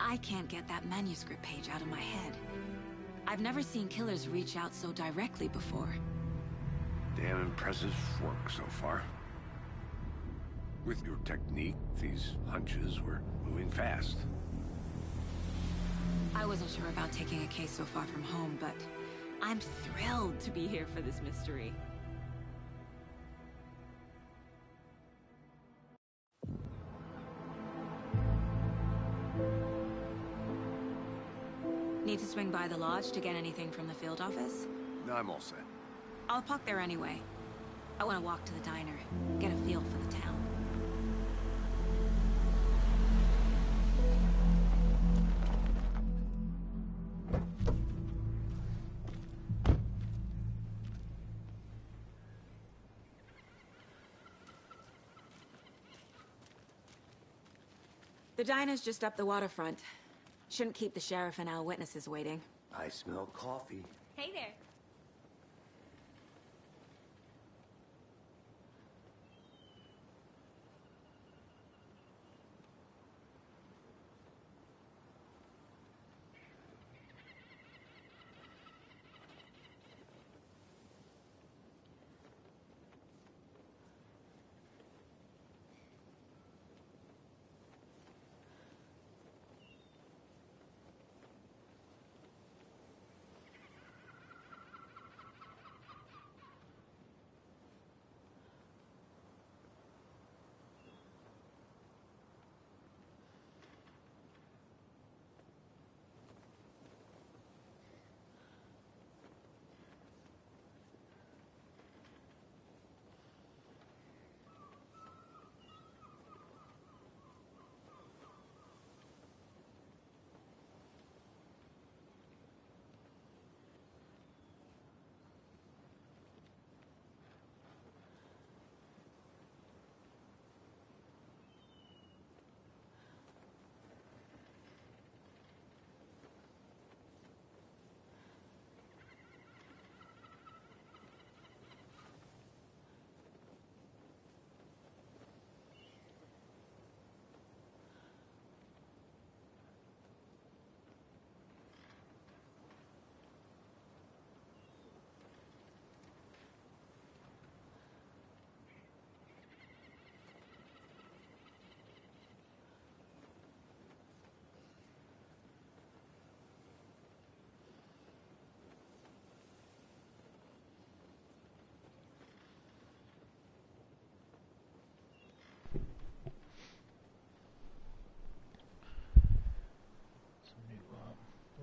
I can't get that manuscript page out of my head. I've never seen killers reach out so directly before. Damn impressive work so far. With your technique, these hunches were moving fast. I wasn't sure about taking a case so far from home, but I'm thrilled to be here for this mystery. Need to swing by the lodge to get anything from the field office? No, I'm all set. I'll park there anyway. I want to walk to the diner, get a feel for the town. The diner's just up the waterfront. Shouldn't keep the sheriff and our witnesses waiting. I smell coffee. Hey there.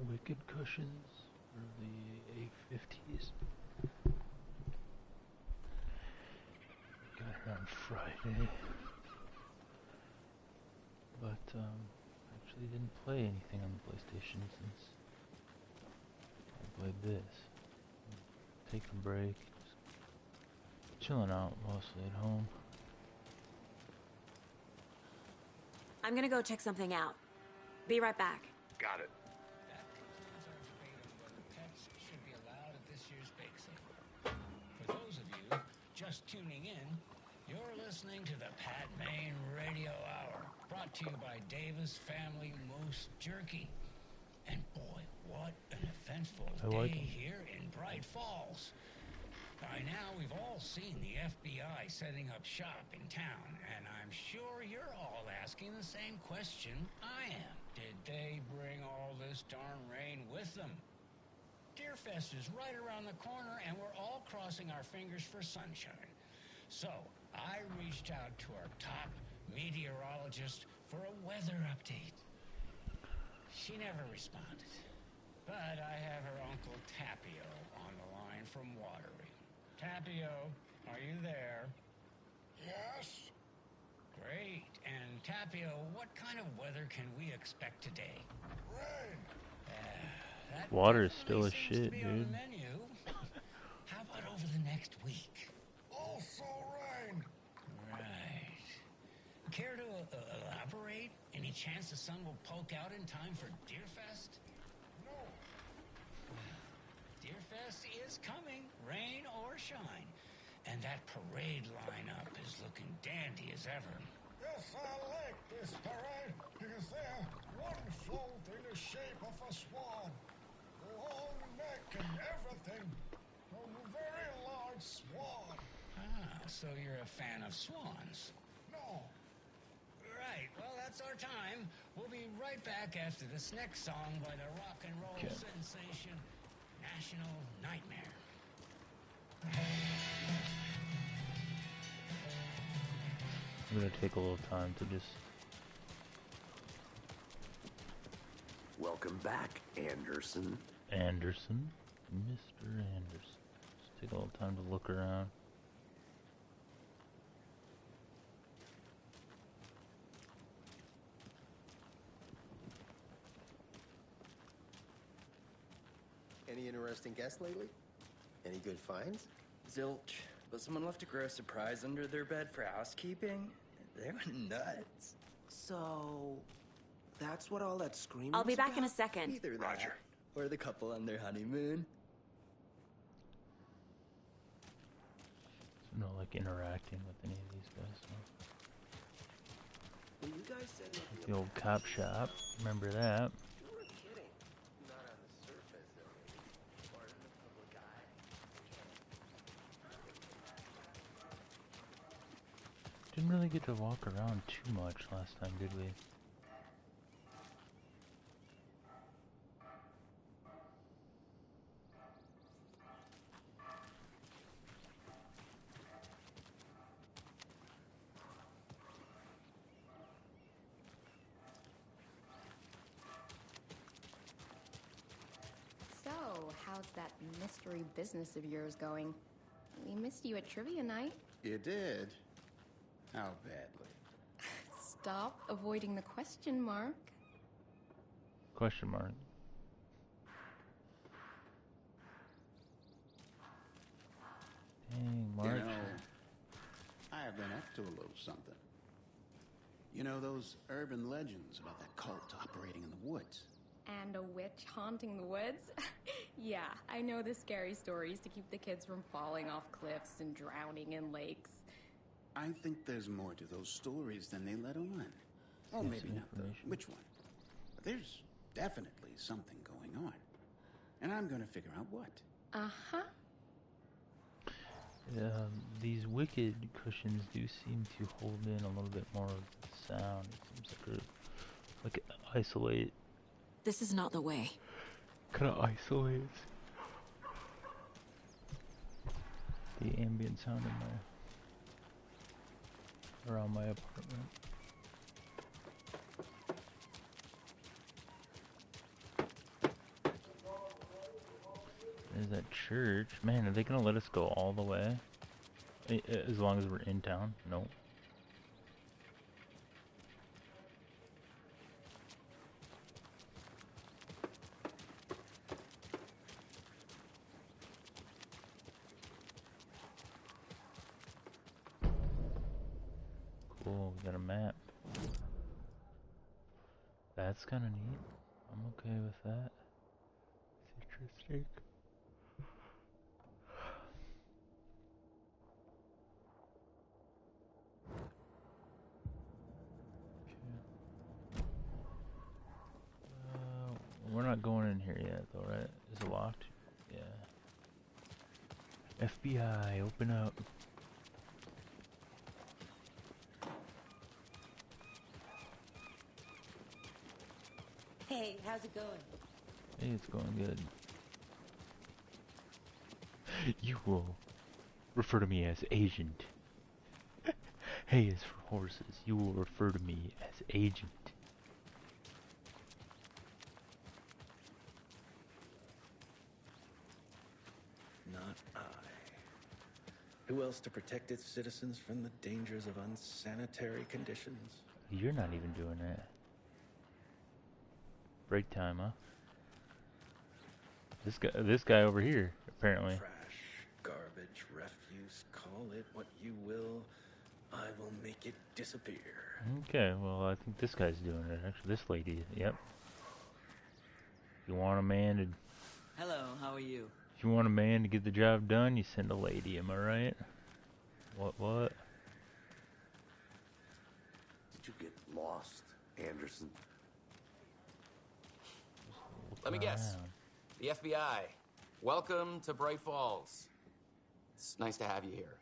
Wicked cushions for the A50s. Got her on Friday, but actually didn't play anything on the PlayStation since I played this. Taking a break, just chilling out mostly at home. I'm gonna go check something out. Be right back. Got it. For those of you just tuning in, you're listening to the Pat Maine Radio Hour, brought to you by Davis Family Moose Jerky. And boy, what an eventful day here in Bright Falls. By now, we've all seen the FBI setting up shop in town, and I'm sure you're all asking the same question I am. Did they bring all this darn rain with them? Deerfest is right around the corner, and we're all crossing our fingers for sunshine. So, I reached out to our top meteorologist for a weather update. She never responded. But I have her Uncle Tapio on the line from Watery. Tapio, are you there? Yes? Great. And Tapio, what kind of weather can we expect today? Rain. Water is still a shit, dude. How about over the next week? Also rain. Right. Care to elaborate? Any chance the sun will poke out in time for Deerfest? No. Deerfest is coming, rain or shine. And that parade lineup is looking dandy as ever. Yes, I like this terrain because they're one float in the shape of a swan. Long neck and everything. A very large swan. Ah, so you're a fan of swans. No, Right, well, that's our time. We'll be right back after this next song by the rock and roll Okay. sensation, National Nightmare. I'm gonna take a little time to just. Welcome back, Anderson. Anderson? Mr. Anderson. Just take a little time to look around. Any interesting guests lately? Any good finds? Zilch, but someone left a gross surprise under their bed for housekeeping. They went nuts. So, that's what all that screaming I'll be was back in a about? second. Either that, Roger. or the couple on their honeymoon. So no, like, interacting with any of these guys. So. Well, you guys said nothing The old cop shop. Remember that? You were kidding. Not on the surface, at least. Or in the public eye. Didn't really get to walk around too much last time, did we? So, how's that mystery business of yours going? We missed you at trivia night. You did? How badly? Stop avoiding the question mark. Question mark. Dang, March. You know, I have been up to a little something. You know those urban legends about that cult operating in the woods? And a witch haunting the woods? Yeah, I know the scary stories to keep the kids from falling off cliffs and drowning in lakes. I think there's more to those stories than they let on. Well, Yes, maybe not the information. which one. But there's definitely something going on. And I'm gonna figure out what. Uh-huh. These wicked cushions do seem to hold in a little bit more of the sound. It seems like isolate, This is not the way. kind of isolates the ambient sound in around my apartment. There's that church. Man, are they gonna let us go all the way? As long as we're in town? No. Cool, we got a map. That's kind of neat. I'm okay with that. It's interesting. We're not going in here yet, though, right? Is it locked? Yeah. FBI, open up. Hey, how's it going? Hey, it's going good. You will refer to me as agent. Hey is for horses. You will refer to me as agent. Not I. Who else to protect its citizens from the dangers of unsanitary conditions? You're not even doing that. Break time, huh? This guy over here, apparently. Trash, garbage, refuse, call it what you will. I will make it disappear. Okay, well, I think this guy's doing it. Actually, this lady, yep. You want a man to... Hello, how are you? If you want a man to get the job done, you send a lady, am I right? What? you get lost, Anderson? Let me guess. The FBI. Welcome to Bright Falls. It's nice to have you here.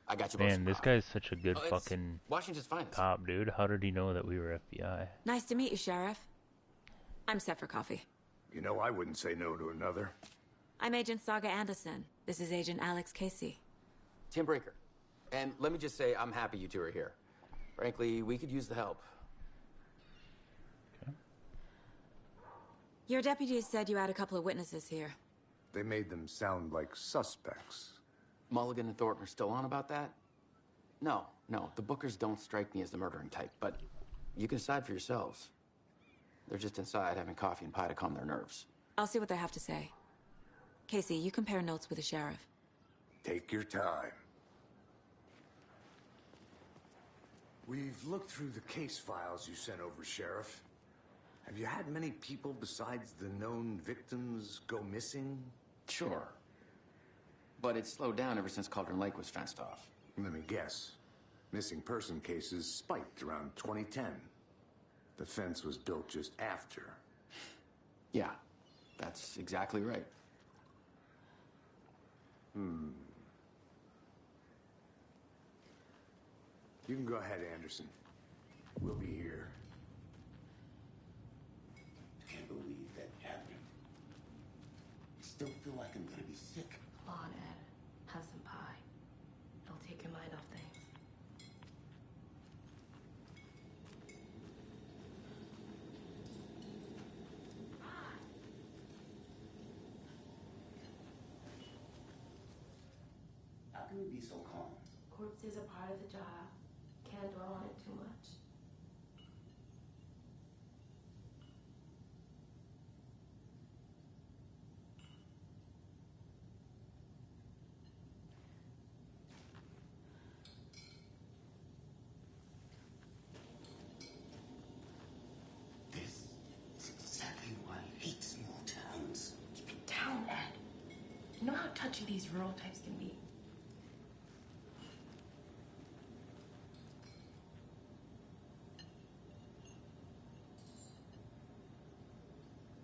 I got you both. Man, this guy's such a good fucking Washington's finest. cop, dude. How did he know that we were FBI? Nice to meet you, Sheriff. I'm set for coffee. You know, I wouldn't say no to another. I'm Agent Saga Anderson. This is Agent Alex Casey. Tim Breaker. And let me just say, I'm happy you two are here. Frankly, we could use the help. Okay. Your deputies said you had a couple of witnesses here. They made them sound like suspects. Mulligan and Thornton are still on about that? No, the Bookers don't strike me as the murdering type, but you can decide for yourselves. They're just inside having coffee and pie to calm their nerves. I'll see what they have to say. Casey, you compare notes with the sheriff. Take your time. We've looked through the case files you sent over, Sheriff. Have you had many people besides the known victims go missing? Sure. But it's slowed down ever since Cauldron Lake was fenced off. Let me guess. Missing person cases spiked around 2010. The fence was built just after. Yeah, that's exactly right. You can go ahead, Anderson. We'll be here. Can't believe that happened. Still feel like I'm gonna be sick. Come on, Ed. Have some pie. It'll take your mind off things. How can you be so calm? Corpses are part of the job. Can't dwell on it too much. This is exactly why I hate small towns. Keep it down, Ed. You know how touchy these rural types can be.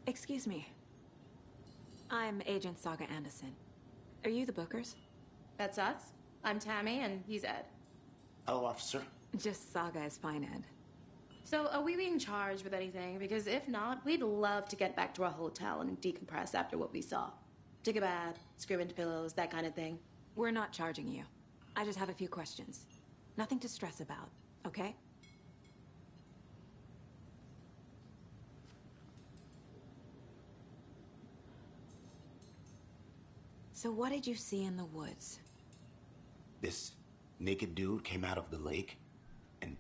Excuse me. I'm Agent Saga Anderson. Are you the Bookers? That's us. I'm Tammy, and he's Ed. Hello, officer. Just Saga is fine, Ed. So, are we being charged with anything? Because if not, we'd love to get back to our hotel and decompress after what we saw. Take a bath, scream into pillows, that kind of thing. We're not charging you. I just have a few questions. Nothing to stress about, okay? So what did you see in the woods? This naked dude came out of the lake, and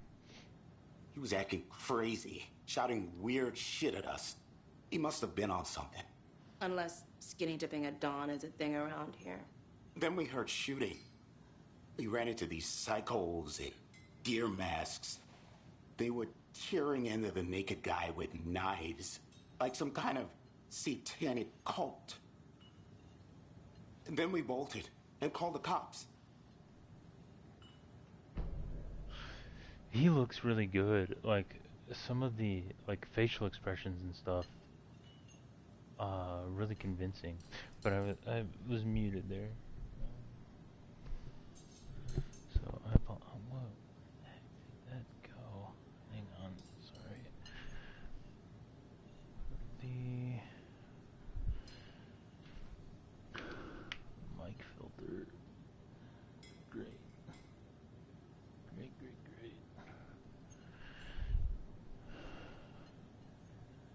he was acting crazy, shouting weird shit at us. He must have been on something. Unless skinny dipping at dawn is a thing around here. Then we heard shooting. We ran into these psychos in deer masks. They were tearing into the naked guy with knives, like some kind of satanic cult. And then we bolted and called the cops. He looks really good. Like some of the facial expressions and stuff, really convincing. But I was muted there. So whoa, heck did that go? Hang on, sorry. The mic filter. Great.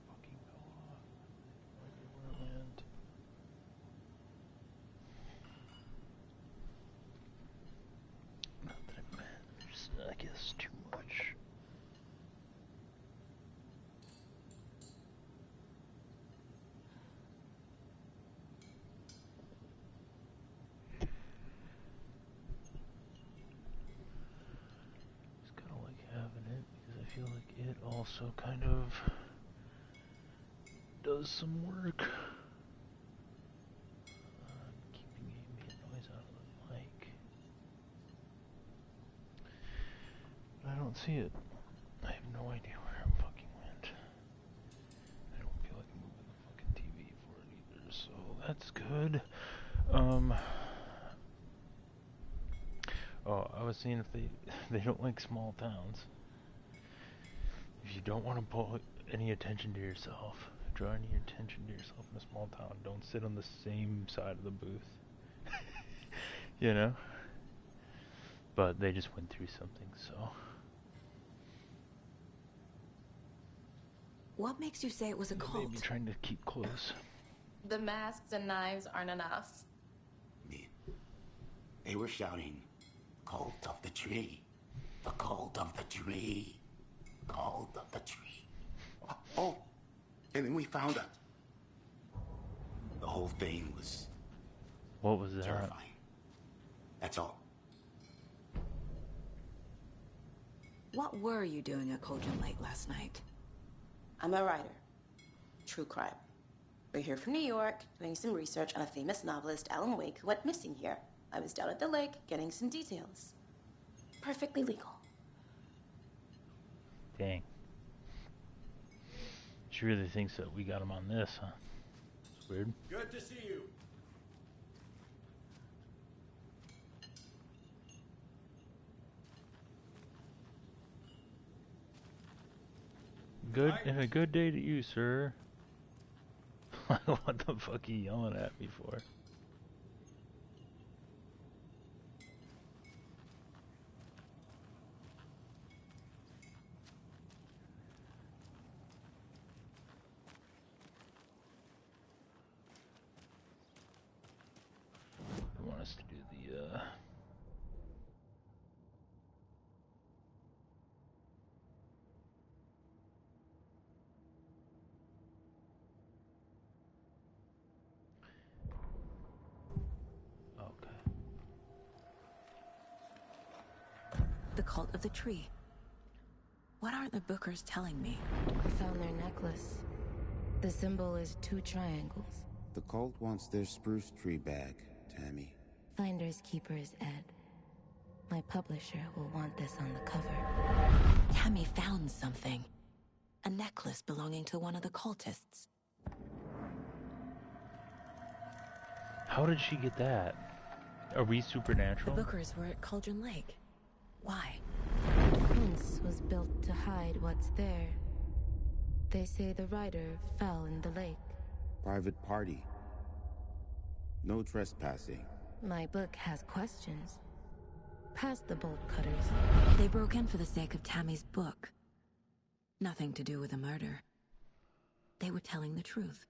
Fucking go off. Where did it land? Not that it matters, I guess, too much. Just kind of like having it because I feel like it also kind of does some work. Keeping ambient noise out of the mic. But I don't see it. I have good. Oh, I was seeing if they don't like small towns. If you don't want to pull any attention to yourself, draw any attention to yourself in a small town, don't sit on the same side of the booth. You know? But they just went through something, so. What makes you say it was a cult? Maybe trying to keep close. The masks and knives aren't enough. They were shouting, "Cult of the tree, the cult of the tree, cult of the tree." Oh, and then we found out. The whole thing was What was that? terrifying. That's all. What were you doing at Cauldron Lake last night? I'm a writer. True crime. We're here from New York, doing some research on a famous novelist, Alan Wake, who went missing here. I was down at the lake, getting some details. Perfectly legal. Dang. She really thinks that we got him on this, huh? It's weird. Good to see you. Good and a good day to you, sir. What the fuck are you yelling at me for? I want us to do the The cult of the tree. What aren't the Bookers telling me? I found their necklace. The symbol is 2 triangles. The cult wants their spruce tree back, Tammy. Finders keepers, Ed. My publisher will want this on the cover. Tammy found something. A necklace belonging to one of the cultists. How did she get that? Are we supernatural? The Bookers were at Cauldron Lake. Why? The fence was built to hide what's there. They say the writer fell in the lake. Private party. No trespassing. My book has questions. Past the bolt cutters. They broke in for the sake of Tammy's book. Nothing to do with a murder. They were telling the truth.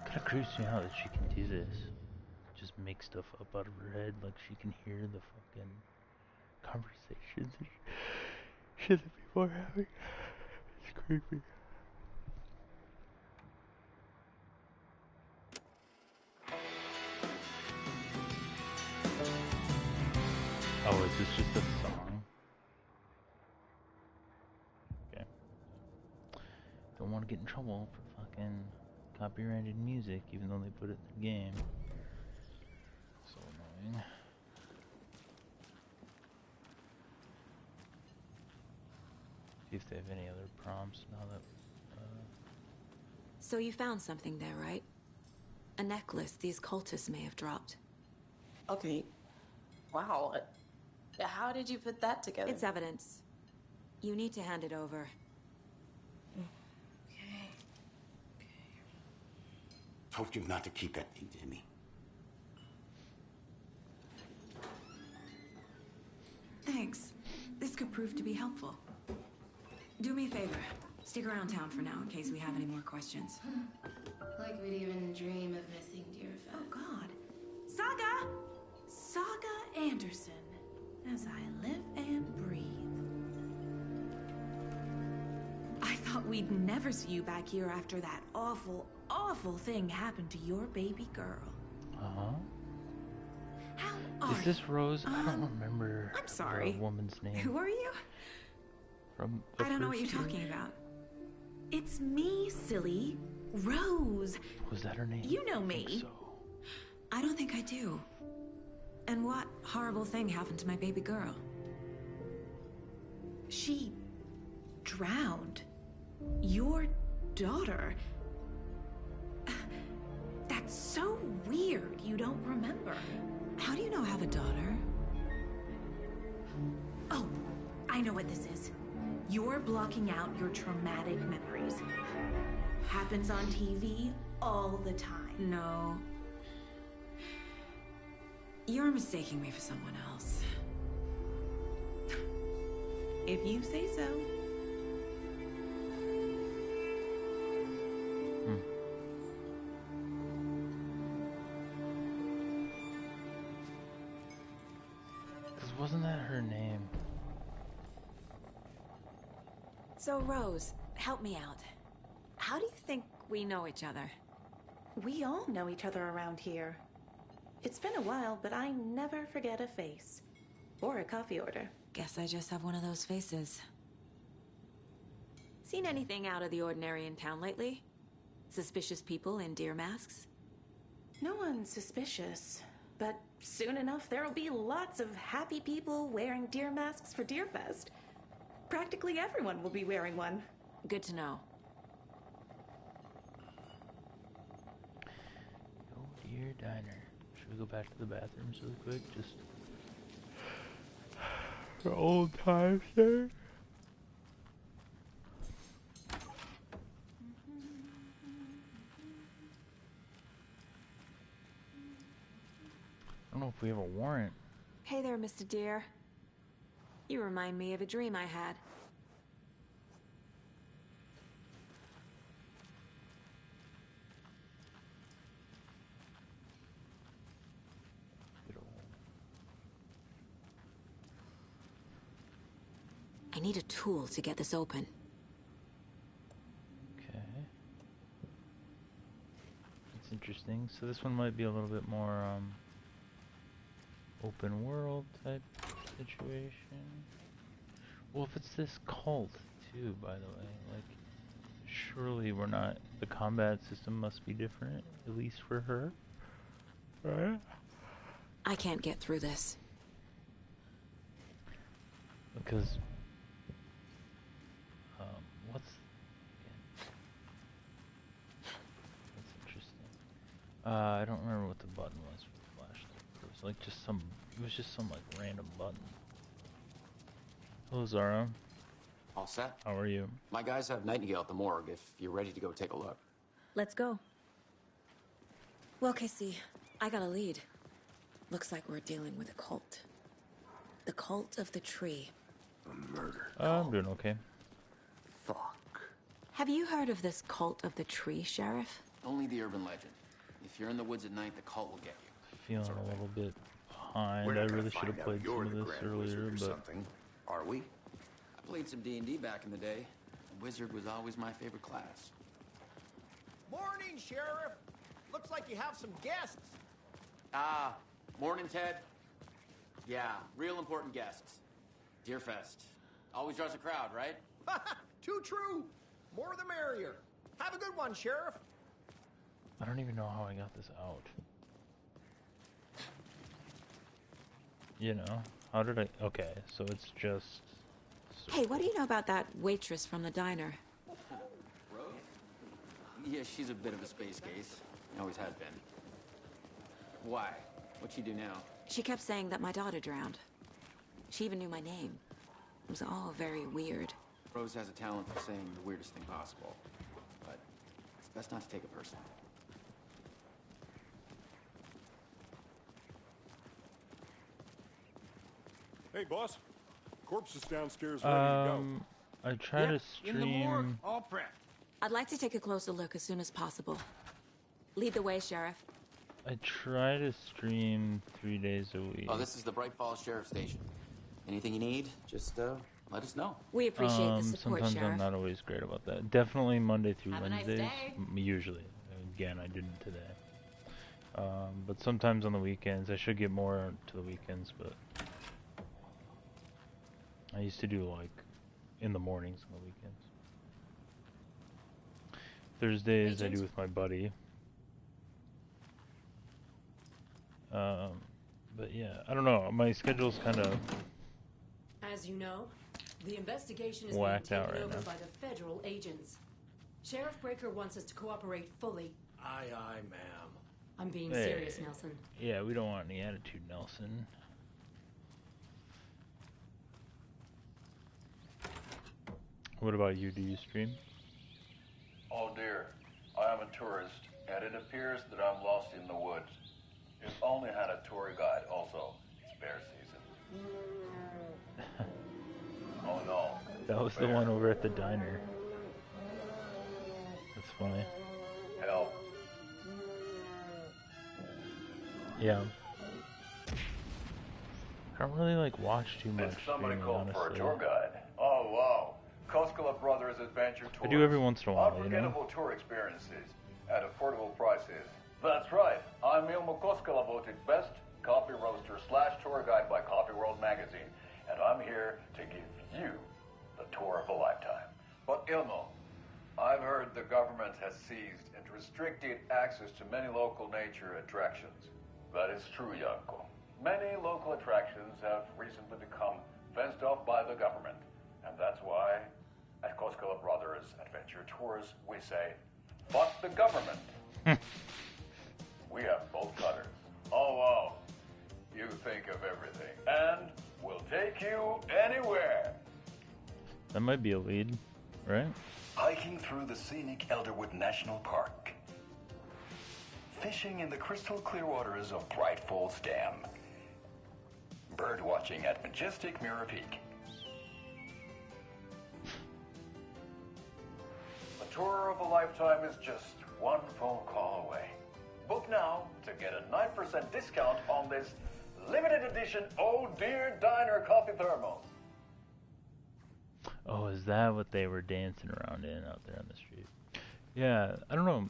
Kinda creeps me out that she can do this. Just make stuff up out of her head like she can hear the fucking conversations and shit that people are having. It's creepy. Oh, is this just a song? Okay. Don't want to get in trouble for fucking copyrighted music, even though they put it in the game. So annoying. See if they have any other prompts now that. So you found something there, right? A necklace these cultists may have dropped. Okay. Wow. How did you put that together? It's evidence. You need to hand it over. Okay. Told you not to keep that thing, Timmy. Thanks. This could prove to be helpful. Do me a favor. Stick around town for now in case we have any more questions. Like we'd even dream of missing dear Fed. Oh, God. Saga! Saga Anderson. As I live and breathe. I thought we'd never see you back here after that awful, awful thing happened to your baby girl. Uh-huh. How are Is this Rose? I don't remember I'm sorry. the woman's name. Who are you? From the I don't know what you're first talking game? about. It's me, silly. Rose. Was that her name? You know I me. think so. I don't think I do. And what horrible thing happened to my baby girl? She drowned. Your daughter? That's so weird you don't remember. How do you know I have a daughter? Oh, I know what this is. You're blocking out your traumatic memories. Happens on TV all the time. No. You're mistaking me for someone else. If you say so. Wasn't that her name? So, Rose, help me out. How do you think we know each other? We all know each other around here. It's been a while, but I never forget a face. Or a coffee order. Guess I just have one of those faces. Seen anything out of the ordinary in town lately? Suspicious people in deer masks? No one's suspicious. But soon enough, there'll be lots of happy people wearing deer masks for Deerfest. Practically everyone will be wearing one. Good to know. Oh dear diner. Should we go back to the bathrooms really quick? Just for old times there. I don't know if we have a warrant. Hey there, Mr. Deer. You remind me of a dream I had. I need a tool to get this open. Okay. That's interesting. So this one might be a little bit more, open world type situation. Well, if it's this cult too, by the way, like, surely we're not, the combat system must be different, at least for her, right? I can't get through this. Because, that's interesting. I don't remember what the button was for the flashlight. It was like just some, it was just some like random button. Hello, Zara. All set? How are you? My guys have Nightingale at the morgue if you're ready to go take a look. Let's go. Well, Casey, I got a lead. Looks like we're dealing with a cult. The cult of the tree. A murder. I'm doing okay. Fuck. Have you heard of this cult of the tree, Sheriff? Only the urban legend. If you're in the woods at night, the cult will get you. Feeling a little bit behind. I really should have played some of this earlier, but something. Are we? I played some D&D back in the day. The wizard was always my favorite class. Morning, Sheriff. Looks like you have some guests. Morning, Ted. Yeah, real important guests. Deerfest. Always draws a crowd, right? Too true. More the merrier. Have a good one, Sheriff. I don't even know how I got this out. You know, how did I? Okay, so it's just. Hey, what do you know about that waitress from the diner? Rose? Yeah, she's a bit of a space case. Always has been. Why? What'd she do now? She kept saying that my daughter drowned. She even knew my name. It was all very weird. Rose has a talent for saying the weirdest thing possible. But it's best not to take it personally. Hey, boss. Corpse is downstairs ready to go. I try to stream. In the morgue, all prepped. I'd like to take a closer look as soon as possible. Lead the way, Sheriff. I try to stream 3 days a week. Oh, this is the Bright Falls Sheriff Station. Anything you need, just let us know. We appreciate the support, sometimes Sheriff. I'm not always great about that. Definitely Monday through Have a nice Wednesdays. day. Usually. Again, I didn't today. But sometimes on the weekends. I should get more to the weekends, but I used to do like in the mornings on the weekends. Thursdays I do with my buddy. But yeah, I don't know. My schedule's kind of. As you know, The investigation is whacked being out taken right over now. by the federal agents. Sheriff Breaker wants us to cooperate fully. Aye, aye, ma'am. I'm being Hey. serious, Nelson. Yeah, we don't want any attitude, Nelson. What about you? Do you stream? Oh dear, I am a tourist, and it appears that I'm lost in the woods. If only had a tour guide also. It's bear season. Oh no. That was the one over at the diner. That's funny. Help. Yeah. I don't really like watch too much Did somebody streaming, call for a honestly. tour guide? Oh wow. Koskela Brothers Adventure Tours. I do every once in a while, you know? Unforgettable tour experiences at affordable prices. That's right. I'm Ilmo Koskela, voted best coffee roaster / tour guide by Coffee World magazine, and I'm here to give you the tour of a lifetime. But Ilmo, I've heard the government has seized and restricted access to many local nature attractions. That is true, Janko. Many local attractions have recently become fenced off by the government, and that's why at Koskela Brothers Adventure Tours we say, fuck the government. We have bolt cutters. Oh wow, you think of everything, and we'll take you anywhere. That might be a lead, right? Hiking through the scenic Elderwood National Park. Fishing in the crystal clear waters of Bright Falls Dam. Bird watching at majestic Mirror Peak. A tour of a lifetime is just one phone call away. Book now to get a 9% discount on this limited edition Oh Dear Diner coffee thermos. Oh, is that what they were dancing around in out there on the street? Yeah, I don't know.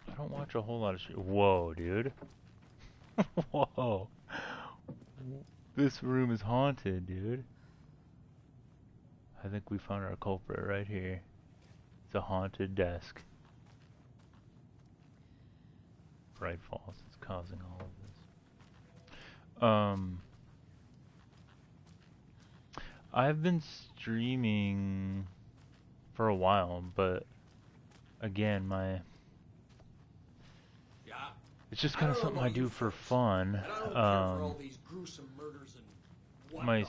I don't watch a whole lot of shit. Whoa, dude. Whoa. This room is haunted, dude. I think we found our culprit right here. It's a haunted desk. Bright Falls is causing all of this. I've been streaming for a while, but again, it's just kind of something I do for fun. My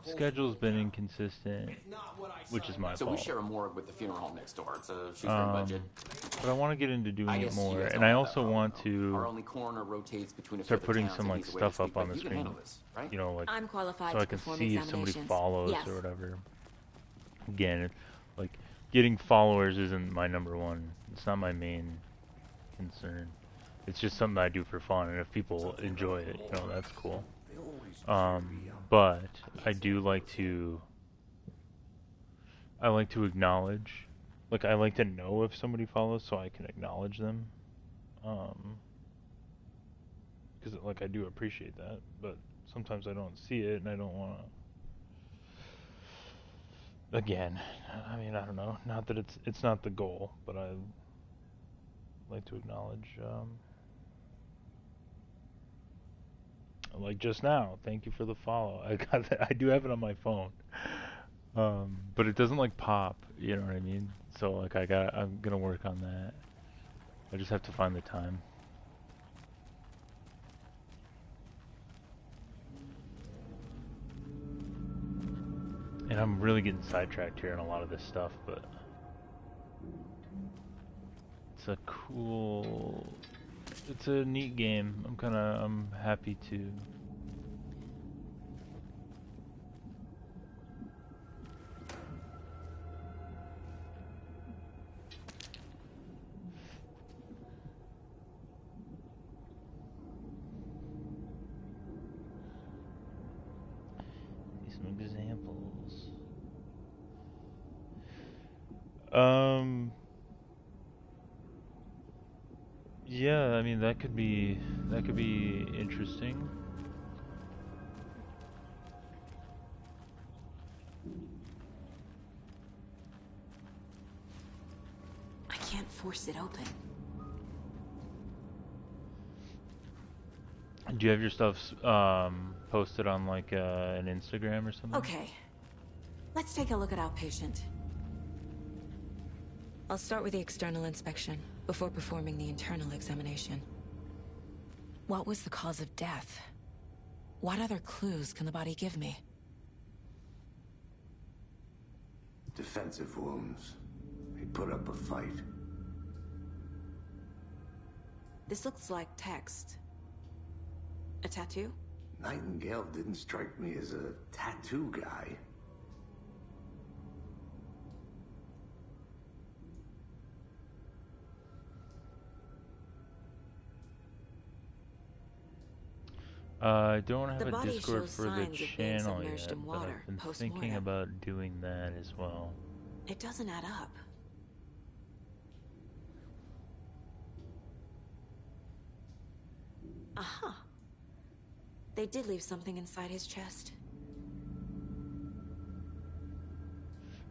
schedule's been inconsistent, which is my So fault. we share a morgue with the funeral home next door. It's a shoestring budget. But I want to get into I doing it guess you more, guys and don't I have also that want problem, though. Our to only coroner rotates between a start few putting towns some and like he's away to stuff up speak, on but the you can screen. handle this, right? You know, like I'm qualified so to I can perform see if somebody examinations. follows Yes. or whatever. Again, like getting followers isn't my number one. It's not my main concern. It's just something I do for fun, and if people enjoy it, you know, that's cool. But I do like to. I like to acknowledge, like I like to know if somebody follows, so I can acknowledge them. Because like I do appreciate that, but sometimes I don't see it, and I don't want to. Again, I mean, I don't know. Not that it's not the goal, but I like to acknowledge. Like just now, thank you for the follow. I got that. I do have it on my phone, but it doesn't like pop. You know what I mean? So like I'm gonna work on that. I just have to find the time. And I'm really getting sidetracked here on a lot of this stuff, but it's a neat game. I'm happy to. See some examples. Yeah, I mean that could be interesting. I can't force it open. Do you have your stuff posted on like an Instagram or something? Okay. Let's take a look at outpatient. I'll start with the external inspection before performing the internal examination. What was the cause of death? What other clues can the body give me? Defensive wounds. He put up a fight. This looks like text. A tattoo? Nightingale didn't strike me as a tattoo guy. I don't have The a body Discord shows for the signs of being channel submerged yet, in but water I've been post-mortem. thinking about doing that as well. It doesn't add up. Aha. They did leave something inside his chest.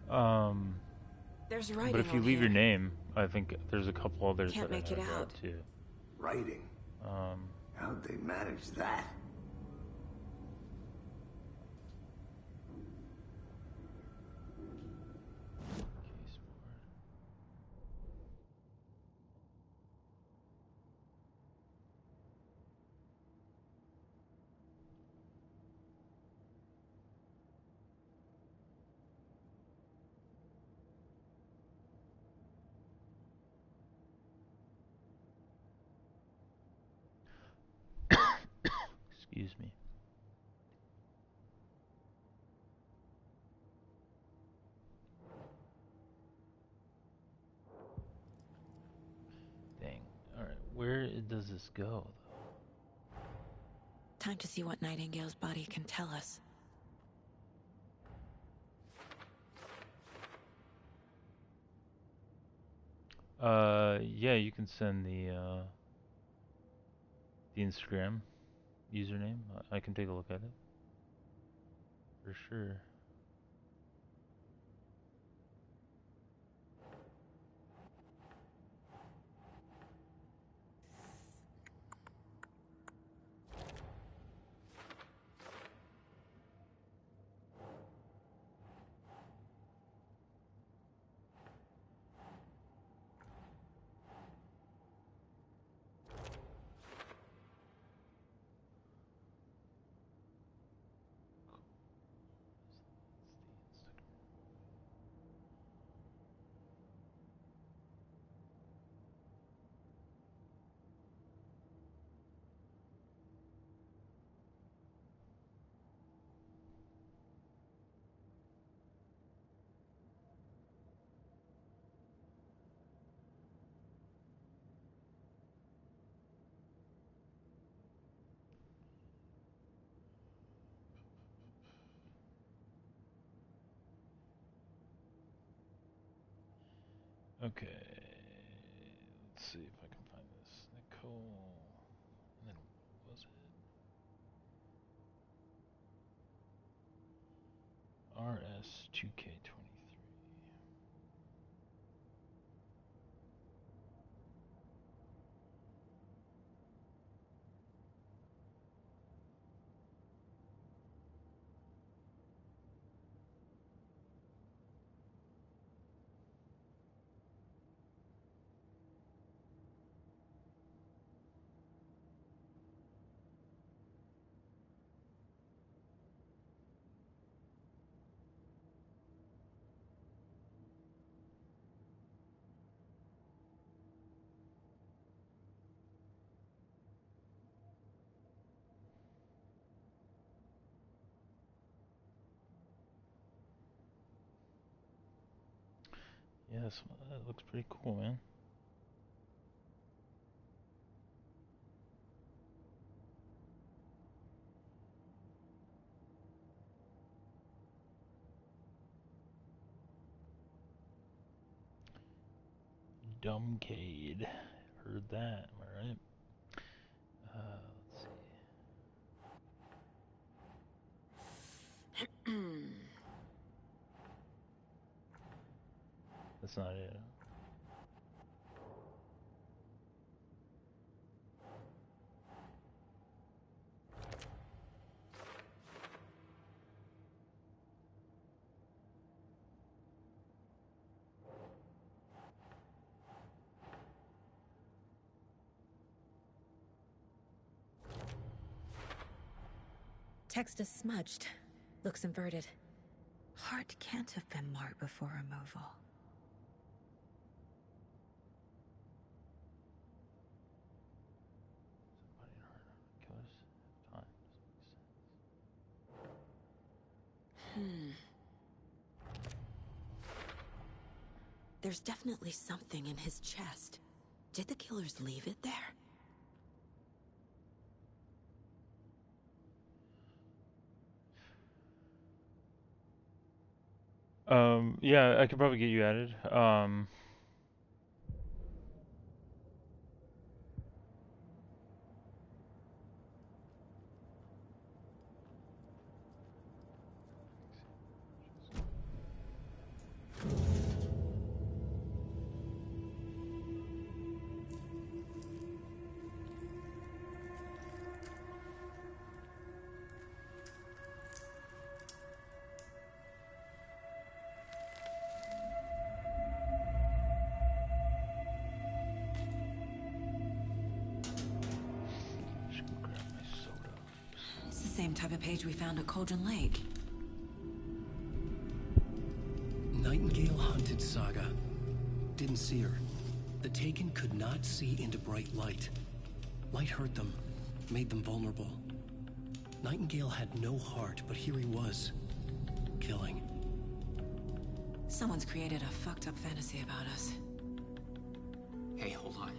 There's writing But if you on leave your here. name, I think there's a couple others Can't that make I it have out. too. Writing? How'd they manage that? Excuse me. Dang. Alright, where does this go, though? Time to see what Nightingale's body can tell us. Yeah, you can send the Instagram username. I can take a look at it. For sure. Okay, let's see if I can find this. Nicole, and then what was it? RS2K23. Yes, that looks pretty cool, man. Dumbcade. Heard that, am I right? Let's see. That's not it. Text is smudged. Looks inverted. Heart can't have been marked before removal. There's definitely something in his chest. Did the killers leave it there? Yeah, I could probably get you added. It's the same type of page we found at Cauldron Lake. Nightingale hunted Saga. Didn't see her. The Taken could not see into bright light. Light hurt them, made them vulnerable. Nightingale had no heart, but here he was, killing. Someone's created a fucked up fantasy about us. Hey, hold on.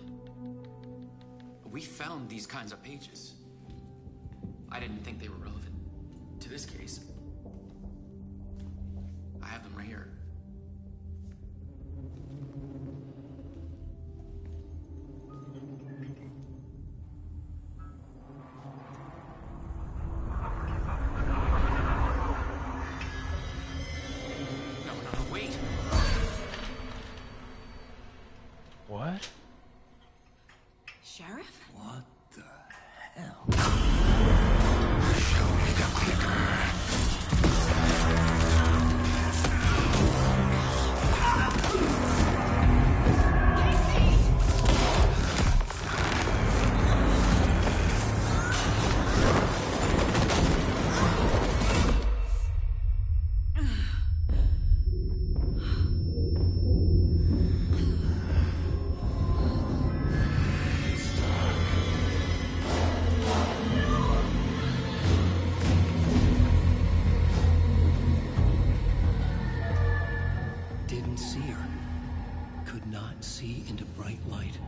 We found these kinds of pages. I didn't think they were relevant to this case. I have them right here. No, wait. What? Sheriff? What the hell? Show me the clicker. Didn't see her. Could not see into bright light.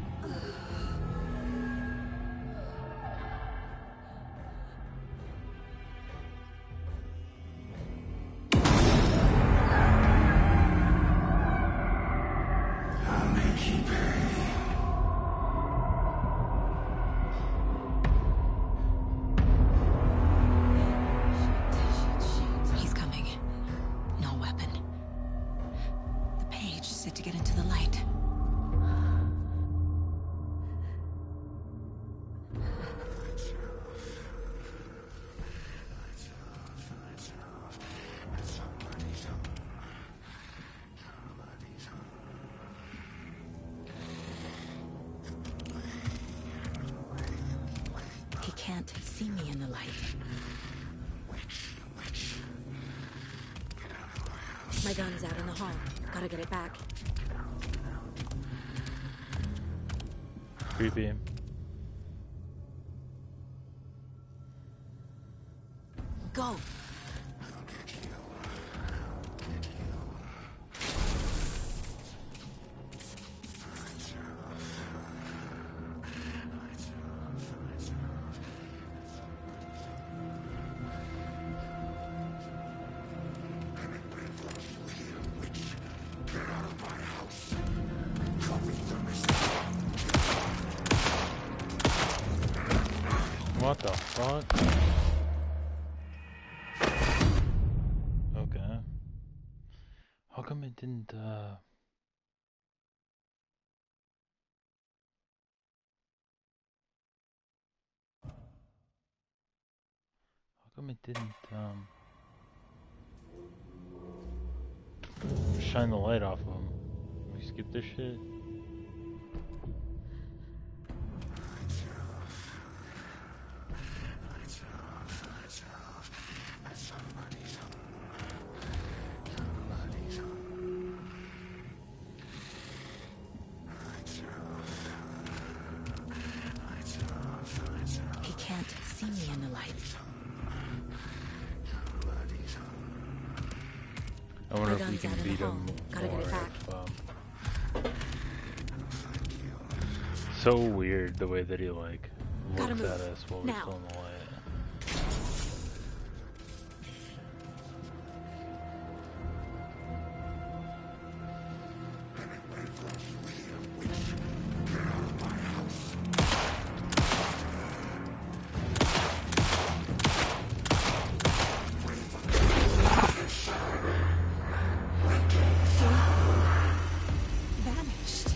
I'll make you pay. He's coming. No weapon. The page set to get into the light. He can't see me in the light. My gun's out in the hall. Gotta get it back. Creepy. Go! What the fuck? Okay. How come it didn't, How come it didn't, shine the light off of him? We skip this shit? light. I wonder My if we gun's can out in the beat hall. him Gotta get or it back. So weird the way that he like Gotta looks at move. us while we're Now. still in the light. Vanished.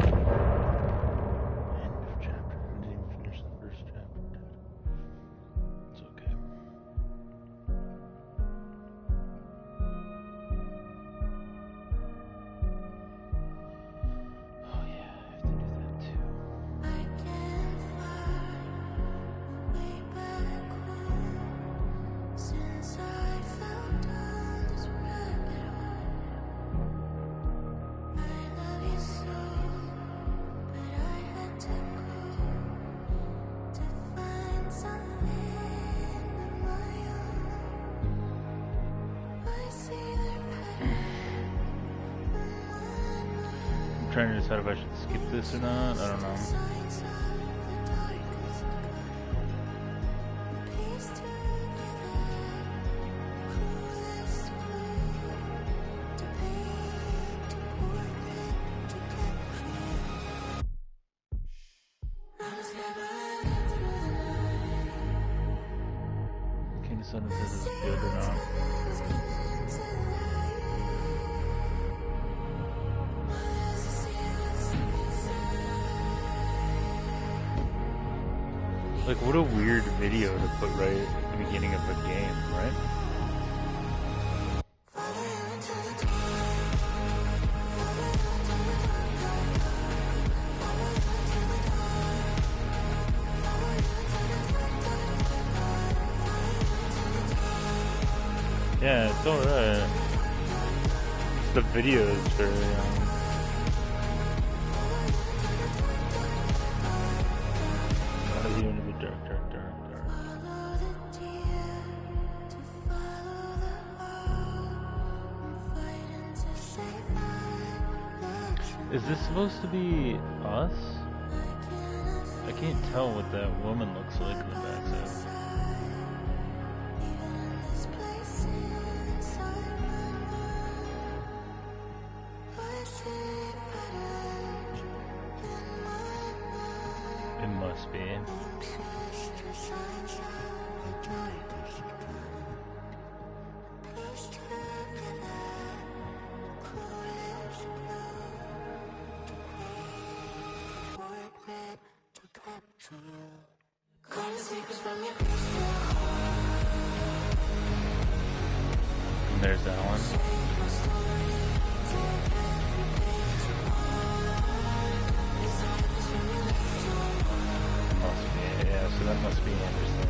End of chapter. I didn't even finish the first chapter. It's okay. Oh yeah, I have to do that too. Since I found all this rabbit hole, I love you so, but I had to go to find something of my own. I see their I'm trying to decide if I should skip this or not. I don't know. signs of the darkest kind. Piece together cruelest way to paint a portrait to capture you. I was never through the night. Can't decide if this is good or not. Was coming to life. My eyes to see what's inside. Like, what a weird video to put right at the beginning of a game, right? Yeah, it's alright. The video is very, out of you into the dark, dark, dark, dark. Follow the deer to follow the hole. I'm fighting to save my legs. Is this supposed to be us? I can't tell what that woman looks like in the backside. This place inside my mind. I see patterns in my mind. It must be. Piece to signs of the darkest kind. Piece together cruelest blue to paint portrait to capture you. Call the secrets from your crystal heart. And there's that one. Change my story to every page apart. Disciples from your crystal heart. Must be, yeah, so that must be Anderson.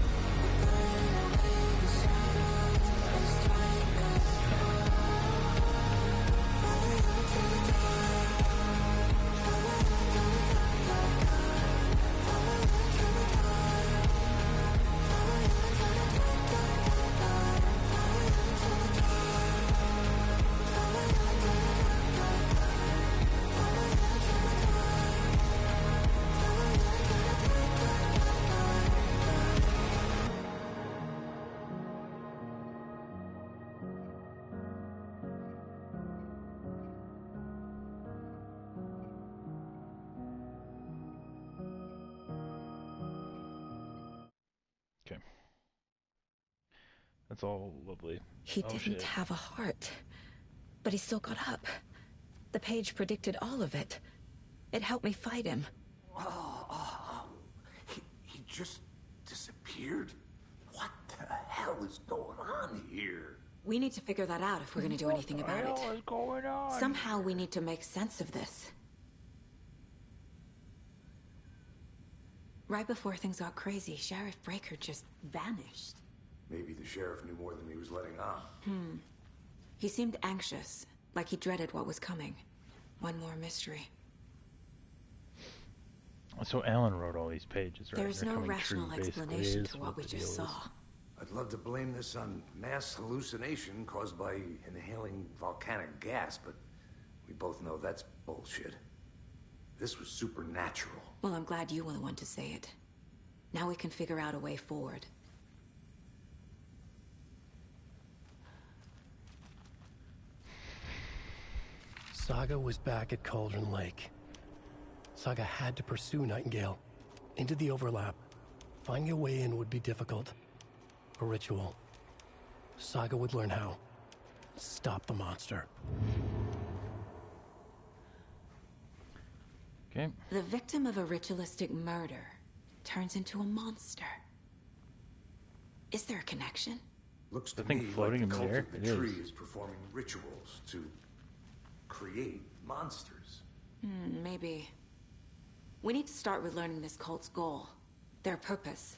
Okay. That's all lovely. He Oh, didn't shit. have a heart, but he still got up. The page predicted all of it. It helped me fight him. He just disappeared? What the hell is going on here? We need to figure that out if we're going to do anything about it. What the hell is going on? Somehow we need to make sense of this. Right before things got crazy, Sheriff Breaker just vanished. Maybe the sheriff knew more than he was letting on. He seemed anxious, like he dreaded what was coming. One more mystery. So Alan wrote all these pages, right? There's They're no coming rational true, basically, explanation is to what we the just deal saw. is. I'd love to blame this on mass hallucination caused by inhaling volcanic gas, but we both know that's bullshit. This was supernatural. Well, I'm glad you were the one to say it. Now we can figure out a way forward. Saga was back at Cauldron Lake. Saga had to pursue Nightingale into the overlap. Finding a way in would be difficult. A ritual. Saga would learn how. Stop the monster. Okay. The victim of a ritualistic murder turns into a monster. Is there a connection? Looks to I think me floating like the in cult the air, of the it is. tree is performing rituals to create monsters. Maybe. We need to start with learning this cult's goal. Their purpose.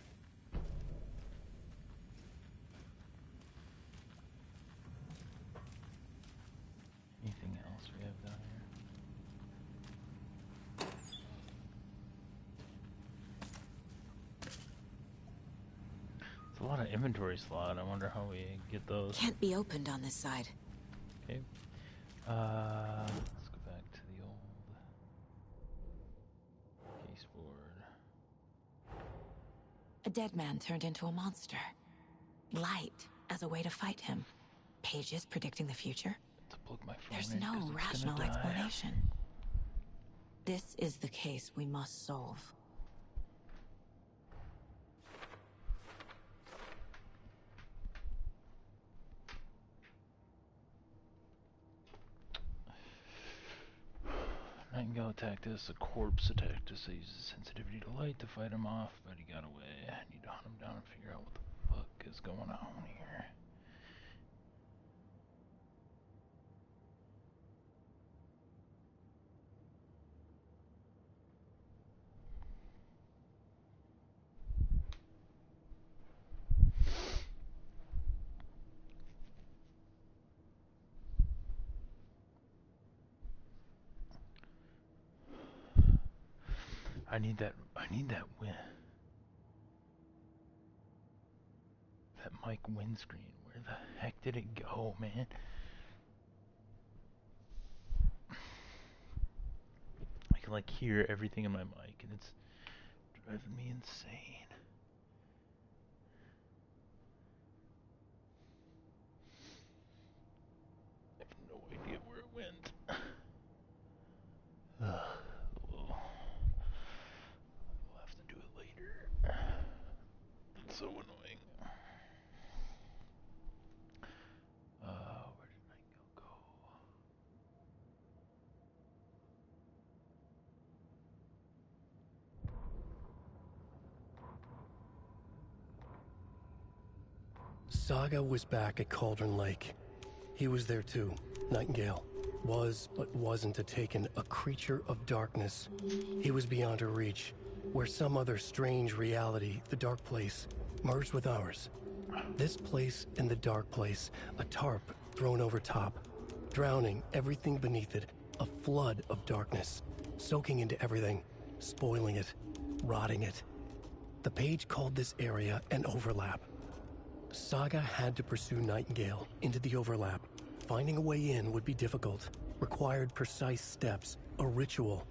Anything else we have down here? It's a lot of inventory slot. I wonder how we get those. Can't be opened on this side. Okay. Let's go back to the old case board. A dead man turned into a monster. Light as a way to fight him. Pages predicting the future. To plug my phone There's in 'cause no it's rational gonna die. explanation. This is the case we must solve. Nightingale attacked us. A corpse attacked us. I used his sensitivity to light to fight him off, but he got away. I need to hunt him down and figure out what the fuck is going on here. I need that win. That mic windscreen. Where the heck did it go, man? I can like hear everything in my mic and it's driving me insane. I have no idea where it went. We'll have to do it later. It's so annoying. Where did Nightingale go? Saga was back at Cauldron Lake. He was there too. Nightingale was, but wasn't a Taken, a creature of darkness. He was beyond her reach, where some other strange reality, the dark place, merged with ours. This place and the dark place, a tarp thrown over top, drowning everything beneath it, a flood of darkness, soaking into everything, spoiling it, rotting it. The page called this area an overlap. Saga had to pursue Nightingale into the overlap. Finding a way in would be difficult, required precise steps, a ritual.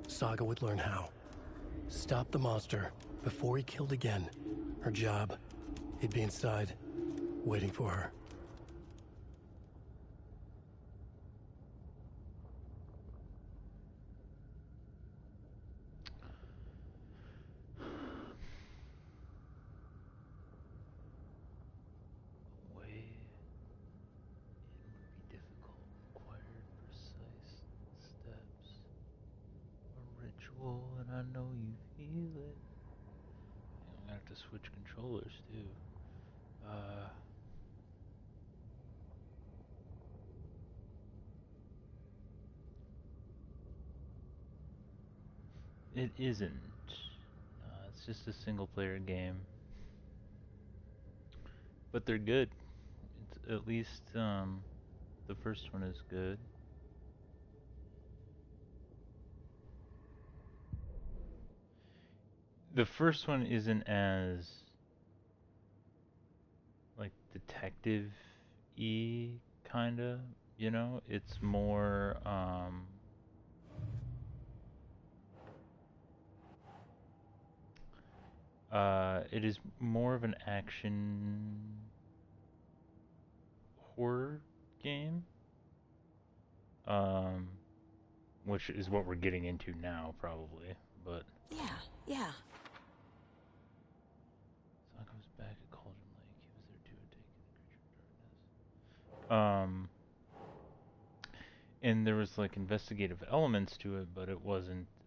Saga would learn how. Stop the monster before he killed again. Her job, he'd be inside, waiting for her. And I know you feel it. I'm gonna have to switch controllers too. It isn't. It's just a single player game. But they're good. It's, at least the first one is good. the first one isn't as like detective-y kinda, you know? It's more it is more of an action horror game. Which is what we're getting into now, probably, but... Yeah. Saga was back at Cauldron Lake. He was there too, taking the creature of darkness. And there was, like, investigative elements to it, but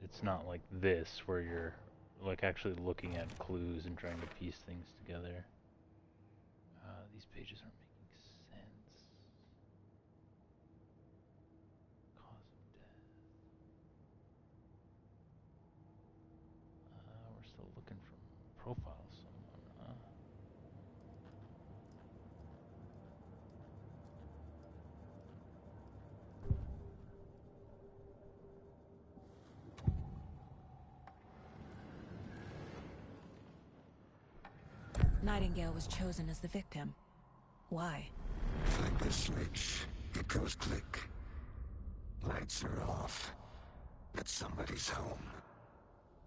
it's not like this, where you're, like, actually looking at clues and trying to piece things together. These pages aren't making sense. Cause of death. We're still looking for profile of someone, huh? Nightingale was chosen as the victim. Why? Flick the switch. It goes click. Lights are off. But somebody's home.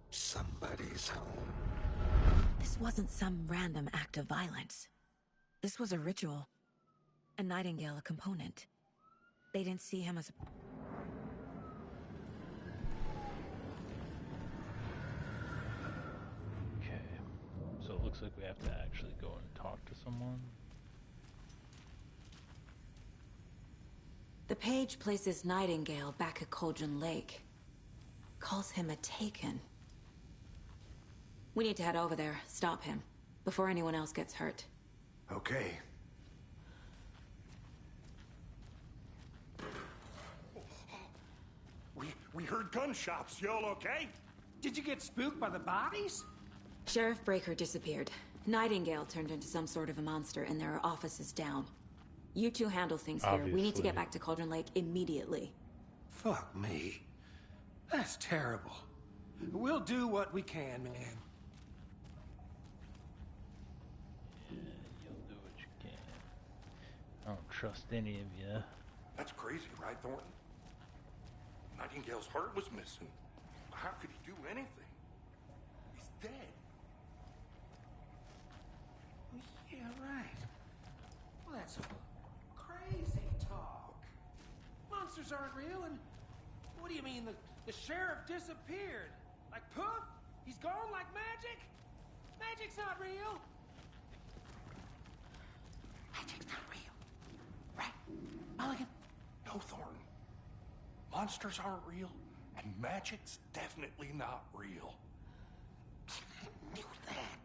Somebody's home. This wasn't some random act of violence. This was a ritual. And Nightingale a component. They didn't see him as a... Okay. So it looks like we have to actually go and talk to someone. The page places Nightingale back at Cauldron Lake. Calls him a Taken. We need to head over there, stop him, before anyone else gets hurt. Okay. We heard gunshots. Y'all okay? Did you get spooked by the bodies? Sheriff Breaker disappeared. Nightingale turned into some sort of a monster, and there are offices down. You two handle things here. We need to get back to Cauldron Lake immediately. Fuck me. That's terrible. We'll do what we can, man. Yeah, you'll do what you can. I don't trust any of you. That's crazy, right, Thornton? Nightingale's heart was missing. How could he do anything? He's dead. Yeah, right. Well, that's crazy talk. Monsters aren't real, and what do you mean the sheriff disappeared? Like poof? He's gone like magic? Magic's not real. Magic's not real. Right, Mulligan? No, Thornton. Monsters aren't real, and magic's definitely not real. I knew that.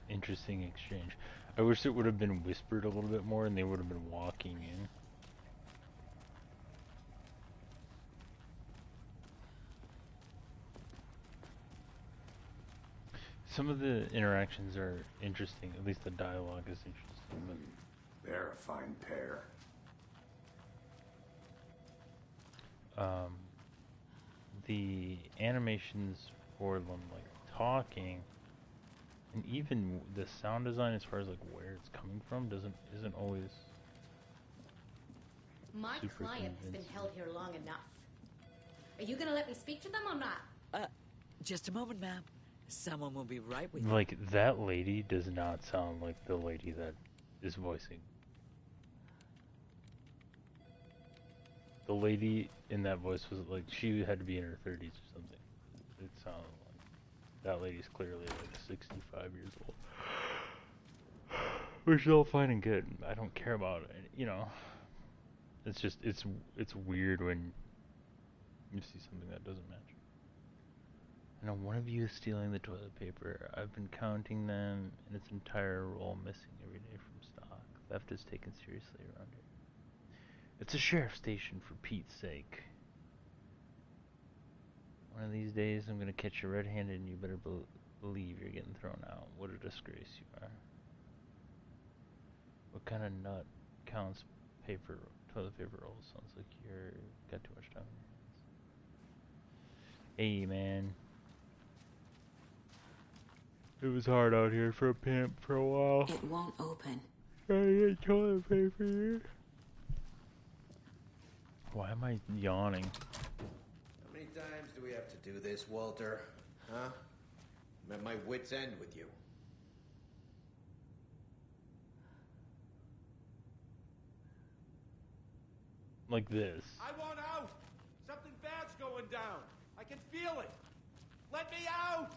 Interesting exchange. I wish it would have been whispered a little bit more and they would have been walking in. Some of the interactions are interesting, at least the dialogue is interesting. But they're a fine pair. The animations for them, like, talking, and even the sound design as far as, like, where it's coming from isn't always My super client has been convincing. held here long enough. Are you gonna let me speak to them or not? Just a moment, ma'am. Someone will be right with you. Like, that lady does not sound like the lady that is voicing. The lady in that voice was like, she had to be in her 30s or something. It sounded like that lady's clearly like 65 years old. Which is all fine and good. I don't care about it, you know. It's just, it's weird when you see something that doesn't match. I know one of you is stealing the toilet paper. I've been counting them in its entire roll, missing every day from stock. Theft is taken seriously around here. It's a sheriff's station, for Pete's sake. One of these days, I'm gonna catch you red-handed, and you better believe you're getting thrown out. What a disgrace you are. What kind of nut counts paper toilet paper roll. Sounds like you're got too much time. Hey, man. It was hard out here for a pimp for a while. It won't open. I need toilet paper. Why am I yawning? How many times do we have to do this, Walter? Huh? I'm at my wit's end with you. Like this. I want out! Something bad's going down! I can feel it! Let me out!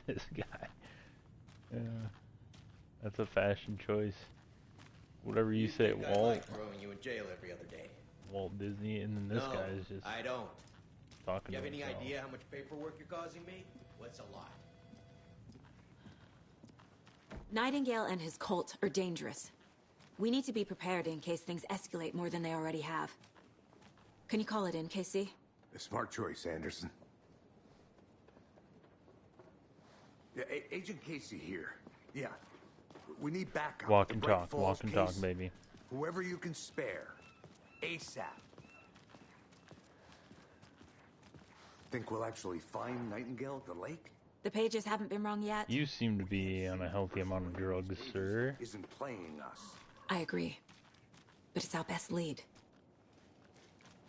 This guy. Yeah. That's a fashion choice. Whatever you say, think I Walt. like throwing you in jail every other day. Walt Disney, and then this No, guy is just I don't. talking You have to any himself. idea how much paperwork you're causing me? What's a lot? Nightingale and his cult are dangerous. We need to be prepared in case things escalate more than they already have. Can you call it in, KC? A smart choice, Anderson. Yeah, Agent Casey here. Yeah. We need backup. Walk The and Bright talk, Falls walk and talk, case. baby. Whoever you can spare. ASAP. Think we'll actually find Nightingale at the lake? The pages haven't been wrong yet. You seem to be on a healthy amount of drugs, sir. Isn't playing us. I agree. But it's our best lead.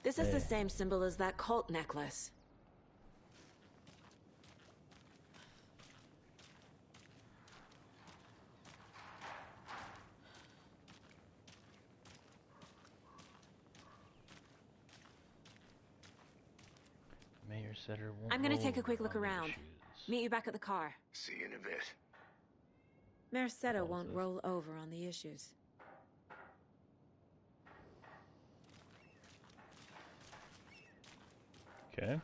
This is the same symbol as that cult necklace. Mayor said her won't I'm gonna roll take a quick look on the around. issues. Meet you back at the car. See you in a bit. Merced won't roll over on the issues. Okay.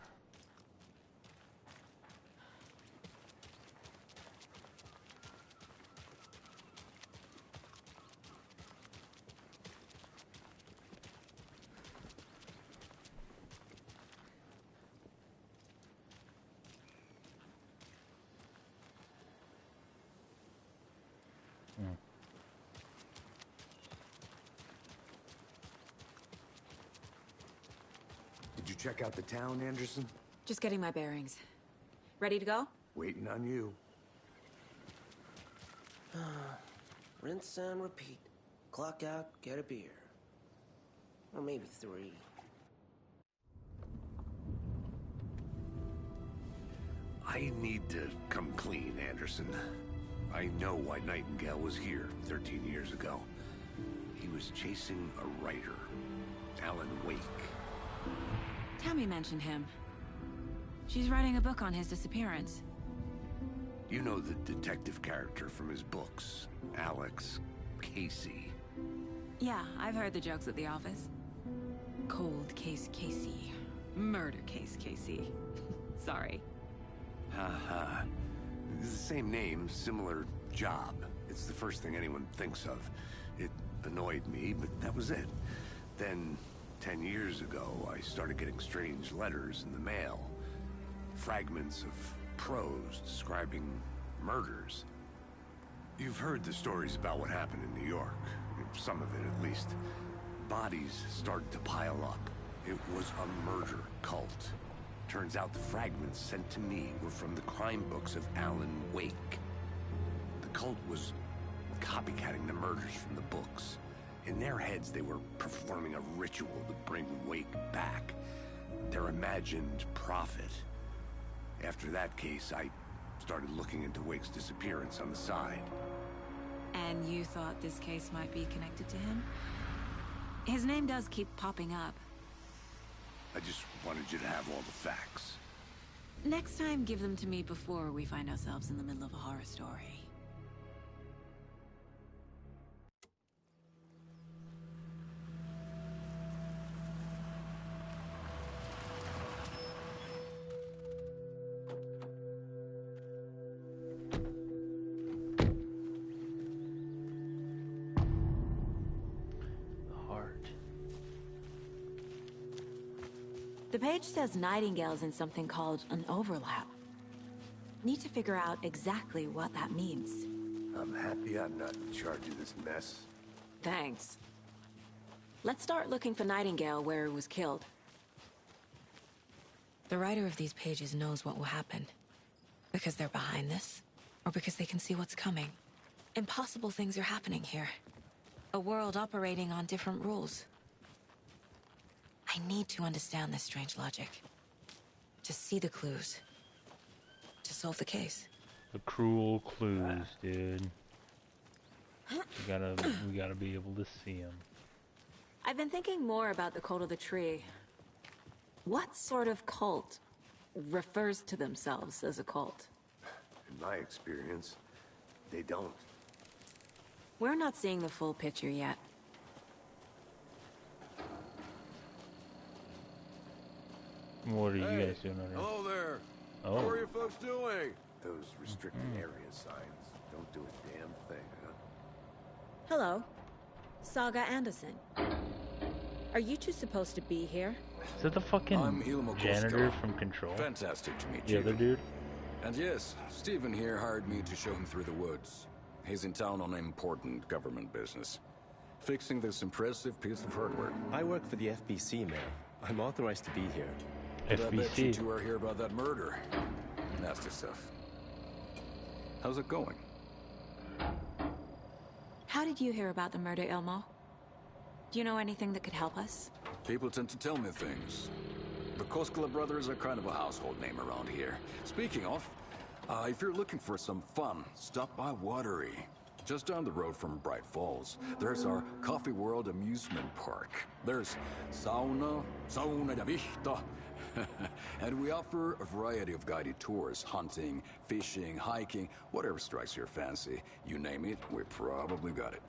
Did you check out the town, Anderson? Just getting my bearings. Ready to go? Waiting on you. Rinse and repeat. Clock out, get a beer. Or maybe 3. I need to come clean, Anderson. I know why Nightingale was here 13 years ago. He was chasing a writer, Alan Wake. Tammy mentioned him. She's writing a book on his disappearance. You know the detective character from his books, Alex Casey. Yeah, I've heard the jokes at the office. Cold case Casey. Murder case Casey. Sorry. Ha. It's the same name, similar job. It's the first thing anyone thinks of. It annoyed me, but that was it. Then, 10 years ago, I started getting strange letters in the mail. Fragments of prose describing murders. You've heard the stories about what happened in New York. Some of it, at least. Bodies started to pile up. It was a murder cult. Turns out the fragments sent to me were from the crime books of Alan Wake. The cult was copycatting the murders from the books. In their heads, they were performing a ritual to bring Wake back. Their imagined prophet. After that case, I started looking into Wake's disappearance on the side. And you thought this case might be connected to him? His name does keep popping up. I just wanted you to have all the facts. Next time, give them to me before we find ourselves in the middle of a horror story. The page says Nightingale's in something called an overlap. Need to figure out exactly what that means. I'm happy I'm not in charge of this mess. Thanks. Let's start looking for Nightingale where he was killed. The writer of these pages knows what will happen. Because they're behind this, or because they can see what's coming. Impossible things are happening here. A world operating on different rules. I need to understand this strange logic. To see the clues. To solve the case. The cruel clues, dude. We gotta be able to see them. I've been thinking more about the cult of the tree. What sort of cult refers to themselves as a cult? In my experience, they don't. We're not seeing the full picture yet. What are you guys doing over here? Hello there. Oh. How are you folks doing? Those restricted area signs don't do a damn thing, huh? Hello. Saga Anderson. Are you two supposed to be here? Is that the fucking I'm Ilmo janitor Koska. from Control? Fantastic to meet The you. other dude? And yes, Stephen here hired me to show him through the woods. He's in town on important government business. Fixing this impressive piece of hardware. I work for the FBC, man. I'm authorized to be here. But I bet you two are here about that murder. Nasty stuff. How's it going? How did you hear about the murder, Ilmo? Do you know anything that could help us? People tend to tell me things. The Koskela brothers are kind of a household name around here. Speaking of, if you're looking for some fun, stop by Watery. Just down the road from Bright Falls, there's our Coffee World amusement park. There's sauna ja vihto, and we offer a variety of guided tours, hunting, fishing, hiking, whatever strikes your fancy. You name it, we probably got it.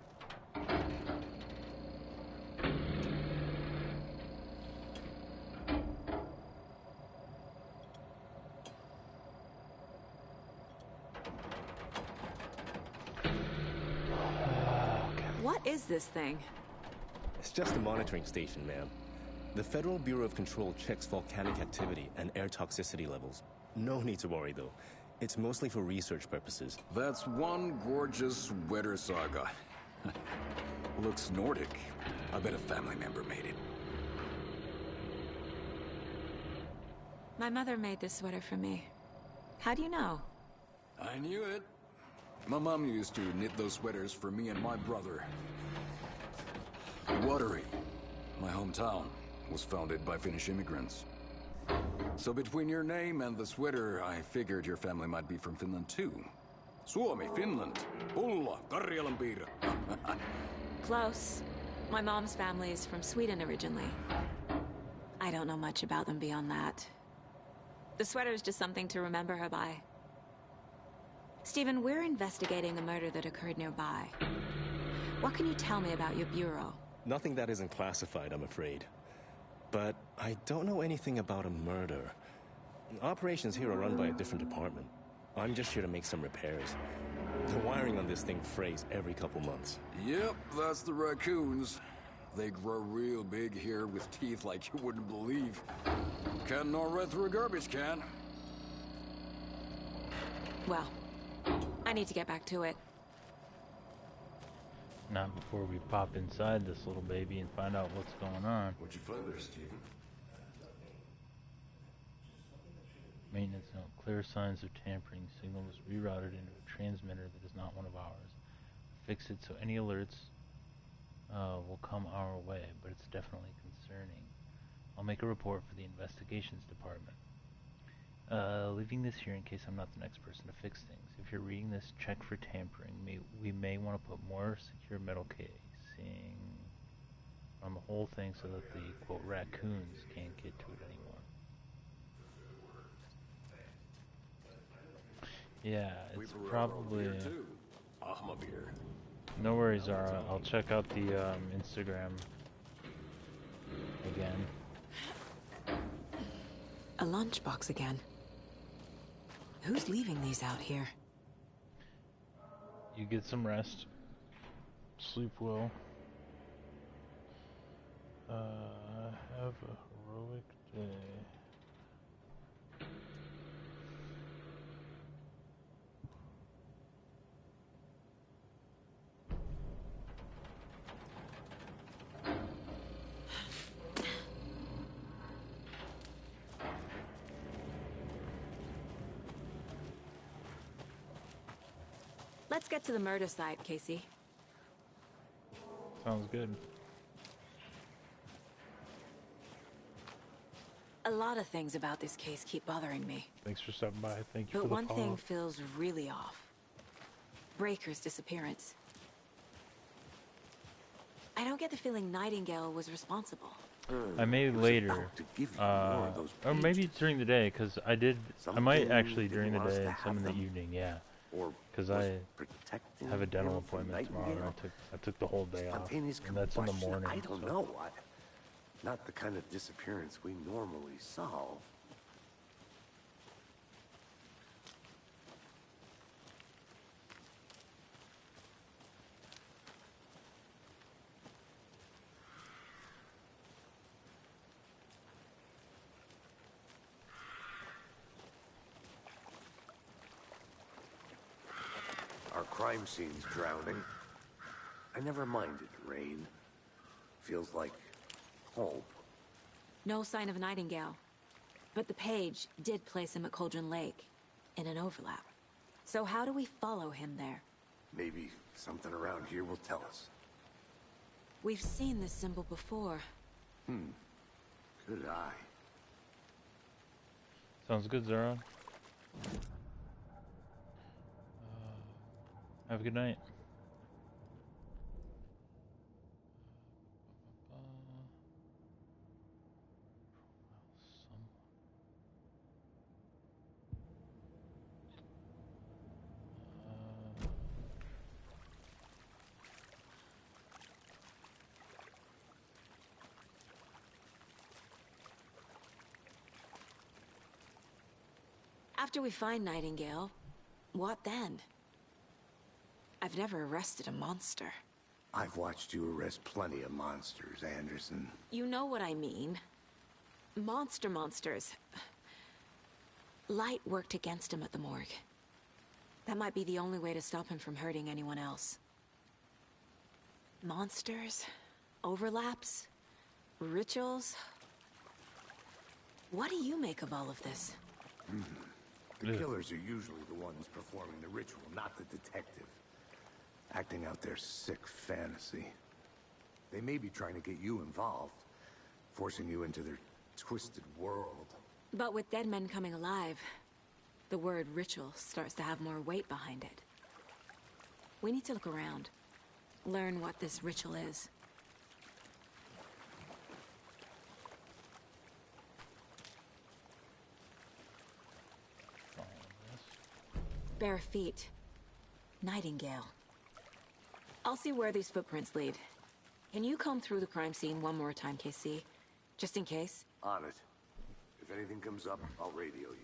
What is this thing? It's just a monitoring station, ma'am. The Federal Bureau of Control checks volcanic activity and air toxicity levels. No need to worry, though. It's mostly for research purposes. That's one gorgeous sweater saga. Looks Nordic. I bet a family member made it. My mother made this sweater for me. How do you know? I knew it. My mom used to knit those sweaters for me and my brother. Watery, my hometown, was founded by Finnish immigrants. So between your name and the sweater, I figured your family might be from Finland too. Suomi, Finland, Pulla, Karjalanpiira. Close. My mom's family is from Sweden originally. I don't know much about them beyond that. The sweater is just something to remember her by. Stephen, we're investigating a murder that occurred nearby. What can you tell me about your bureau? Nothing that isn't classified, I'm afraid. But I don't know anything about a murder. Operations here are run by a different department. I'm just here to make some repairs. The wiring on this thing frays every couple months. Yep, that's the raccoons. They grow real big here with teeth like you wouldn't believe. Can't gnaw right through a garbage can. Well, I need to get back to it. Not before we pop inside this little baby and find out what's going on. What'd you find there, Stephen? Maintenance note. Clear signs of tampering. Signal was rerouted into a transmitter that is not one of ours. Fix it so any alerts will come our way, but it's definitely concerning. I'll make a report for the investigations department. Leaving this here in case I'm not the next person to fix things. If you're reading this, check for tampering. We may want to put more secure metal casing on the whole thing so that the, quote, raccoons can't get to it anymore. Yeah, it's probably... No worries, Zara. I'll check out the Instagram again. A lunchbox again. Who's leaving these out here? You get some rest. Sleep well. Have a heroic day. Let's get to the murder site, Casey. Sounds good. A lot of things about this case keep bothering me. Thanks for stopping by. Thank you But for the one thing follow. feels really off. Breaker's disappearance. I don't get the feeling Nightingale was responsible. I may later, or maybe during the day, because I might actually during the day and some in the evening, yeah. Because I have a dental appointment tomorrow, and I took the whole day off, and that's in the morning. I don't know what. Not the kind of disappearance we normally solve. Our crime scene's drowning. I never minded rain. Feels like home. No sign of Nightingale. But the page did place him at Cauldron Lake, in an overlap. So how do we follow him there? Maybe something around here will tell us. We've seen this symbol before. Good eye. Sounds good, Zeron. Have a good night. After we find Nightingale, what then? I've never arrested a monster. I've watched you arrest plenty of monsters, Anderson. You know what I mean. Monsters. Light worked against him at the morgue. That might be the only way to stop him from hurting anyone else. Monsters? Overlaps? Rituals? What do you make of all of this? The killers are usually the ones performing the ritual, not the detective. Acting out their sick fantasy. They may be trying to get you involved, forcing you into their twisted world. But with dead men coming alive, the word ritual starts to have more weight behind it. We need to look around, learn what this ritual is. Bare feet. Nightingale. I'll see where these footprints lead. Can you comb through the crime scene one more time, KC? Just in case? On it. If anything comes up, I'll radio you.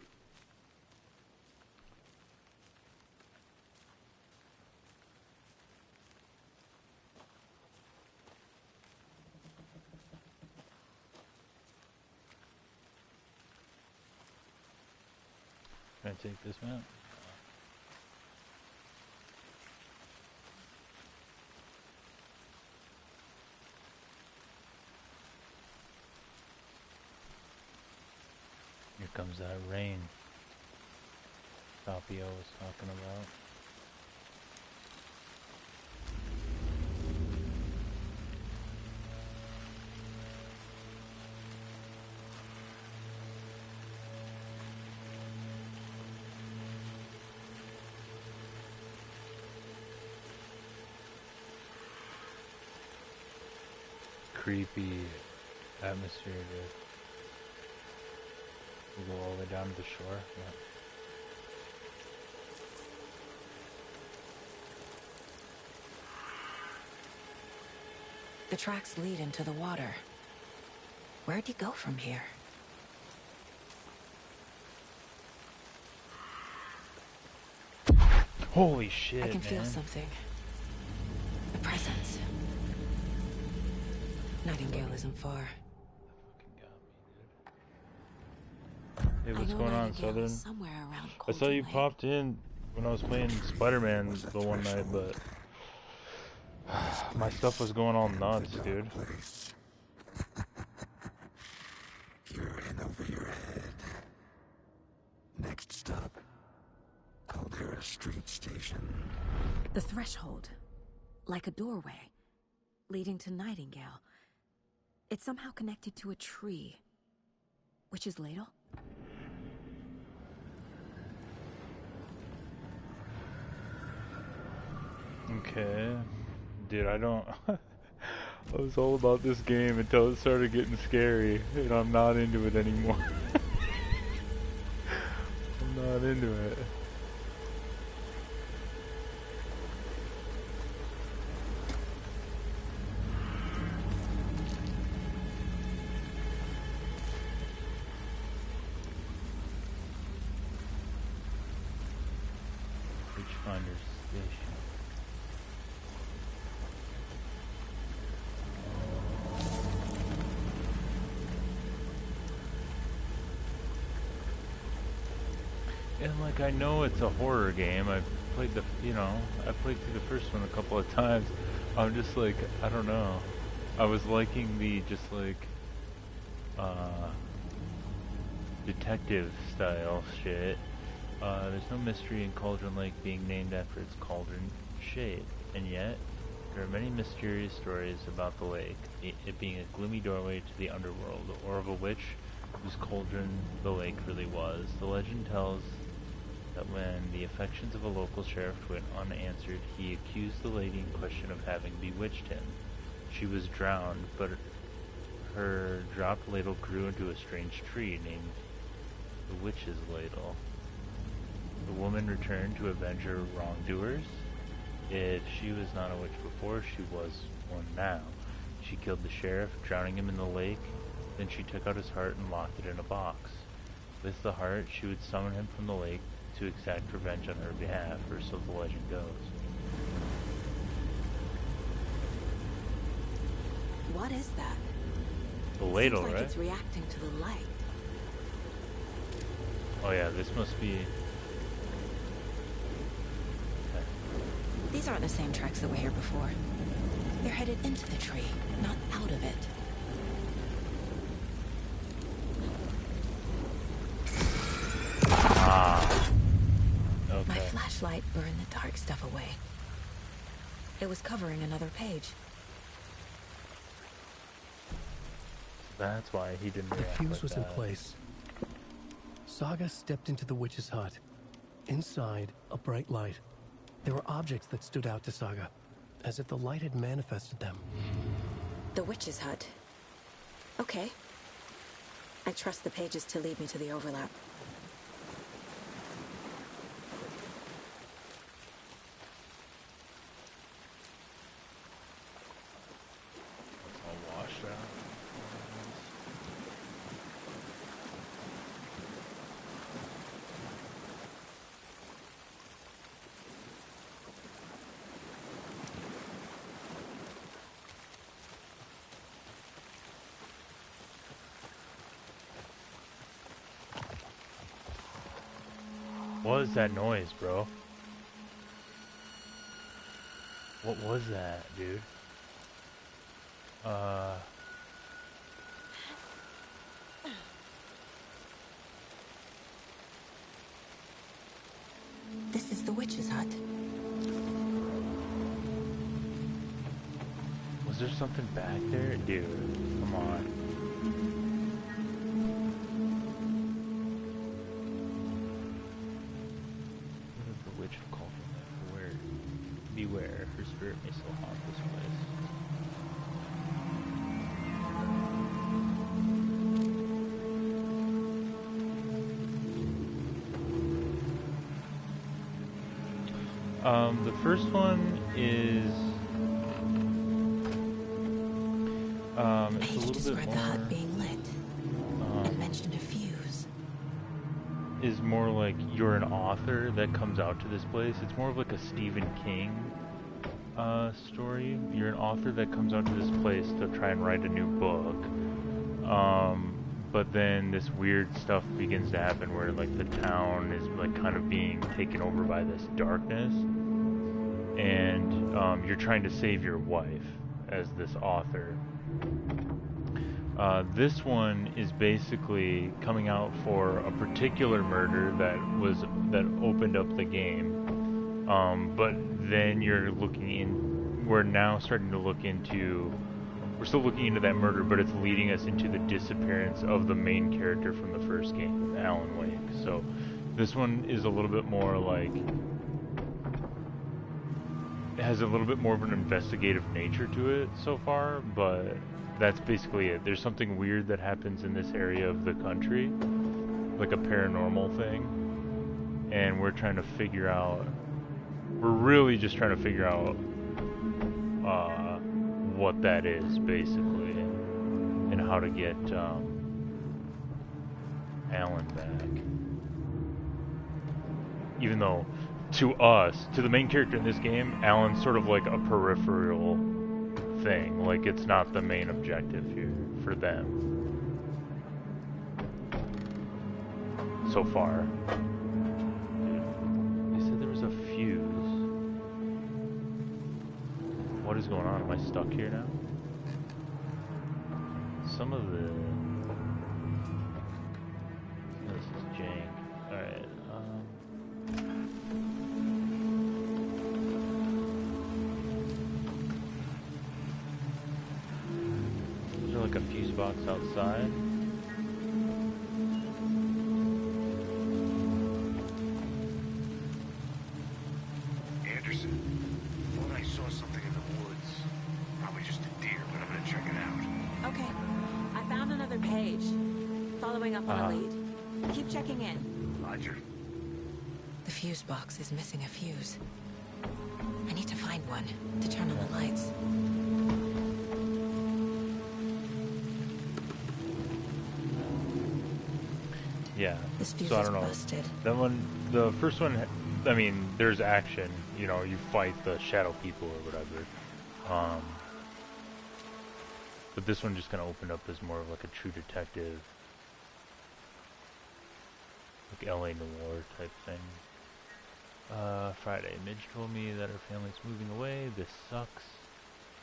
Can I take this map? Here comes that rain Tapio was talking about. Creepy atmosphere there. We go all the way down to the shore. Yeah. The tracks lead into the water. Where'd he go from here? Holy shit, I can feel man. something. A presence. Nightingale isn't far. Hey, what's going on, Southern? Somewhere around I saw you popped in when I was playing Spider-Man the one night, but my stuff was going all nuts, dude. You're in over your head. Next stop, Caldera Street Station. The threshold. Like a doorway. Leading to Nightingale. It's somehow connected to a tree. Witch's Ladle? Okay. Dude, I don't... I was all about this game until it started getting scary, and I'm not into it anymore. I'm not into it. Witchfinder's Station. And like, I know it's a horror game. I've played the, I played through the first one a couple of times. I'm just like, I don't know. I was liking the just like detective style shit. There's no mystery in Cauldron Lake being named after its cauldron shade, and yet there are many mysterious stories about the lake, it being a gloomy doorway to the underworld, or of a witch whose cauldron the lake really was. The legend tells that when the affections of a local sheriff went unanswered, he accused the lady in question of having bewitched him. She was drowned, but her dropped ladle grew into a strange tree named the Witch's Ladle. The woman returned to avenge her wrongdoers. If she was not a witch before, she was one now. She killed the sheriff, drowning him in the lake. Then she took out his heart and locked it in a box. With the heart, she would summon him from the lake to exact revenge on her behalf, or so the legend goes. What is that? The ladle, Seems like right? It's reacting to the light. Oh yeah, this must be... These aren't the same tracks that were here before. They're headed into the tree, not out of it. Ah. Okay. My flashlight burned the dark stuff away. It was covering another page. That's why he didn't The react fuse like was in that. place. Saga stepped into the witch's hut. Inside, a bright light. There were objects that stood out to Saga, as if the light had manifested them. The witch's hut. Okay. I trust the pages to lead me to the overlap. It's all washed out. What was that noise, bro? What was that, dude? This is the witch's hut. Was there something back there? Dude, come on. The witch of Cauldron Lake. Beware, her spirit may still haunt this place. The first one is it's a little bit Described the more, hut being lit and mentioned a fuse. is more like you're an author that comes out to this place. It's more of like a Stephen King story. You're an author that comes out to this place to try and write a new book. But then this weird stuff begins to happen where like the town is like kind of being taken over by this darkness, and you're trying to save your wife as this author. This one is basically coming out for a particular murder that opened up the game, But then you're looking in. We're now starting to look into. We're still looking into that murder, but it's leading us into the disappearance of the main character from the first game, Alan Wake. So this one is a little bit more like. It has a little bit more of an investigative nature to it so far, but that's basically it. There's something weird that happens in this area of the country, like a paranormal thing, and we're trying to figure out. We're really just trying to figure out what that is, basically, and how to get Alan back. Even though, to us, to the main character in this game, Alan's sort of like a peripheral thing. Like, it's not the main objective here for them. So far. They said there was a fuse. What is going on? Am I stuck here now? Some of the... This is jank. Alright, Is there like a fuse box outside? Anderson, thought I saw something in the woods. Probably just a deer, but I'm gonna check it out. Okay. I found another page. Following up on a lead. Keep checking in. Roger. The fuse box is missing a fuse. I need to find one to turn on the lights. Yeah. This fuse so I is don't know. busted. That one, the first one, I mean, there's action. You know, you fight the shadow people or whatever. But this one just kind of opened up as more of like a true detective, like LA Noire type thing. Friday. Midge told me that her family's moving away. This sucks.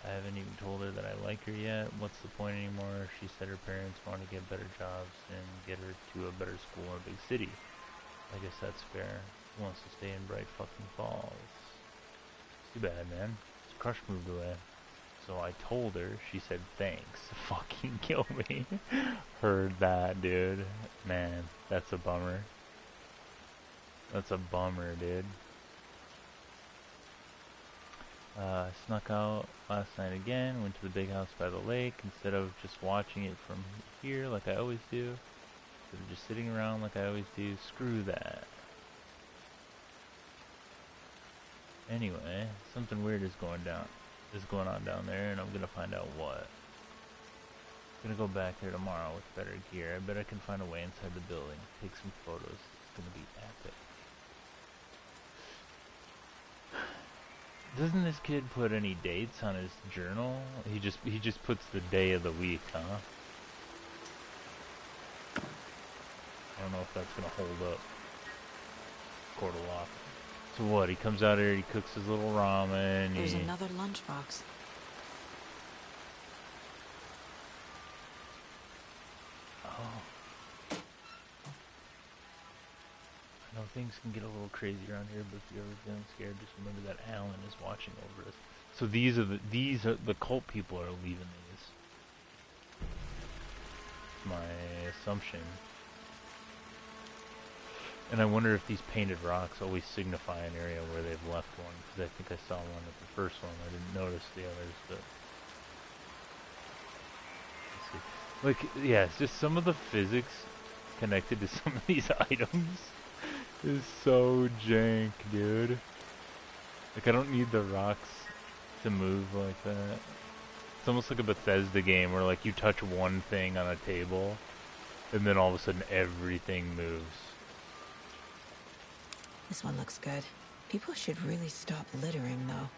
I haven't even told her that I like her yet. What's the point anymore? She said her parents want to get better jobs and get her to a better school in a big city. I guess that's fair. She wants to stay in Bright fucking Falls. Too bad, man. Crush moved away. So I told her. She said thanks. Fucking kill me. Heard that, dude. Man, that's a bummer. That's a bummer, dude. Snuck out last night again, went to the big house by the lake instead of just watching it from here like I always do. Instead of just sitting around like I always do. Screw that. Anyway, something weird is going on down there, and I'm gonna find out what. I'm gonna go back there tomorrow with better gear. I bet I can find a way inside the building. Take some photos. It's gonna be epic. Doesn't this kid put any dates on his journal? He just puts the day of the week, huh? I don't know if that's gonna hold up. Quarter lock. So what? He comes out here, he cooks his little ramen. There's another lunchbox. Oh. I know things can get a little crazy around here, but if you're ever feeling scared, just remember that Alan is watching over us. So these are the cult people are leaving these. My assumption. And I wonder if these painted rocks always signify an area where they've left one, because I think I saw one at the first one. I didn't notice the others, but let's see. Like, yeah, it's just some of the physics connected to some of these items is so jank, dude. Like, I don't need the rocks to move like that. It's almost like a Bethesda game where, like, you touch one thing on a table, and then all of a sudden everything moves. This one looks good. People should really stop littering, though.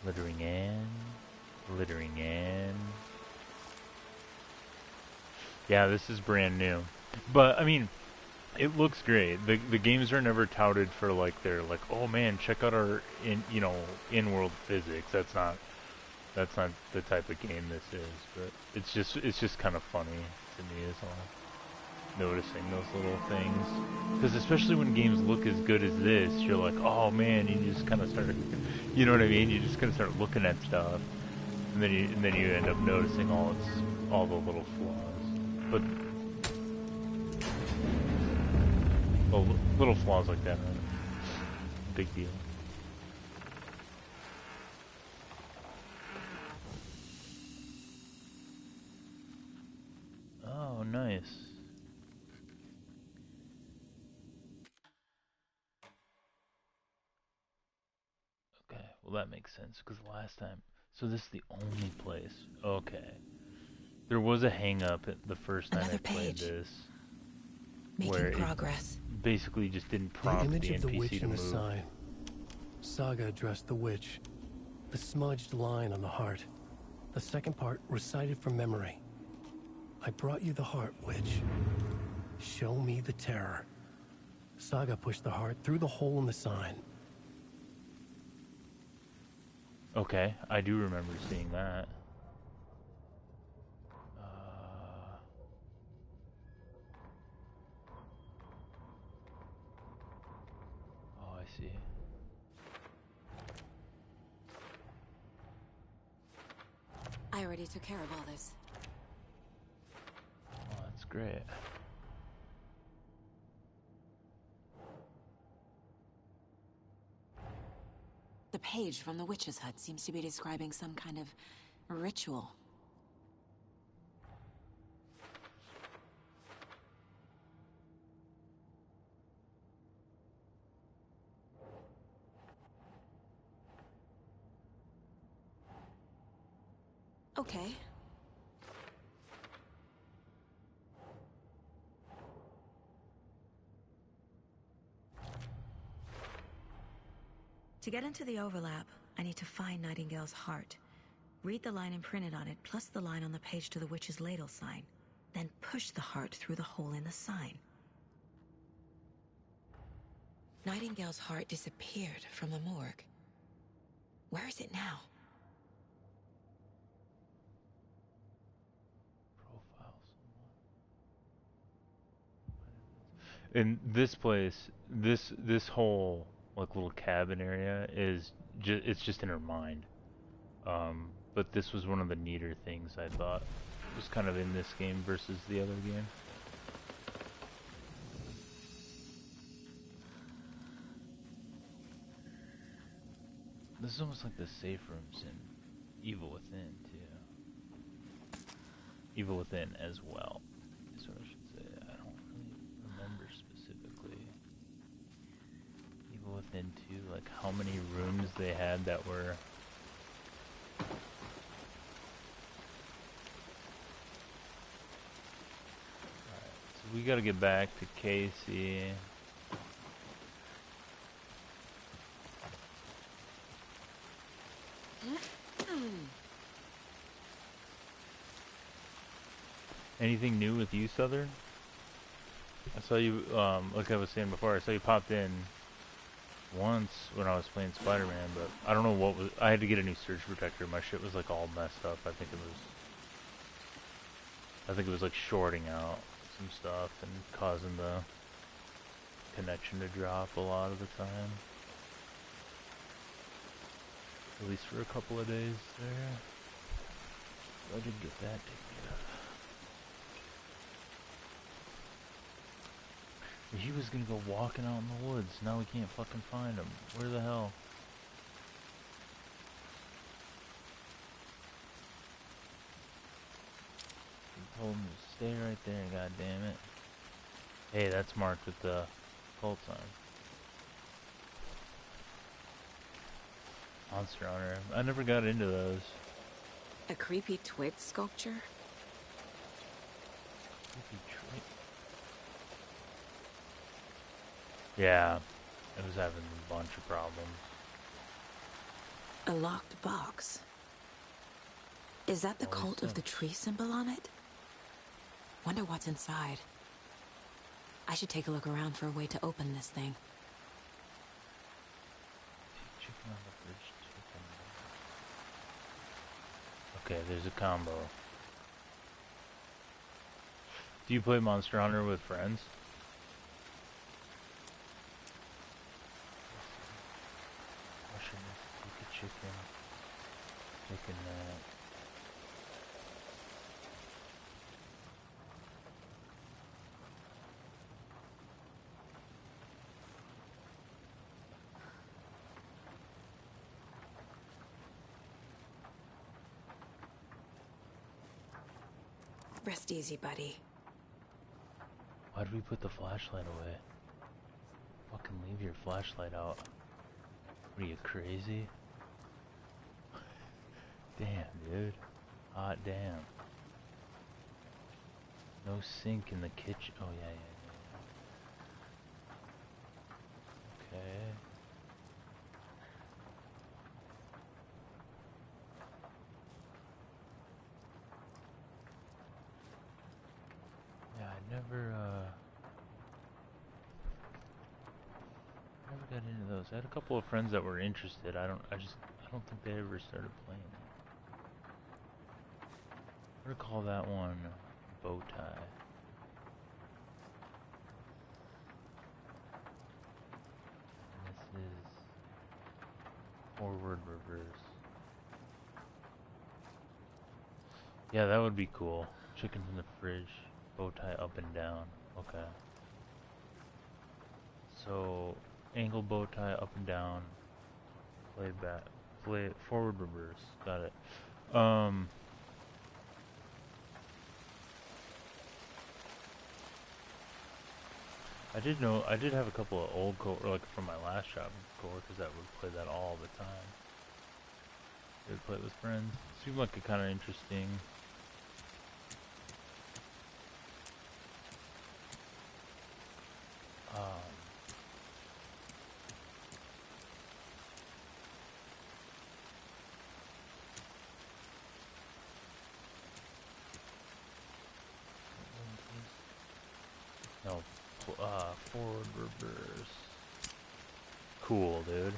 Littering in. Littering in. Yeah, this is brand new. But, I mean, it looks great. The games are never touted for, like, they're like, oh man, check out our, in-world physics. That's not the type of game this is. But it's just kind of funny to me as well. Noticing those little things. Because especially when games look as good as this, you're like, oh man, you just kind of start, you know what I mean? You just kind of start looking at stuff, and then you end up noticing all the little flaws. But well, little flaws like that aren't a big deal. Oh, nice. Okay, well that makes sense, because last time... So this is the only place. Okay. There was a hang-up at the first time I played this. Where progress. It basically just didn't prompt the image of the NPC witch to in the move. sign. Saga addressed the witch. The smudged line on the heart. The second part recited from memory. I brought you the heart, witch. Show me the terror. Saga pushed the heart through the hole in the sign. Okay, I do remember seeing that. Oh, I see. I already took care of all this. Oh, that's great. The page from the witch's hut seems to be describing some kind of ritual. Okay. To get into the overlap, I need to find Nightingale's heart. Read the line imprinted on it, plus the line on the page to the witch's ladle sign. Then push the heart through the hole in the sign. Nightingale's heart disappeared from the morgue. Where is it now? In this place, this whole like little cabin area is it's just in her mind. But this was one of the neater things I thought was kind of in this game versus the other game. This is almost like the safe rooms in Evil Within too. Evil Within as well, is what I should say. I don't really remember specifically. Evil Within 2, like how many rooms they had that were... Alright, so we gotta get back to Casey. Anything new with you, Southern? I saw you, like I was saying before, I saw you popped in once when I was playing Spider-Man, but I don't know what was... I had to get a new surge protector. My shit was like all messed up. I think it was like shorting out some stuff and causing the connection to drop a lot of the time. At least for a couple of days there. So I did get that taken care of. He was gonna go walking out in the woods. Now we can't fucking find him. Where the hell? He told him to stay right there, god damn it. Hey, that's marked with the cult sign. Monster Hunter. I never got into those. A creepy twig sculpture? Creepy twig. Yeah, it was having a bunch of problems. A locked box. Is that the cult of the tree symbol on it? Wonder what's inside. I should take a look around for a way to open this thing. Chicken on the fridge, chicken. Okay, there's a combo. Do you play Monster Hunter with friends? chicken. Chicken that. Rest easy, buddy. Why did we put the flashlight away? Fucking leave your flashlight out. What are you, crazy? Damn, dude. Hot damn. No sink in the kitchen. Oh, yeah. Okay. Yeah, I never got into those. I had a couple of friends that were interested. I don't think they ever started playing it. I recall that one, Bow Tie. And this is Forward Reverse. Yeah, that would be cool. Chickens in the fridge, bow tie up and down. Okay. So, angle bow tie up and down. Play back. Play forward reverse. Got it. I did have a couple of old like from my last job coworkers that would play that all the time. They would play it with friends. Seemed like a kind of interesting. No, forward reverse. Cool, dude.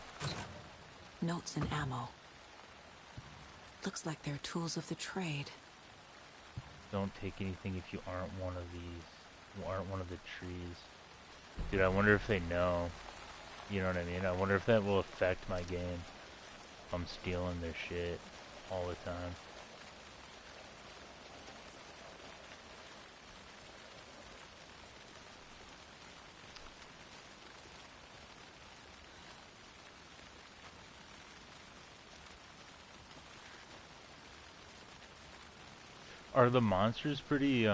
Notes and ammo. Looks like they're tools of the trade. Don't take anything if you aren't one of these. You aren't one of the trees. Dude, I wonder if they know. You know what I mean? I wonder if that will affect my game. If I'm stealing their shit all the time. Are the monsters pretty,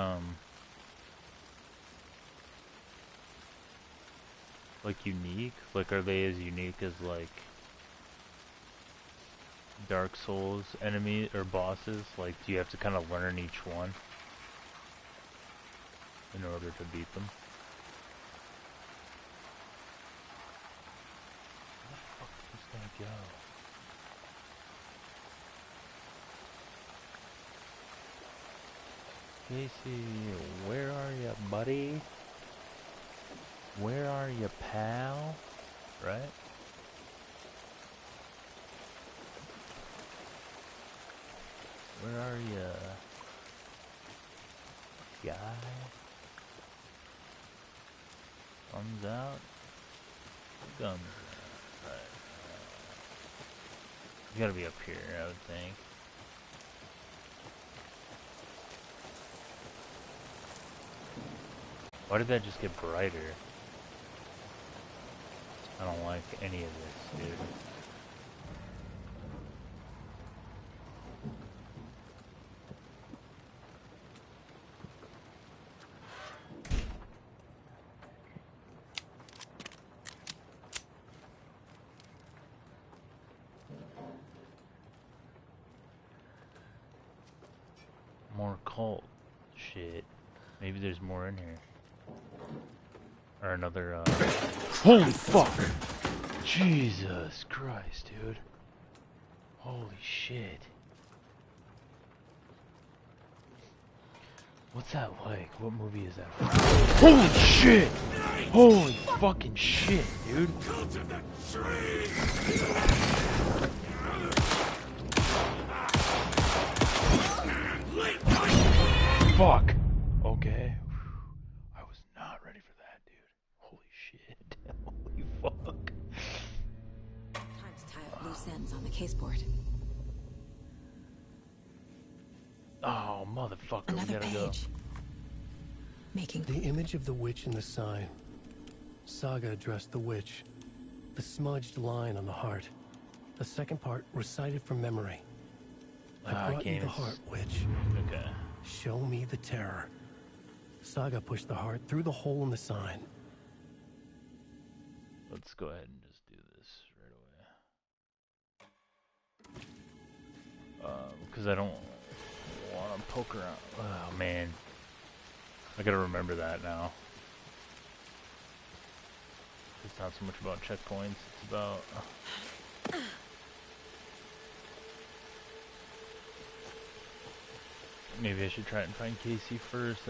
like, unique? Like, are they as unique as, like, Dark Souls enemies or bosses? Like, do you have to kind of learn each one in order to beat them? Where the fuck is this gonna go? Casey, where are you, buddy? Where are you, pal? Right? Where are you, guy? Thumbs out. Guns out. Right. You gotta be up here, I would think. Why did that just get brighter? I don't like any of this, dude. More cult shit. Maybe there's more in here. Or another, Holy fuck! Jesus Christ, dude. Holy shit. What's that like? What movie is that from? Holy shit! Holy fucking shit, dude. Fuck! Okay. I was not ready for that, dude. Holy shit. Holy fuck. Time to tie up loose loose ends on the caseboard. Oh, motherfucker, Another we gotta page. Making The image of the witch in the sign. Saga addressed the witch. The smudged line on the heart. The second part recited from memory. I brought you the heart, witch. Okay. Show me the terror. Saga pushed the heart through the hole in the sign. Let's go ahead and just do this right away. Because I don't want to poke around. Oh, man. I gotta remember that now. It's not so much about checkpoints, it's about... Maybe I should try and find Casey first.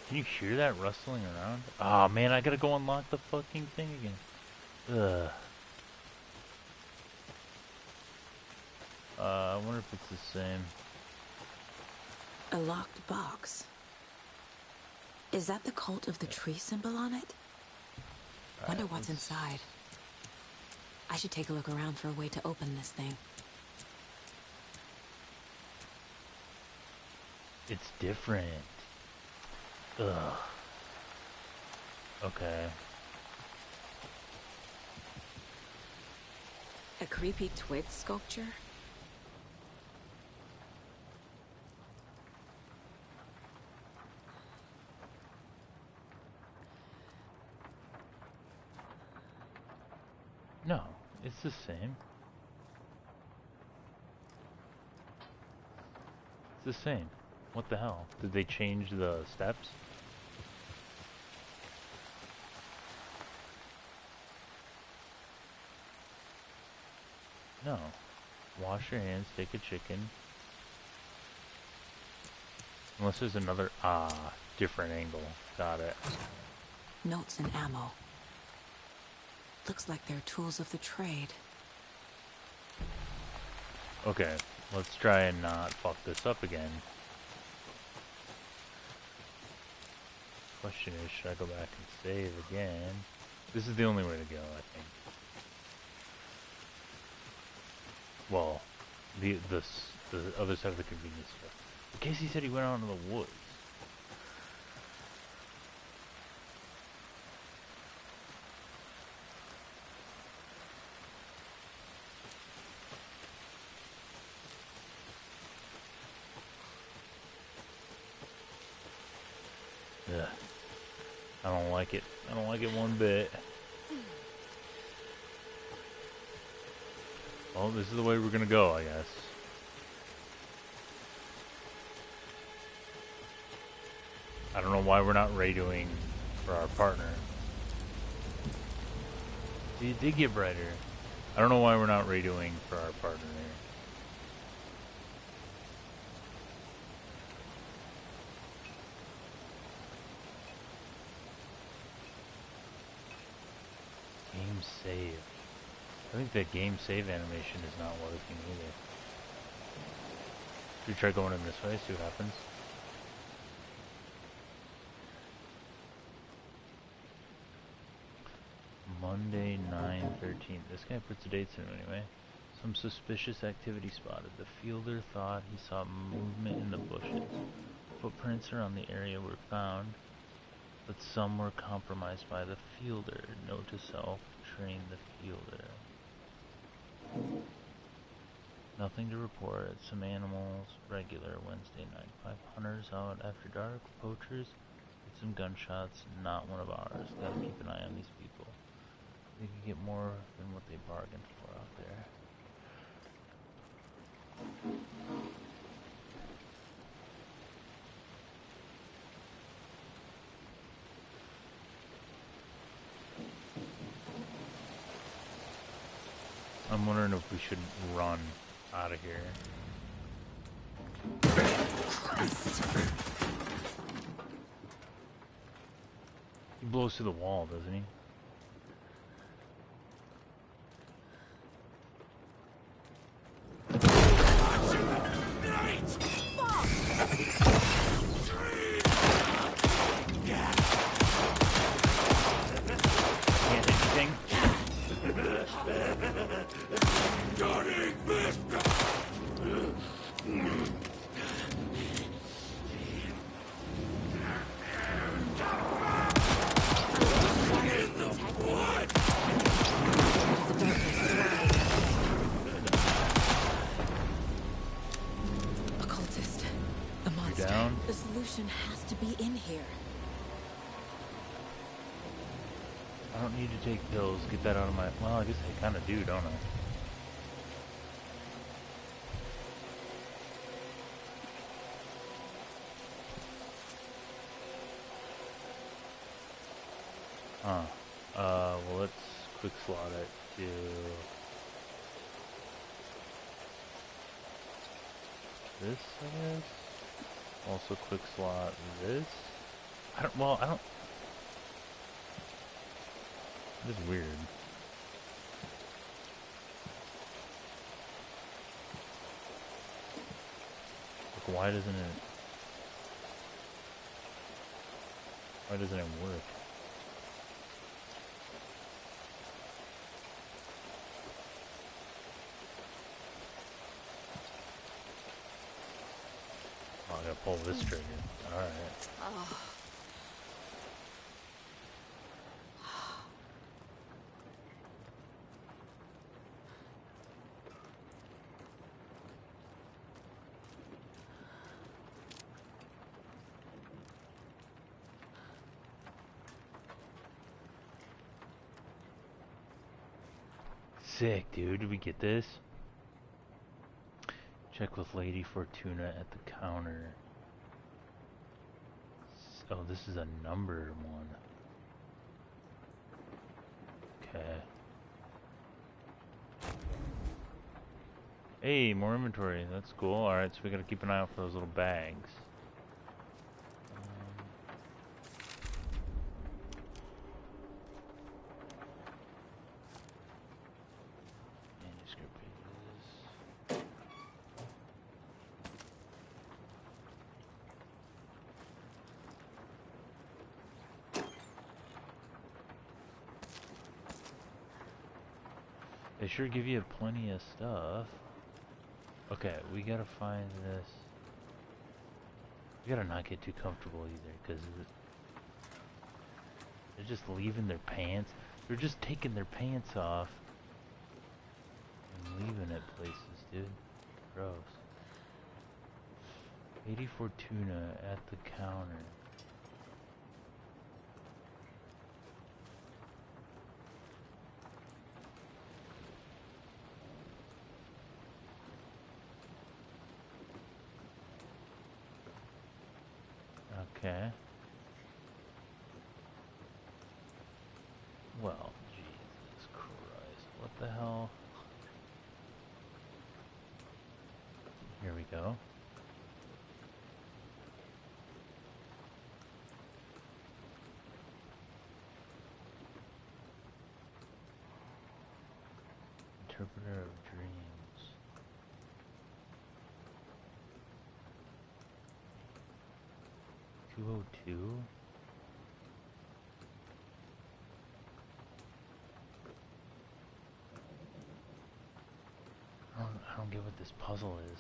Can you hear that rustling around? Oh man, I gotta go unlock the fucking thing again. Ugh. I wonder if it's the same. a locked box. Is that the cult of the tree symbol on it? Wonder what's inside. I should take a look around for a way to open this thing. It's different. Ugh. Okay. A creepy twig sculpture? No, it's the same. It's the same. What the hell? Did they change the steps? No. Wash your hands, take a chicken. Unless there's another, different angle. Got it. Notes and ammo. Looks like they're tools of the trade. Okay, let's try and not fuck this up again. Question is, should I go back and save again? This is the only way to go, I think. Well, the other side of the convenience store. In case he said he went out into the woods. Ugh. I don't like it. I don't like it one bit. Well, this is the way we're gonna go, I guess. I don't know why we're not radioing for our partner. It did get brighter. I don't know why we're not radioing for our partner here. Game save. I think the game save animation is not working either. Should we try going in this way, see what happens? Monday, 9/13. This guy puts the dates in anyway. Some suspicious activity spotted. The fielder thought he saw movement in the bushes. Footprints around the area were found, but some were compromised by the fielder. Note to self, train the fielder. Nothing to report. Some animals, regular Wednesday night. 5 hunters out after dark, poachers, with some gunshots, not one of ours. Gotta keep an eye on these people. They can get more than what they bargained for out there. I'm wondering if we should run out of here. He blows through the wall, doesn't he? I don't need to take pills. Get that out of my... Well, I guess I kind of do, don't I? Huh. Well, let's quick slot it to... this, I guess? Also quick slot this? I don't... This is weird. Like, why doesn't it work? Oh, I gotta pull this trigger. Alright. Oh. Sick, dude. Did we get this? Check with Lady Fortuna at the counter. Oh, this is a numbered one. Okay. Hey, more inventory. That's cool. Alright, so we gotta keep an eye out for those little bags. They sure give you plenty of stuff. Okay, we gotta find this. We gotta not get too comfortable either, because they're just leaving their pants. They're just taking their pants off and leaving it places, dude. Gross. Lady Fortuna at the counter. Okay. Well, Jesus Christ. What the hell? Here we go. Interpreter of Dreams. $202? I don't get what this puzzle is.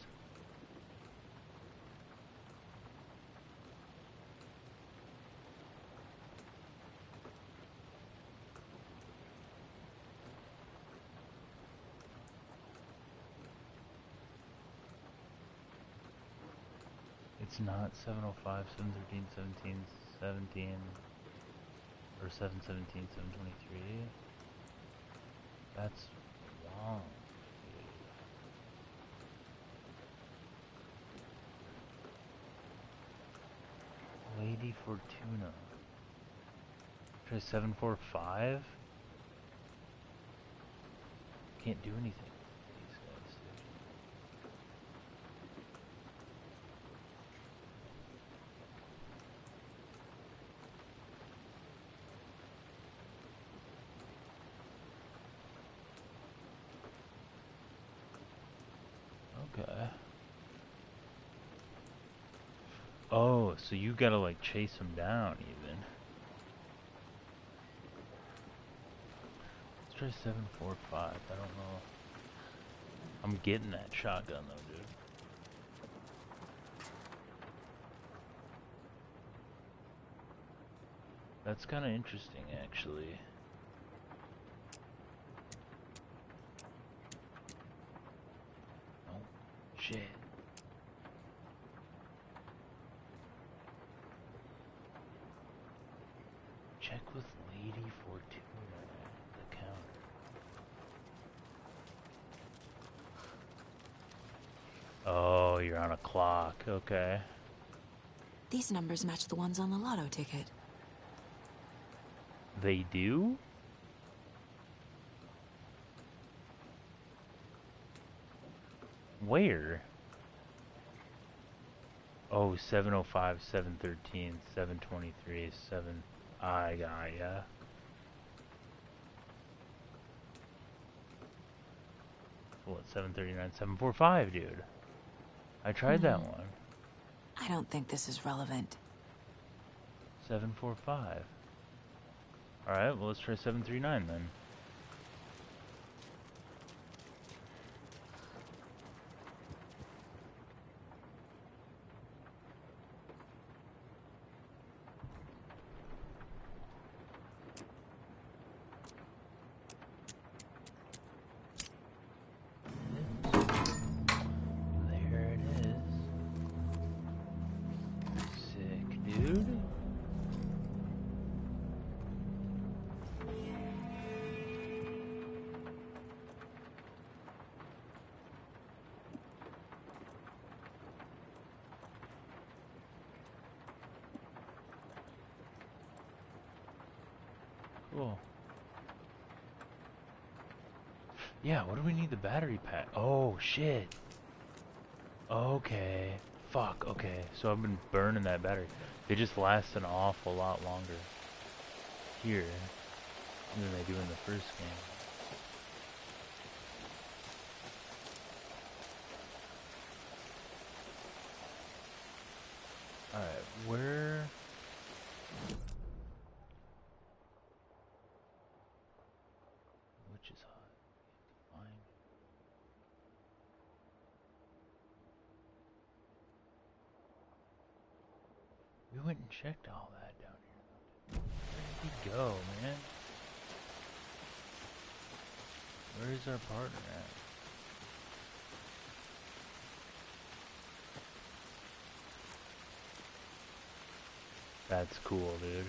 It's not 705, 713, 17, 17, or 717, 723. That's wrong. Lady Fortuna. Try 745? Can't do anything with these guys. Okay. Oh, so you gotta like chase him down even. Let's try 745. I don't know. I'm getting that shotgun though, dude. That's kind of interesting, actually. Oh, shit. Check with Lady Fortuna at the counter. Oh, you're on a clock. Okay. These numbers match the ones on the lotto ticket. They do? Where? Oh, 705, 713, 723, 7... I got ya. What, 739, 745, dude? I tried that one. I don't think this is relevant. 745. Alright, well let's try 739 then. There it is. Sick, dude. Cool. Yeah, what do we need the battery pack? Oh, shit. Okay. Fuck, okay. So I've been burning that battery. They just last an awful lot longer here than they do in the first game. Alright, where... Which is hot? Fine. We went and checked all that down here. Where did he go, man? Where is our partner at? That's cool, dude.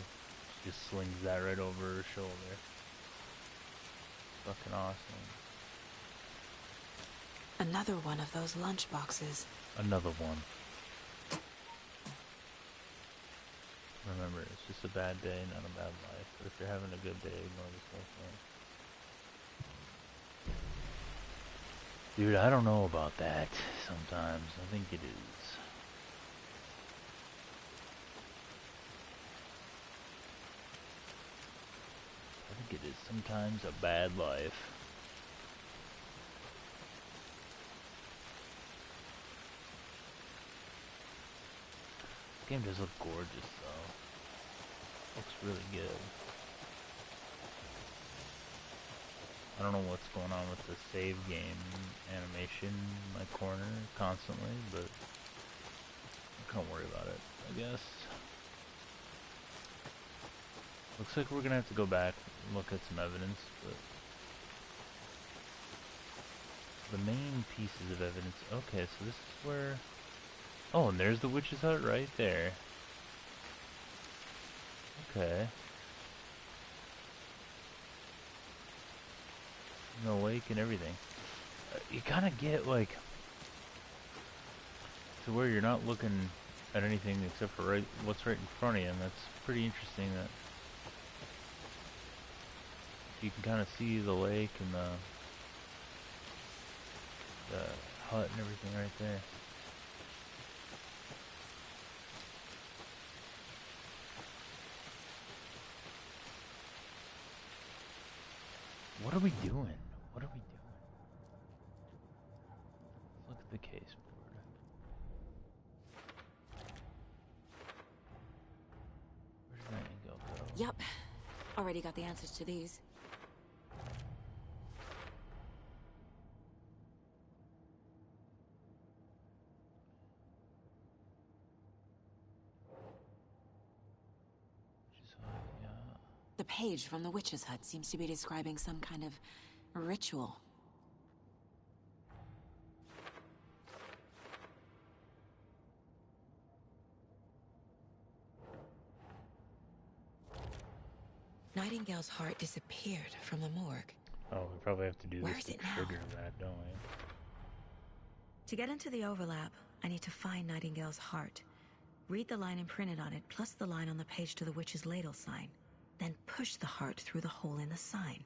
She just slings that right over her shoulder. Fucking awesome. Another one of those lunch boxes. Another one. Remember, it's just a bad day, not a bad life. But if you're having a good day, ignore this whole thing. Dude, I don't know about that sometimes. I think it is. I think it is sometimes a bad life. This game does look gorgeous though. Looks really good. I don't know what's going on with the save game animation in my corner constantly, but I can't worry about it, I guess. Looks like we're gonna have to go back and look at some evidence, but the main pieces of evidence. Okay, so this is where. Oh, and there's the witch's hut right there. Okay. The lake and everything. You kind of get like to where you're not looking at anything except for what's right in front of you, and that's pretty interesting. That you can kind of see the lake and the hut and everything right there. What are we doing? What are we doing? Let's look at the case board. Where did that ink go? Yep. Already got the answers to these. The page from the witch's hut seems to be describing some kind of ritual. Nightingale's heart disappeared from the morgue. Oh, we probably have to do Where this is to it now? trigger that, don't we? To get into the overlap, I need to find Nightingale's heart. Read the line imprinted on it, plus the line on the page to the witch's ladle sign. Then push the heart through the hole in the sign.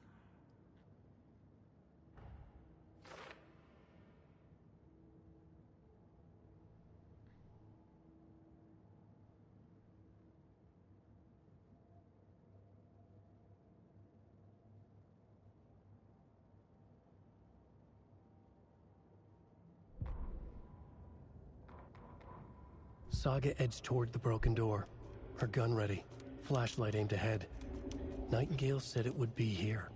Saga edged toward the broken door, her gun ready, flashlight aimed ahead. Nightingale said it would be here.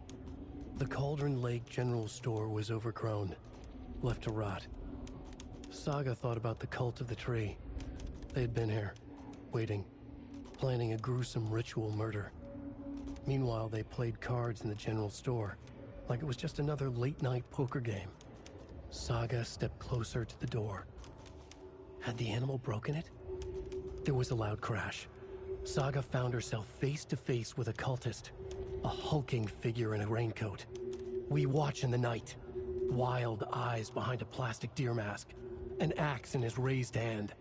The Cauldron Lake General Store was overgrown, left to rot. Saga thought about the cult of the tree. They had been here, waiting, planning a gruesome ritual murder. Meanwhile, they played cards in the general store, like it was just another late-night poker game. Saga stepped closer to the door. Had the animal broken it? There was a loud crash. Saga found herself face to face with a cultist, a hulking figure in a raincoat. We watch in the night, wild eyes behind a plastic deer mask, an axe in his raised hand.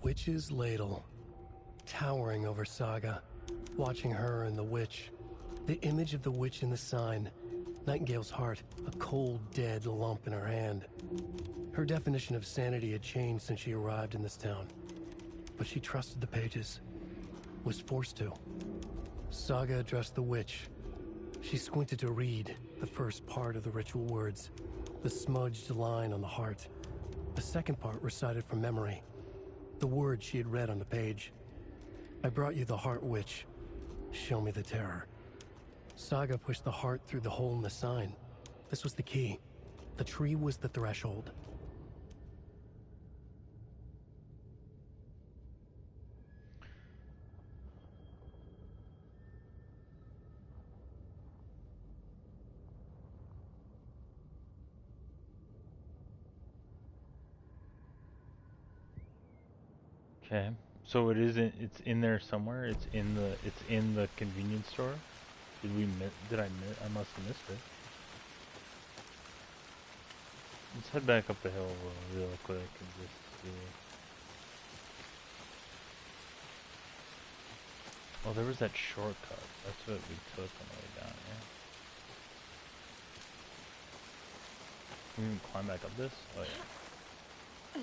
Witch's ladle, towering over Saga, watching her and the witch, the image of the witch in the sign, Nightingale's heart, a cold, dead lump in her hand. Her definition of sanity had changed since she arrived in this town, but she trusted the pages, was forced to. Saga addressed the witch. She squinted to read the first part of the ritual words, the smudged line on the heart. The second part recited from memory, the words she had read on the page. I brought you the heart, witch. Show me the terror. Saga pushed the heart through the hole in the sign. This was the key. The tree was the threshold. Okay, so it isn't. It's in there somewhere. It's in the convenience store. Did I must have missed it. Let's head back up the hill real quick and just see. Oh, there was that shortcut. That's what we took on the way down here. Can we even climb back up this? Oh yeah.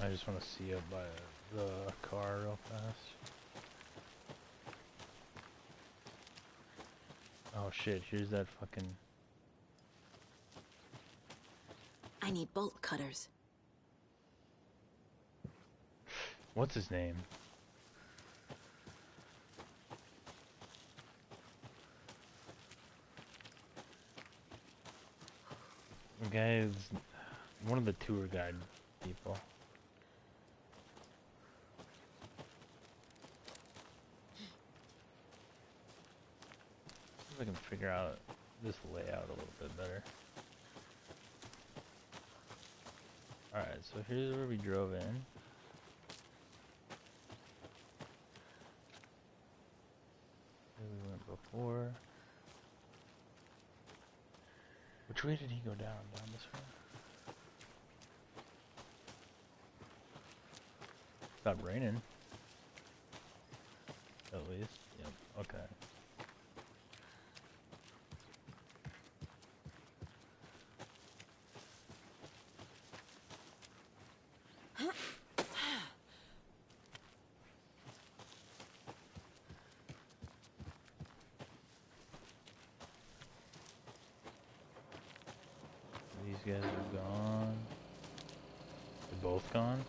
I just want to see up by the car real fast. Oh shit, here's that fucking... I need bolt cutters. What's his name? The guy is one of the tour guide people. I can figure out this layout a little bit better. Alright, so here's where we drove in. Here we went before. Which way did he go down? Down this way? Stopped raining. At least. Yep, okay. These guys are gone. They're both gone?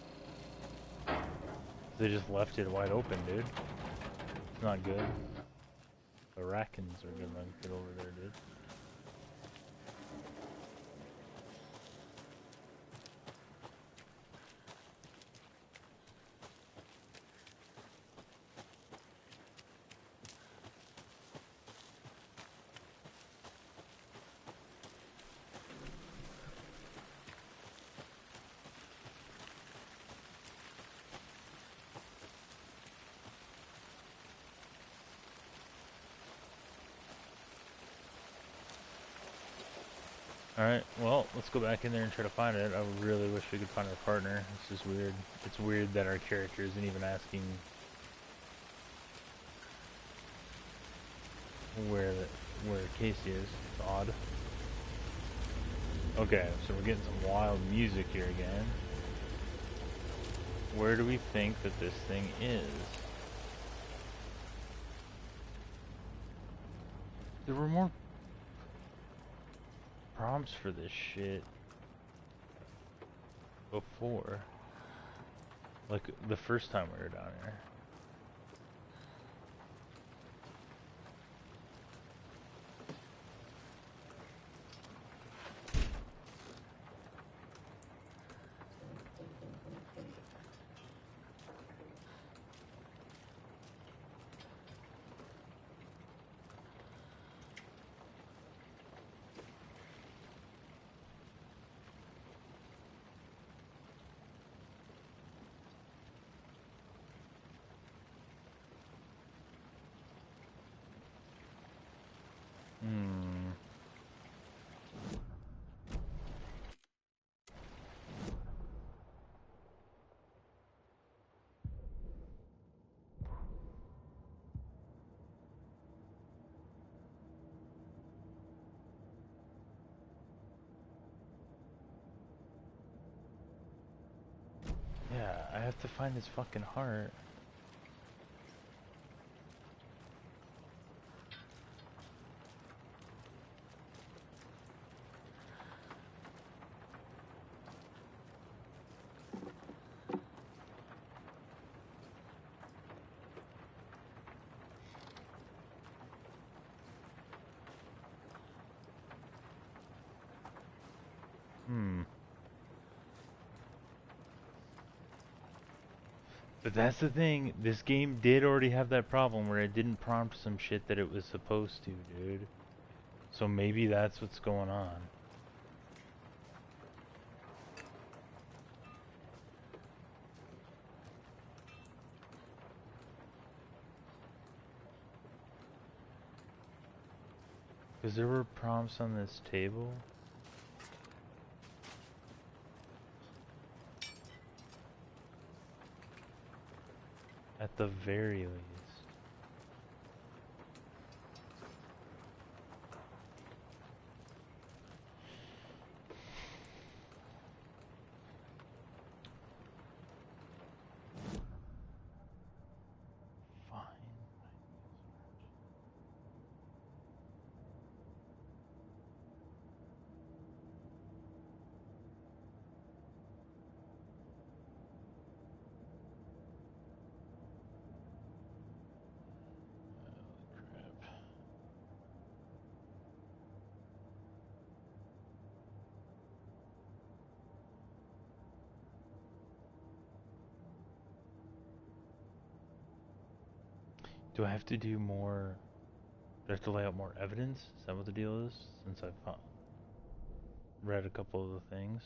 They just left it wide open, dude. It's not good. The Rackens are gonna get over there, dude. Alright, well, let's go back in there and try to find it. I really wish we could find our partner. It's just weird. It's weird that our character isn't even asking where Casey is. It's odd. Okay, so we're getting some wild music here again. Where do we think that this thing is? There were more prompts for this shit before. Like the first time we were down here. Yeah, I have to find his fucking heart. But that's the thing, this game did already have that problem where it didn't prompt some shit that it was supposed to, dude. So maybe that's what's going on. Because there were prompts on this table. At the very least. Do I have to do more? Do I have to lay out more evidence? Is that what the deal is? Since I've read a couple of the things.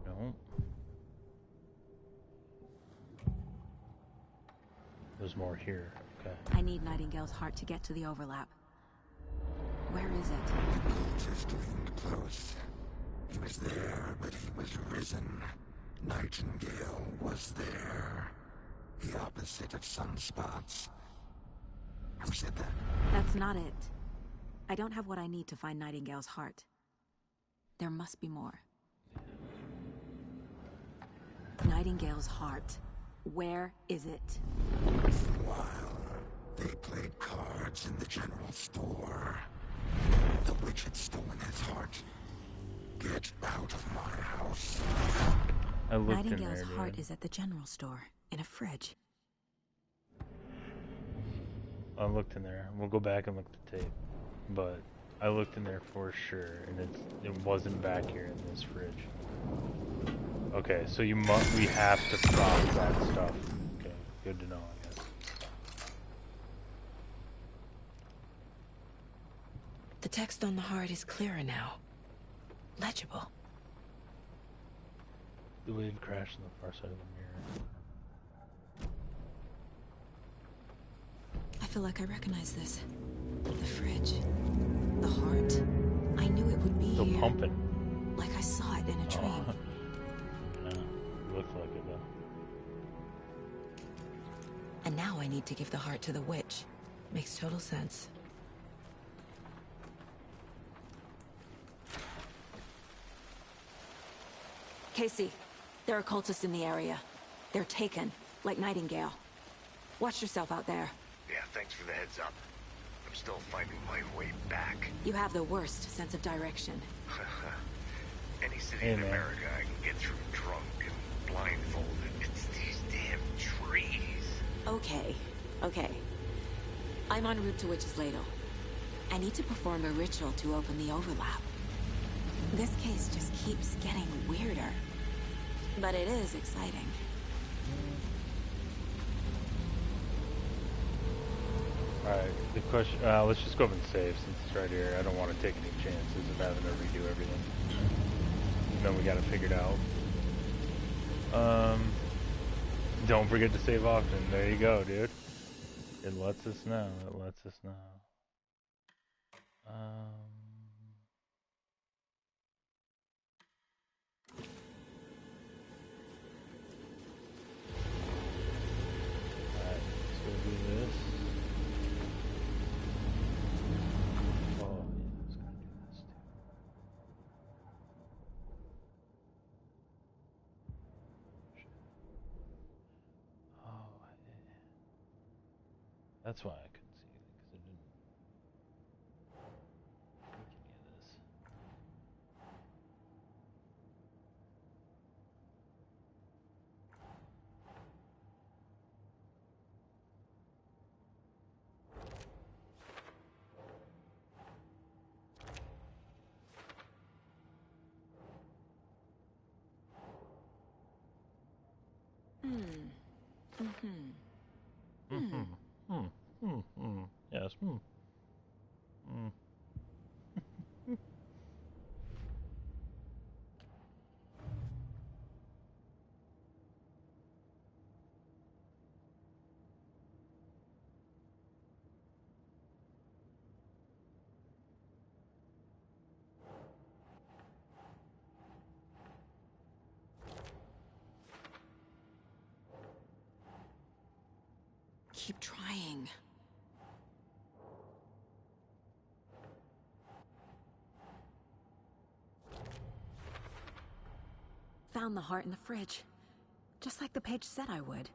No. There's more here. Okay. I need Nightingale's heart to get to the overlap. Where is it? The cultist leaned close. He was there, but he was risen. Nightingale was there. The opposite of sunspots. Who said that? That's not it. I don't have what I need to find Nightingale's heart. There must be more. Nightingale's heart. Where is it? For a while, they played cards in the general store. The witch had stolen his heart. Get out of my house. I looked Nightingale's in there, heart dude. is at the general store, in a fridge. I looked in there. We'll go back and look at the tape. But I looked in there for sure, and it wasn't back here in this fridge. Okay, so we have to prompt that stuff. Okay, good to know, I guess. The text on the heart is clearer now. Legible. The wave crashed on the far side of the mirror. I feel like I recognize this. The fridge. The heart. I knew it would be Still here. pumping. Like I saw it in a dream. No, it looks like it though. And now I need to give the heart to the witch. Makes total sense. Casey, there are cultists in the area. They're taken, like Nightingale. Watch yourself out there. Yeah, thanks for the heads up. I'm still finding my way back. You have the worst sense of direction. Any city in America I can get through drunk and blindfolded. It's these damn trees. Okay, okay. I'm en route to Witch's Ladle. I need to perform a ritual to open the overlap. This case just keeps getting weirder. But it is exciting. Alright, the question, let's just go up and save since it's right here. I don't want to take any chances of having to redo everything. And then we gotta figure it out. Don't forget to save often. There you go, dude. It lets us know. It lets us know. Alright, let's go do this. Oh, yeah, I was gonna do this too. Oh, that's why I couldn't see it, because it didn't make any of this. Yes. Keep trying. Found the heart in the fridge. Just like the page said I would.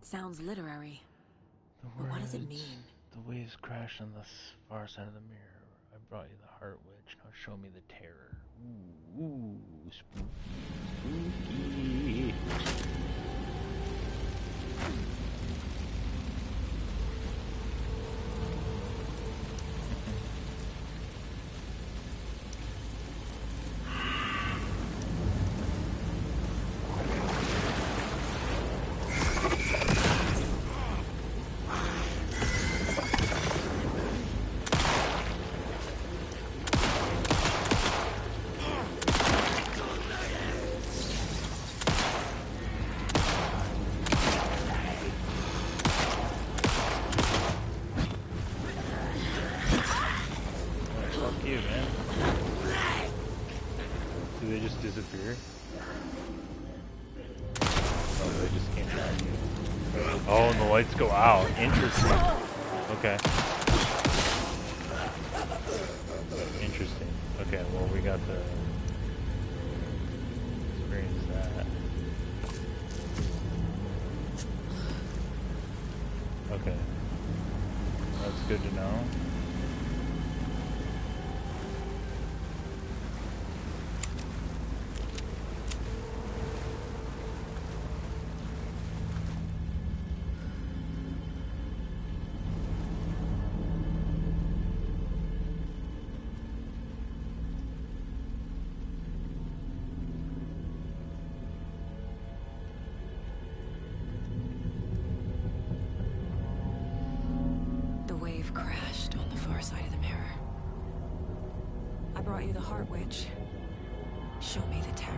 Sounds literary. But what does it mean? The waves crash on the far side of the mirror. I brought you the heart witch. Now show me the terror. Ooh, spooky, spooky. Disappear? Oh, they just came back. Oh, and the lights go out. Interesting. Okay. Interesting. Okay, well, we got to experience that. Okay. That's good to know. You've crashed on the far side of the mirror. I brought you the Heart Witch. Show me the terror.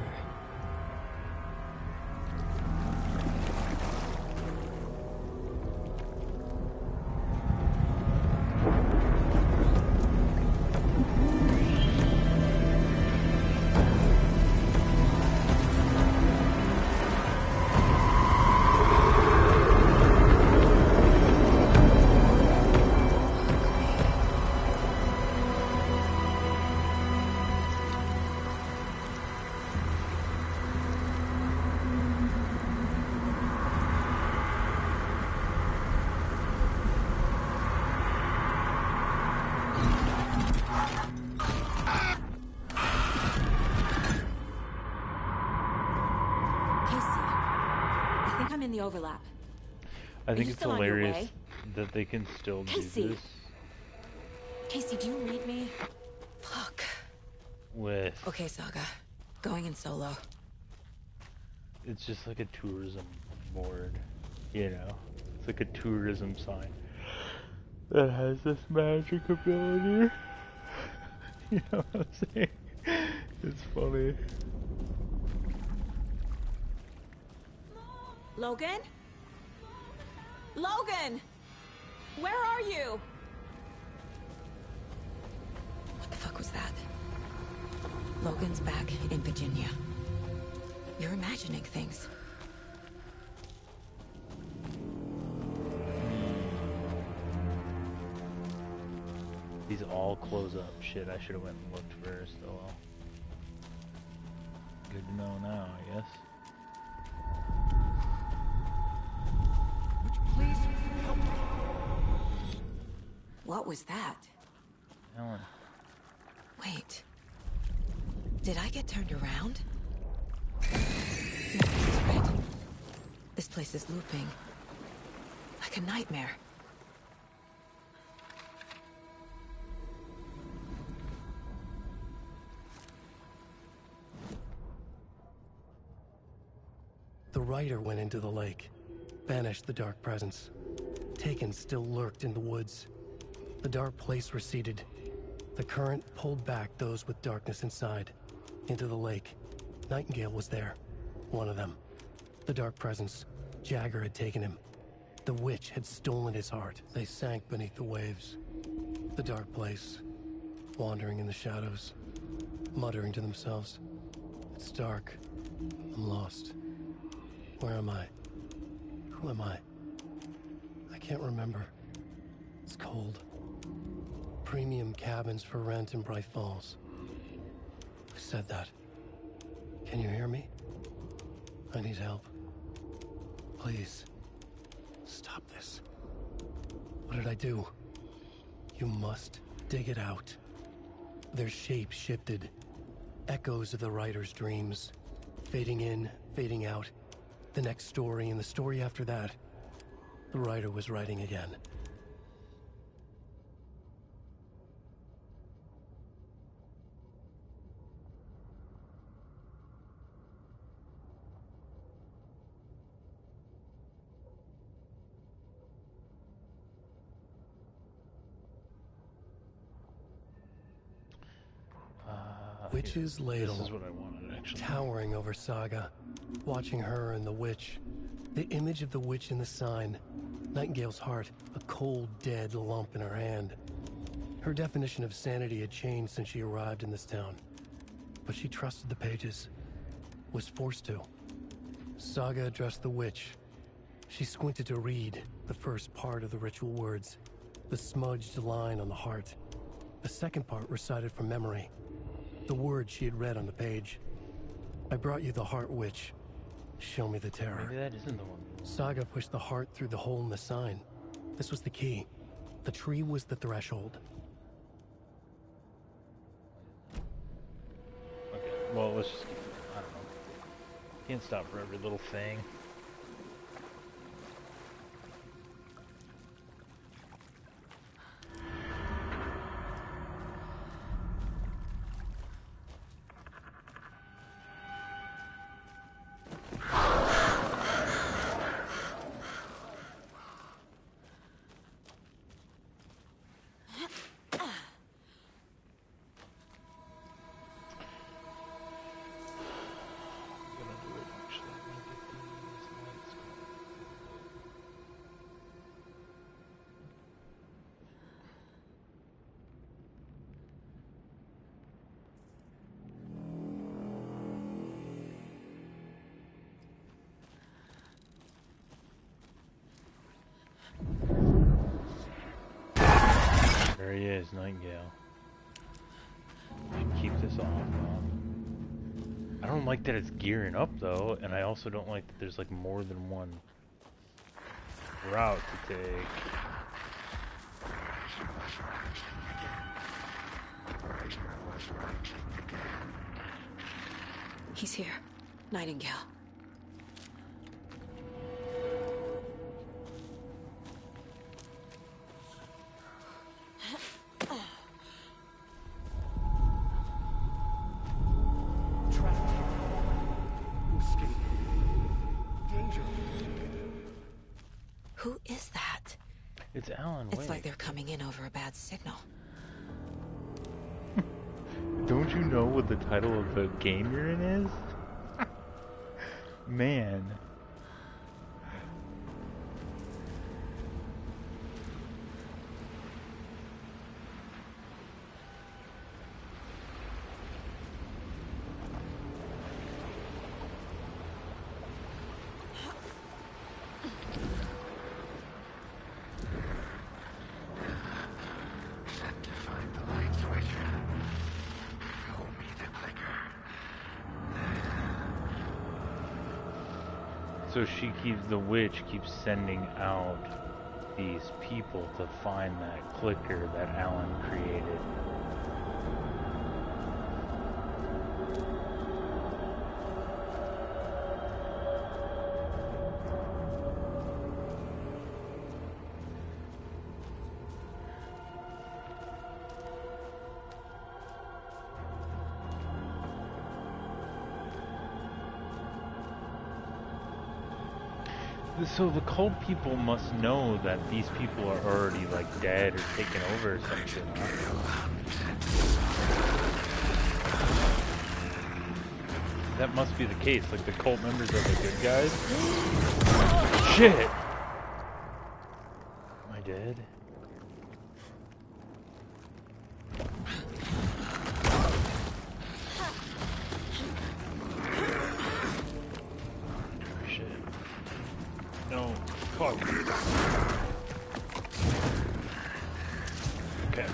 In the overlap. I think you it's still on your hilarious way? that they can still Casey. do this Casey, do you read me? Fuck. with. Okay, Saga. Going in solo. It's just like a tourism board, you know? It's like a tourism sign that has this magic ability. You know what I'm saying? It's funny. Logan? Logan! Where are you? What the fuck was that? Logan's back in Virginia. You're imagining things. These all close up. Shit, I should have went and looked first. Oh well. Good to know now, I guess. Please help me. What was that? Ellen. Wait. Did I get turned around? No, this is right. This place is looping. Like a nightmare. The rider went into the lake, banished the dark presence. Taken still lurked in the woods. The dark place receded. The current pulled back those with darkness inside, into the lake. Nightingale was there, one of them. The dark presence, Jagger had taken him. The witch had stolen his heart. They sank beneath the waves. The dark place, wandering in the shadows, muttering to themselves. It's dark. I'm lost. Where am I? Who am I? I can't remember. It's cold. Premium cabins for rent in Bright Falls. Who said that? Can you hear me? I need help. Please. Stop this. What did I do? You must dig it out. Their shape shifted. Echoes of the writer's dreams. Fading in, fading out. The next story and the story after that. The writer was writing again. Witch's ladle, This is what I wanted, actually. towering over Saga, watching her and the witch. The image of the witch in the sign, Nightingale's heart, a cold, dead lump in her hand. Her definition of sanity had changed since she arrived in this town, but she trusted the pages, was forced to. Saga addressed the witch. She squinted to read the first part of the ritual words, the smudged line on the heart. The second part recited from memory. The words she had read on the page. I brought you the Heart Witch. Show me the terror. Maybe that isn't the one. Saga pushed the heart through the hole in the sign. This was the key. The tree was the threshold. Okay, well, let's just keep it. I don't know. Can't stop for every little thing. There he is, Nightingale. Should keep this off, Bob. I don't like that it's gearing up though, and I also don't like that there's like more than one route to take. He's here. Nightingale. Who is that? It's Alan Wake. It's like they're coming in over a bad signal. Don't you know what the title of the game you're in is? Man. So the witch keeps sending out these people to find that clicker that Alan created. So the cult people must know that these people are already like dead or taken over or something, huh? That must be the case, like the cult members are the good guys? Shit! Am I dead? No, fuck. Okay.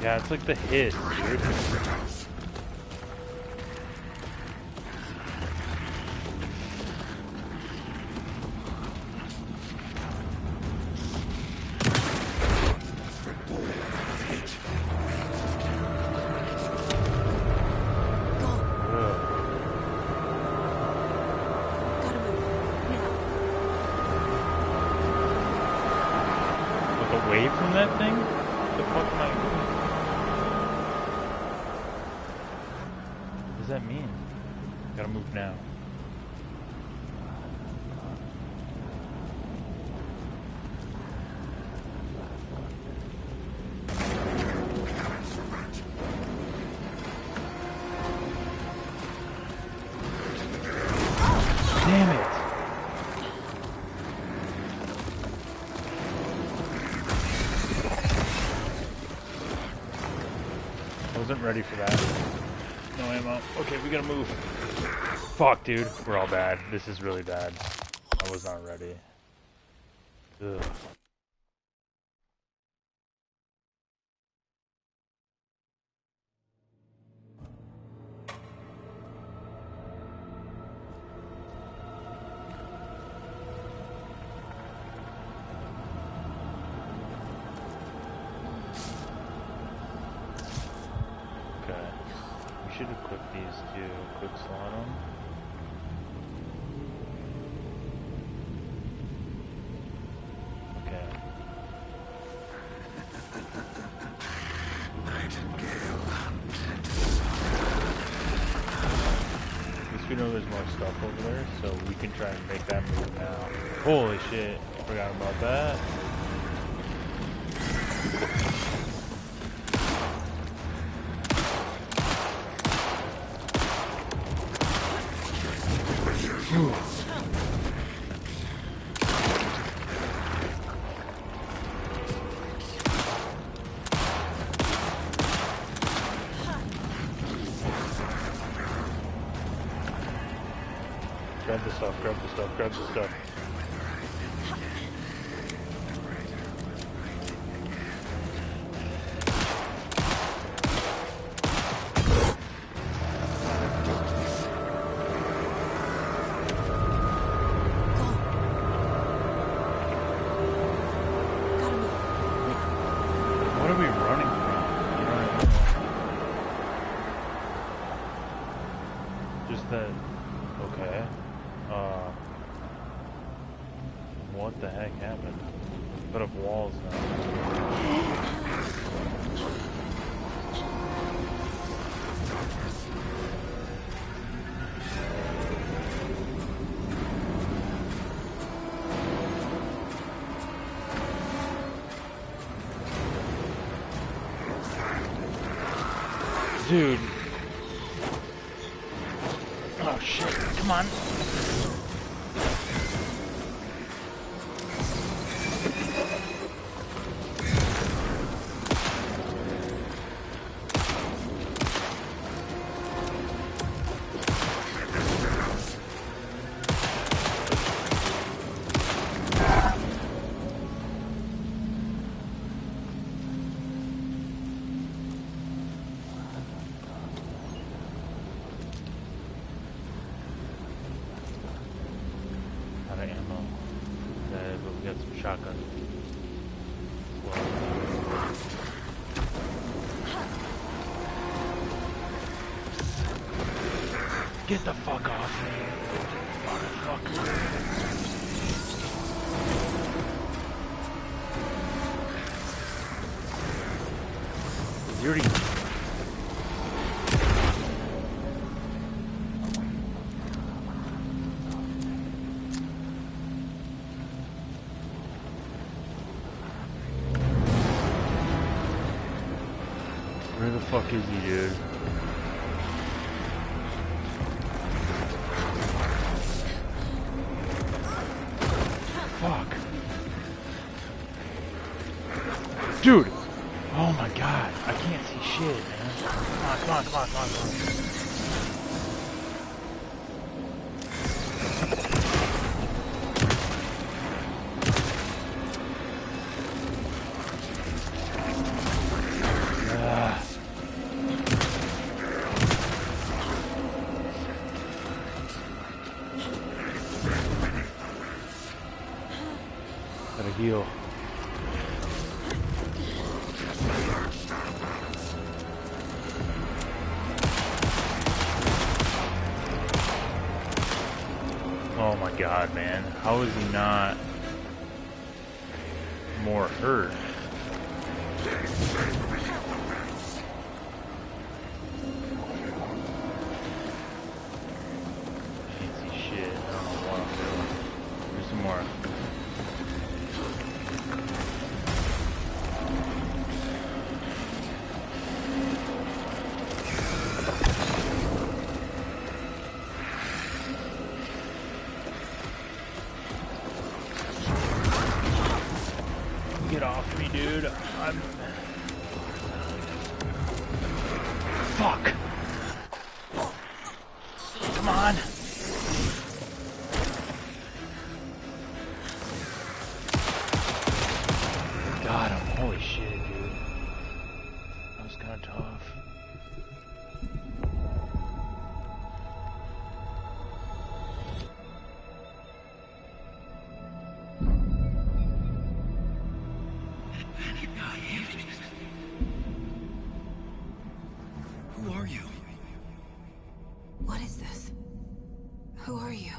Yeah, it's like the hiss, dude. Away from that thing? What the fuck am I doing? What does that mean? Gotta move now. Damn it! Wasn't ready for that. No ammo. Okay, we gotta move. Fuck, dude. We're all bad. This is really bad. I was not ready. Ugh. Should equip these two. Quick slot them. Okay. Nightingale hunted. At least we know there's more stuff over there, so we can try and make that move now. Holy shit! Forgot about that. Grab the stuff, grab the stuff, grab the stuff. What are we running from? You know what I mean? Just that, okay. What the heck happened? Put up walls now. Dude. Oh shit, come on. Out of ammo. But we got some shotgun. Get the fuck off me, motherfucker. You already... Where the fuck is he, dude? Fuck. Dude! Oh my god, I can't see shit, man. Come on, come on, come on, come on, come on. Gotta heal. Oh my god, man. How is he not more hurt? Can't see shit. I don't know what I'm doing. There's some more. Get off me, dude. I'm... Fuck! Come on! Got him. Holy shit, dude. That was kinda tough. Who are you? What is this? Who are you?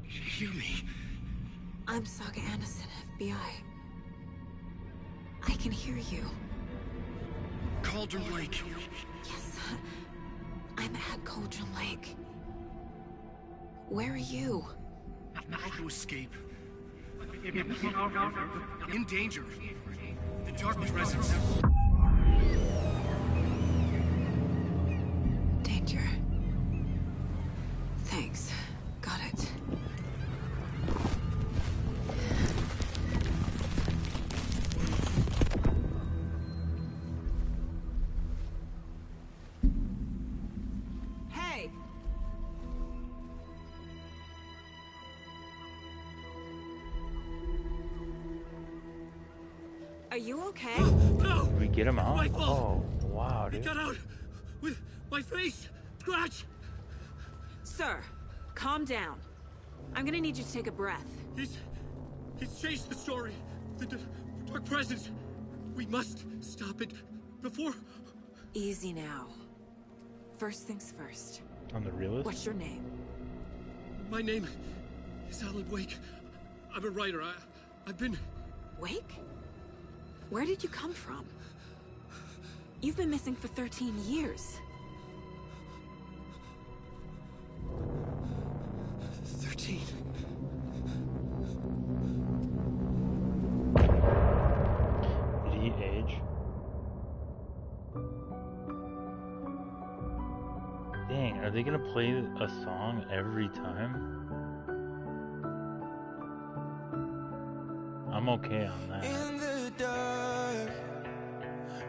Hear me. I'm Saga Anderson, FBI. I can hear you. Cauldron Lake. Yes, I'm at Cauldron Lake. Where are you? How to escape. In danger. The dark presence. Danger. Thanks. Got it. Hey! Are you okay? No! Did we get him out? My fault. Oh, wow, He dude. got out with my face scratch. Sir, calm down. I'm gonna need you to take a breath. He's changed the story. The dark presence. We must stop it before. Easy now. First things first. On the realist? What's your name? My name is Alan Wake. I'm a writer. I've been... Wake? Where did you come from? You've been missing for 13 years. 13. Did he age? Dang, are they gonna play a song every time? I'm okay on that. In the dark,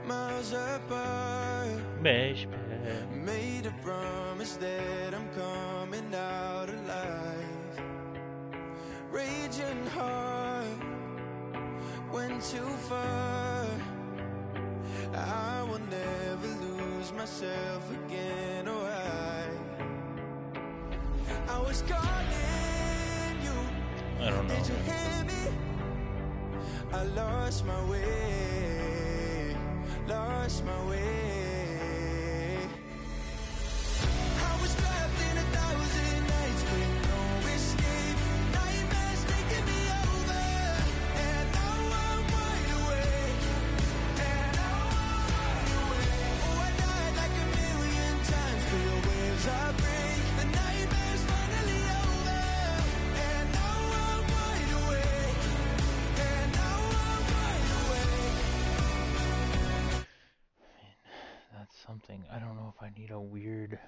miles apart. Baby. Made a promise that I'm coming out alive. Raging heart went too far. I will never lose myself again. Oh, I was calling you. I don't know. Did you hear me? I lost my way, lost my way. I was trapped in 1,000 nights with no escape. Nightmares taking me over, and now I'm wide awake. And now I'm wide awake. Oh, I died like 1,000,000 times for the waves I break. The nightmare's finally over, and now I'm wide awake. And now I'm wide awake. That's something. I don't know if I need a weird,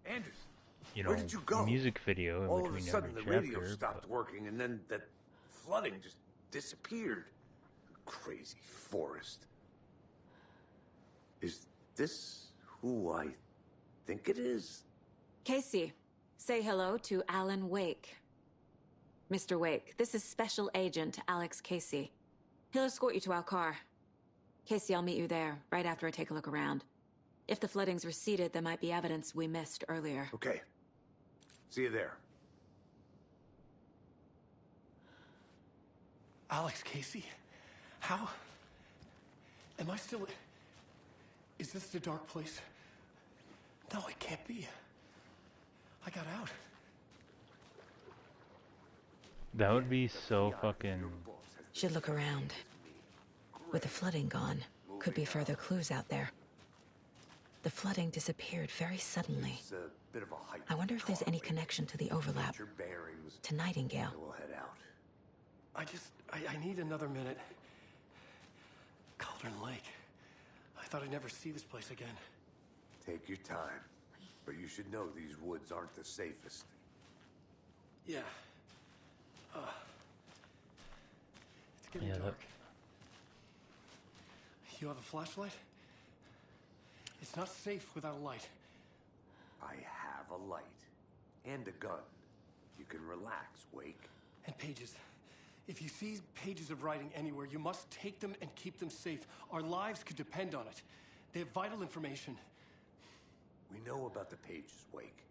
Anders, you where know, did you go? music video in All of a between sudden, every the radio chapter. stopped working, and then that flooding just disappeared. Crazy forest. Is this who I think it is? Casey, say hello to Alan Wake. Mr. Wake, this is Special Agent Alex Casey. He'll escort you to our car. Casey, I'll meet you there, right after I take a look around. If the flooding's receded, there might be evidence we missed earlier. Okay. See you there. Alex Casey? How? Am I still... Is this the dark place? No, it can't be. I got out. That would be so fucking... Should look around. With the flooding gone, could be further clues out there. The flooding disappeared very suddenly. It's a bit of a hike. I wonder if there's any connection to the overlap. Your bearings. To Nightingale. And we'll head out. I need another minute. Cauldron Lake. I thought I'd never see this place again. Take your time. But you should know these woods aren't the safest. Yeah. It's getting Yeah, dark. You have a flashlight? It's not safe without a light. I have a light. And a gun. You can relax, Wake. And pages. If you see pages of writing anywhere, you must take them and keep them safe. Our lives could depend on it. They have vital information. We know about the pages, Wake.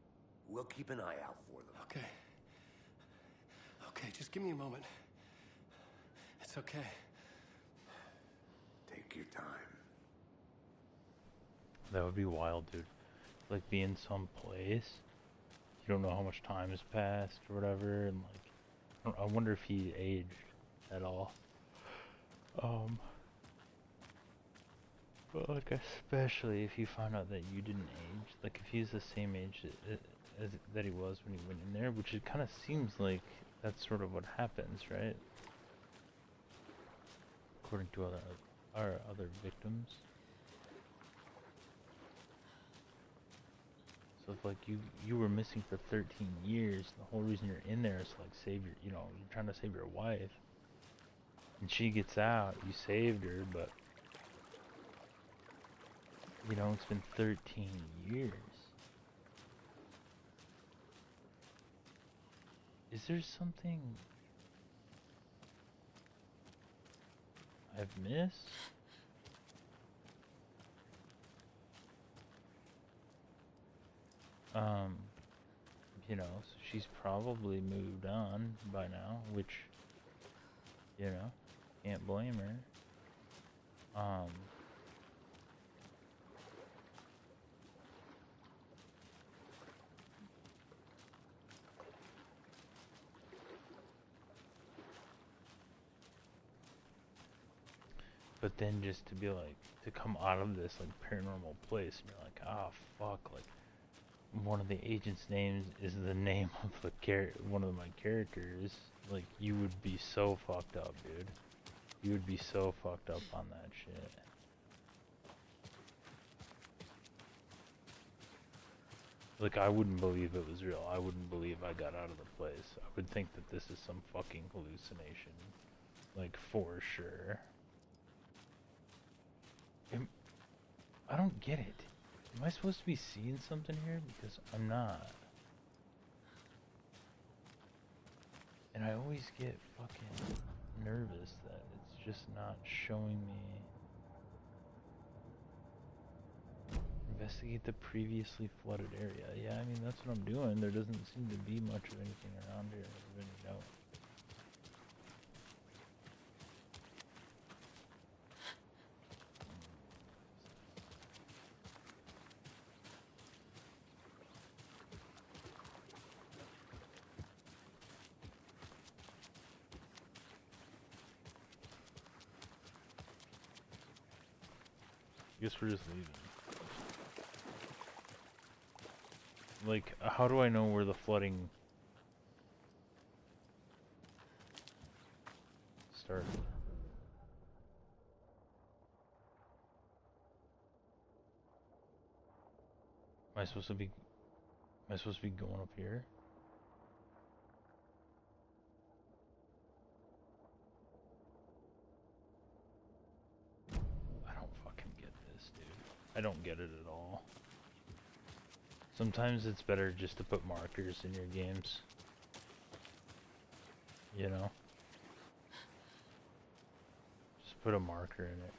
We'll keep an eye out for them. Okay. Okay, just give me a moment. It's okay. Take your time. That would be wild, dude. Like, be in some place. You don't know how much time has passed or whatever, and like, I wonder if he aged at all. But like, especially if you found out that you didn't age, like if he's the same age as that he was when he went in there, which it kind of seems like that's sort of what happens, right? According to our other victims. So if like you were missing for 13 years, the whole reason you're in there is to like save your, you know, you're trying to save your wife. And she gets out, you saved her, but you know, it's been 13 years. Is there something? I I've missed? You know, so she's probably moved on by now, which, you know, can't blame her. But then just to be like, to come out of this like paranormal place and you're like, ah, fuck, like one of the agent's names is the name of the one of my characters, like you would be so fucked up, dude. You would be so fucked up on that shit. Like, I wouldn't believe it was real. I wouldn't believe I got out of the place. I would think that this is some fucking hallucination. Like, for sure. I don't get it. Am I supposed to be seeing something here? Because I'm not. And I always get fucking nervous that it's just not showing me. Investigate the previously flooded area. Yeah, I mean, that's what I'm doing. There doesn't seem to be much of anything around here. I really don't. I guess we're just leaving. Like, how do I know where the flooding started? Am I supposed to be going up here? I don't get it at all. Sometimes it's better just to put markers in your games. You know? Just put a marker in it.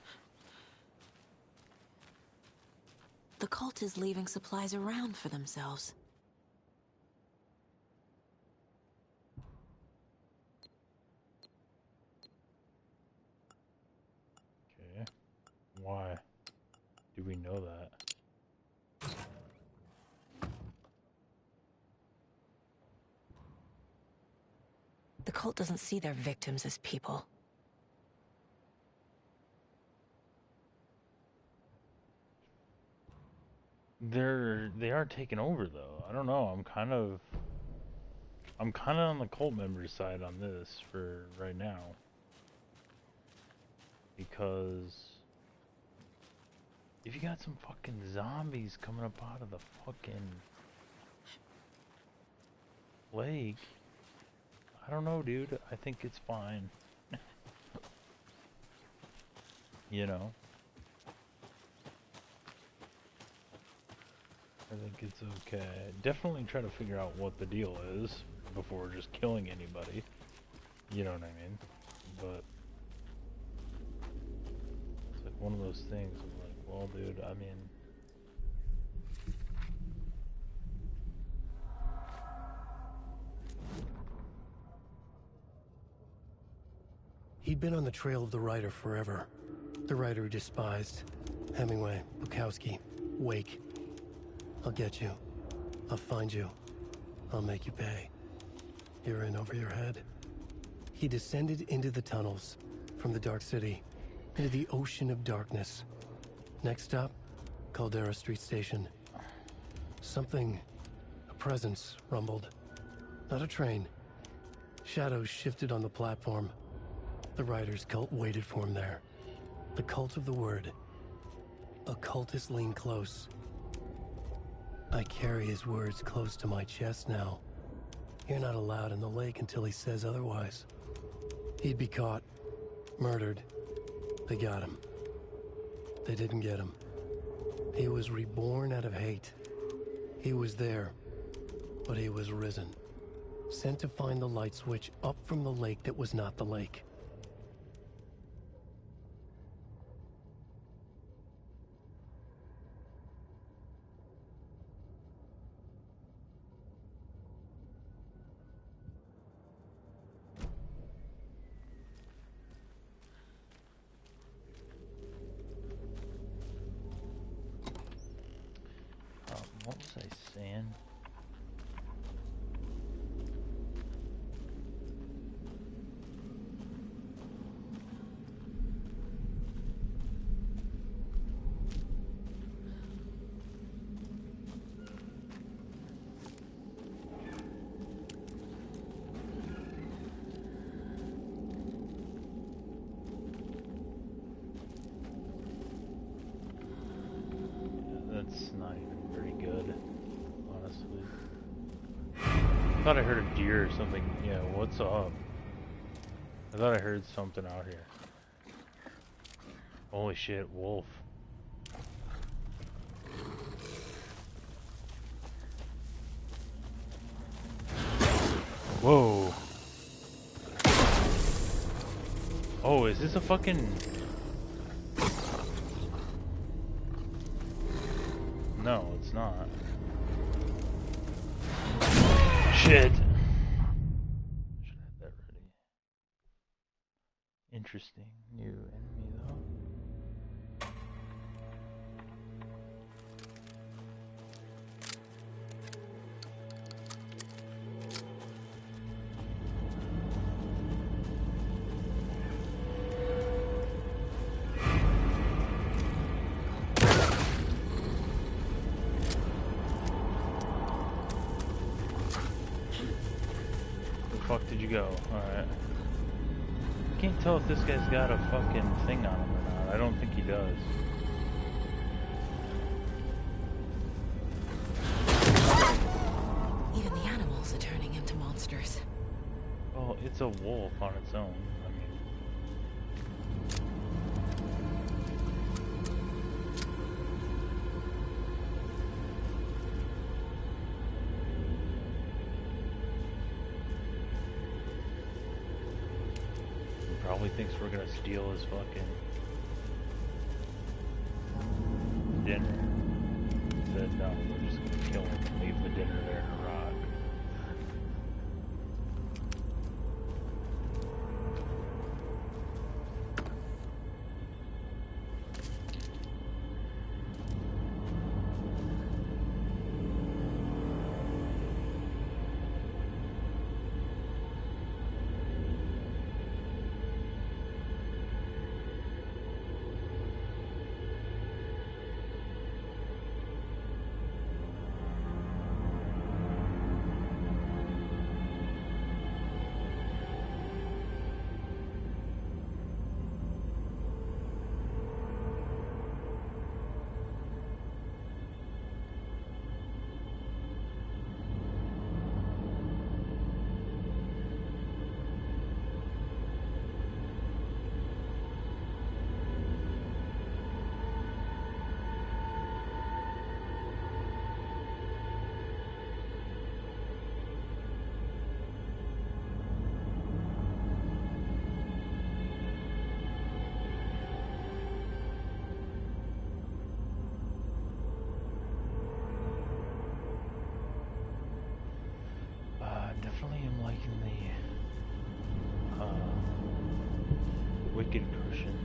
The cult is leaving supplies around for themselves. Okay. Why? Do we know that? The cult doesn't see their victims as people. They are taking over though. I don't know. I'm kind of on the cult members' side on this for right now. Because if you got some fucking zombies coming up out of the fucking lake, I don't know, dude. I think it's fine. You know? I think it's okay. Definitely try to figure out what the deal is before just killing anybody. You know what I mean? But it's like one of those things. I'm like, well, dude, I mean, he'd been on the trail of the writer forever. The writer he despised. Hemingway, Bukowski, Wake. I'll get you. I'll find you. I'll make you pay. You're in over your head. He descended into the tunnels, from the Dark City, into the ocean of darkness. Next stop, Caldera Street Station. Something, a presence, rumbled. Not a train. Shadows shifted on the platform. The writer's cult waited for him there. The cult of the word. Occultists lean close. I carry his words close to my chest now. You're not allowed in the lake until he says otherwise. He'd be caught, murdered. They got him. They didn't get him. He was reborn out of hate. He was there, but he was risen. Sent to find the light switch up from the lake that was not the lake. sand. That's not even very good, honestly. I thought I heard a deer or something. Yeah, what's up? I thought I heard something out here. Holy shit, wolf. Whoa. Oh, is this a fucking... No, it's not. Shit! Should have that ready. Interesting new enemy though. Fuck did you go? Alright. I can't tell if this guy's got a fucking thing on him or not. I don't think he does. Even the animals are turning into monsters. Well, it's a wolf on its own. I mean... Probably thinks we're gonna steal his fucking dinner. Said no, we're just gonna kill him and leave the dinner there in a rock. Definitely am liking the wicked cushions.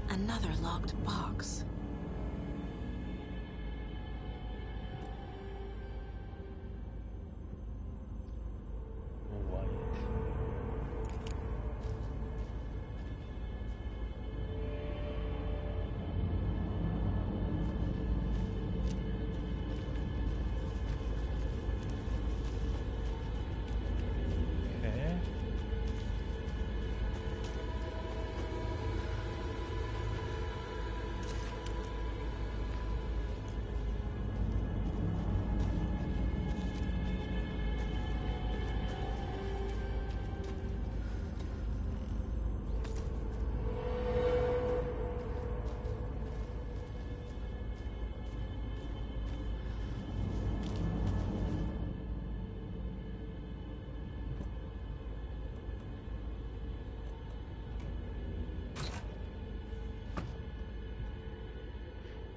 Another locked box.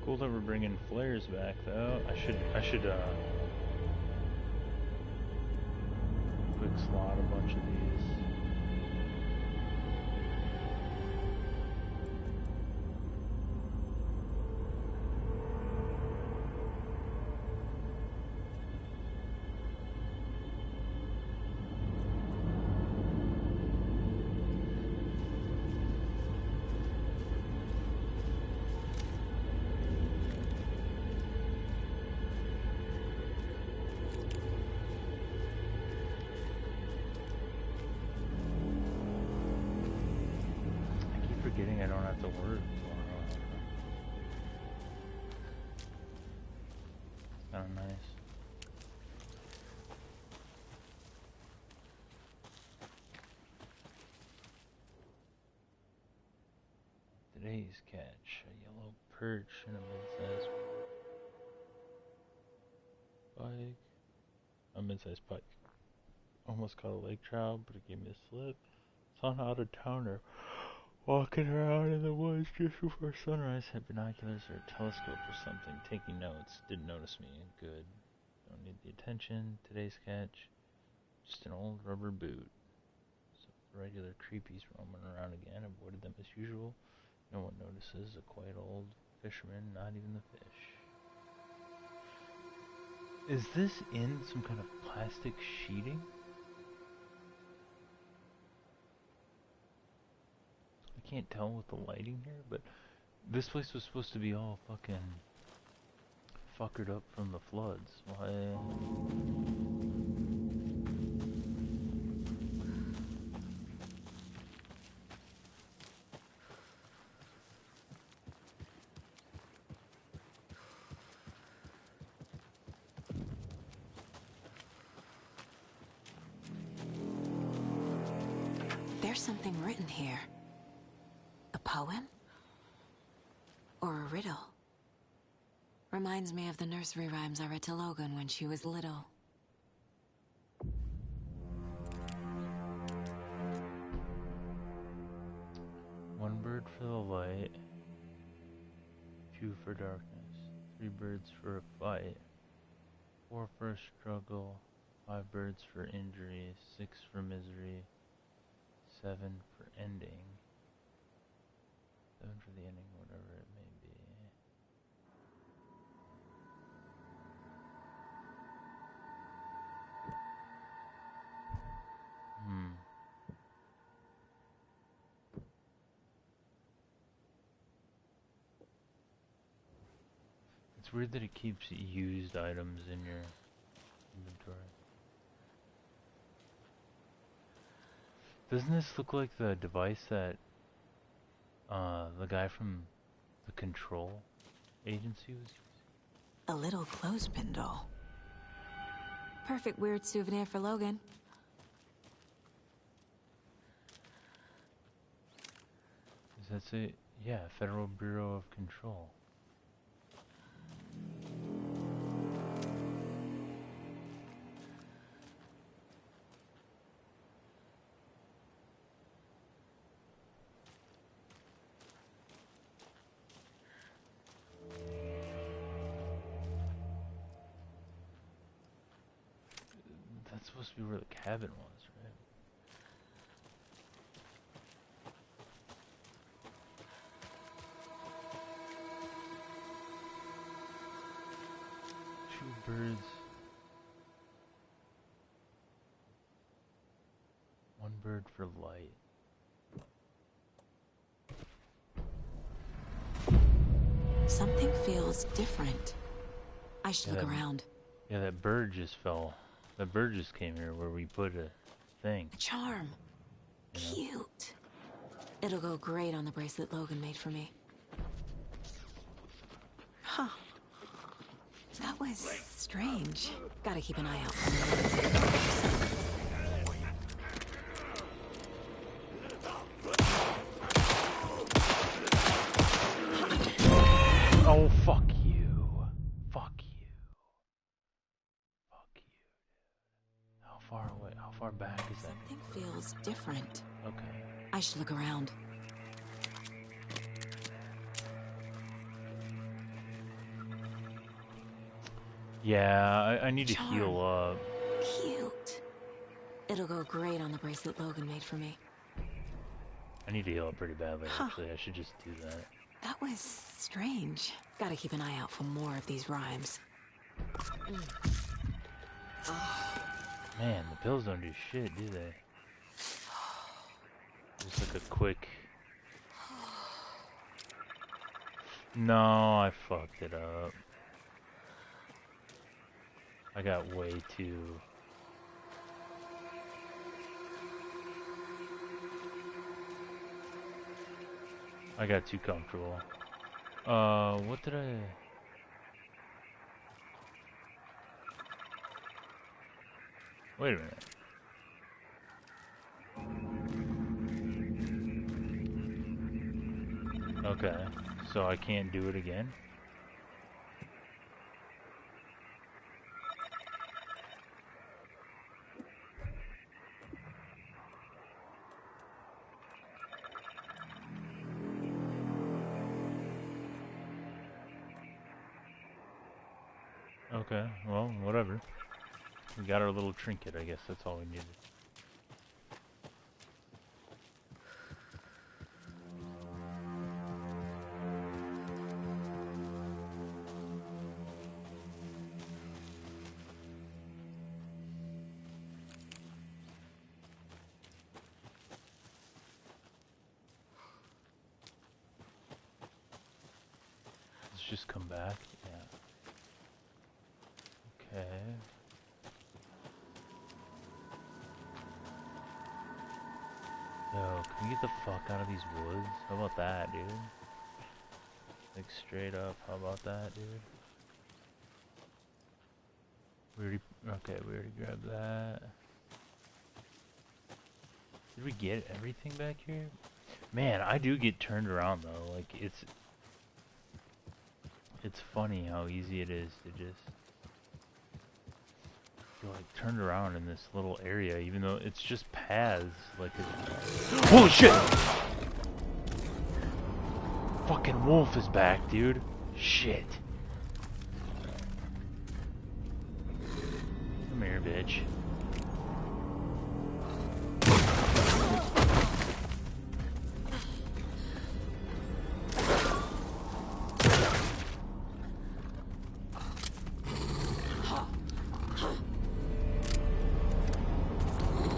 Cool that we're bringing flares back, though. I should slot a bunch of these. Forgetting I don't have to work tomorrow. It's kind of nice. Today's catch, a yellow perch and a mid-sized pike. A mid-sized pike. Almost caught a lake trout, but it gave me a slip. Saw an out-of-towner walking around in the woods just before sunrise. Had binoculars or a telescope or something. Taking notes. Didn't notice me. Good. Don't need the attention. Today's catch. Just an old rubber boot. So the regular creepies roaming around again. Avoided them as usual. No one notices. A quiet old fisherman. Not even the fish. Is this in some kind of plastic sheeting? I can't tell with the lighting here, but this place was supposed to be all fucking fuckered up from the floods. Why? There's something written here. A poem? Or a riddle? Reminds me of the nursery rhymes I read to Logan when she was little. One bird for the light, few for darkness, 3 birds for a fight, 4 for a struggle, 5 birds for injury, 6 for misery, 7 for ending. 7 for the ending, whatever it may be. It's weird that it keeps used items in your inventory. Doesn't this look like the device that the guy from the Control agency was using? A little clothespin doll. Perfect weird souvenir for Logan. Does that say? Yeah, Federal Bureau of Control. That's supposed to be where the cabin was, right? Two birds. One bird for light. Something feels different. I should look around. Yeah, that bird just fell. That bird just came here where we put a thing. A charm. Cute. It'll go great on the bracelet Logan made for me. Huh. That was strange. Gotta keep an eye out for me. Oh, fuck you. Fuck you. Fuck you. How far away? How far back is that? Something feels different. Okay. I should look around. Yeah, I need to heal up. Cute. It'll go great on the bracelet Logan made for me. I need to heal up pretty badly, actually. I should just do that. That was strange. Gotta keep an eye out for more of these rhymes. Man, the pills don't do shit, do they? Just like a quick... No, I fucked it up. I got way too... I got too comfortable. What did I... Wait a minute. Okay, so I can't do it again? Okay, well, whatever. We got our little trinket, I guess that's all we needed. Let's just come back, yeah. Okay. Yo, can we get the fuck out of these woods? How about that, dude? Like, straight up, how about that, dude? Okay, we already grabbed that. Did we get everything back here? Man, I do get turned around, though. Like, it's funny how easy it is to just... like turned around in this little area, even though it's just paths. Like, holy shit! Fucking wolf is back, dude. Shit. Come here, bitch.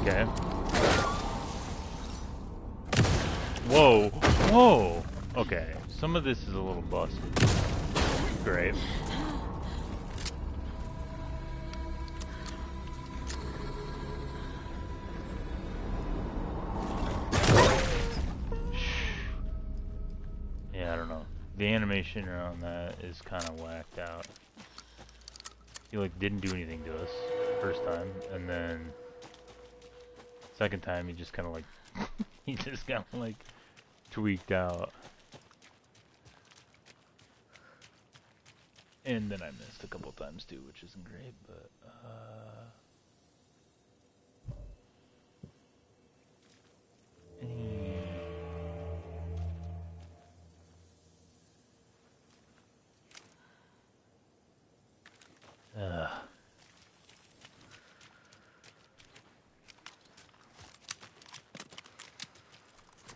Okay. Whoa. Whoa. Okay. Some of this is a little busted. Great. Yeah, I don't know. The animation around that is kind of whacked out. He like didn't do anything to us first time, and then second time he just kind of like he just got like tweaked out. And then I missed a couple times too, which isn't great, but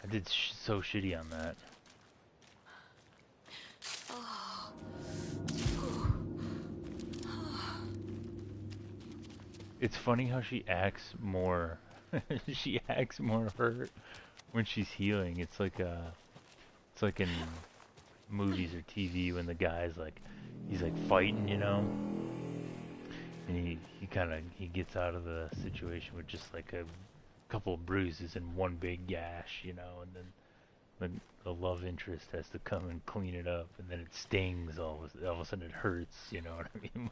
I did so shitty on that. It's funny how she acts more she acts more hurt when she's healing. It's like in movies or TV when the guy's like he's like fighting, you know, and he gets out of the situation with just like a couple of bruises and one big gash, you know, and then the love interest has to come and clean it up, and then it stings all of a sudden it hurts, you know what I mean?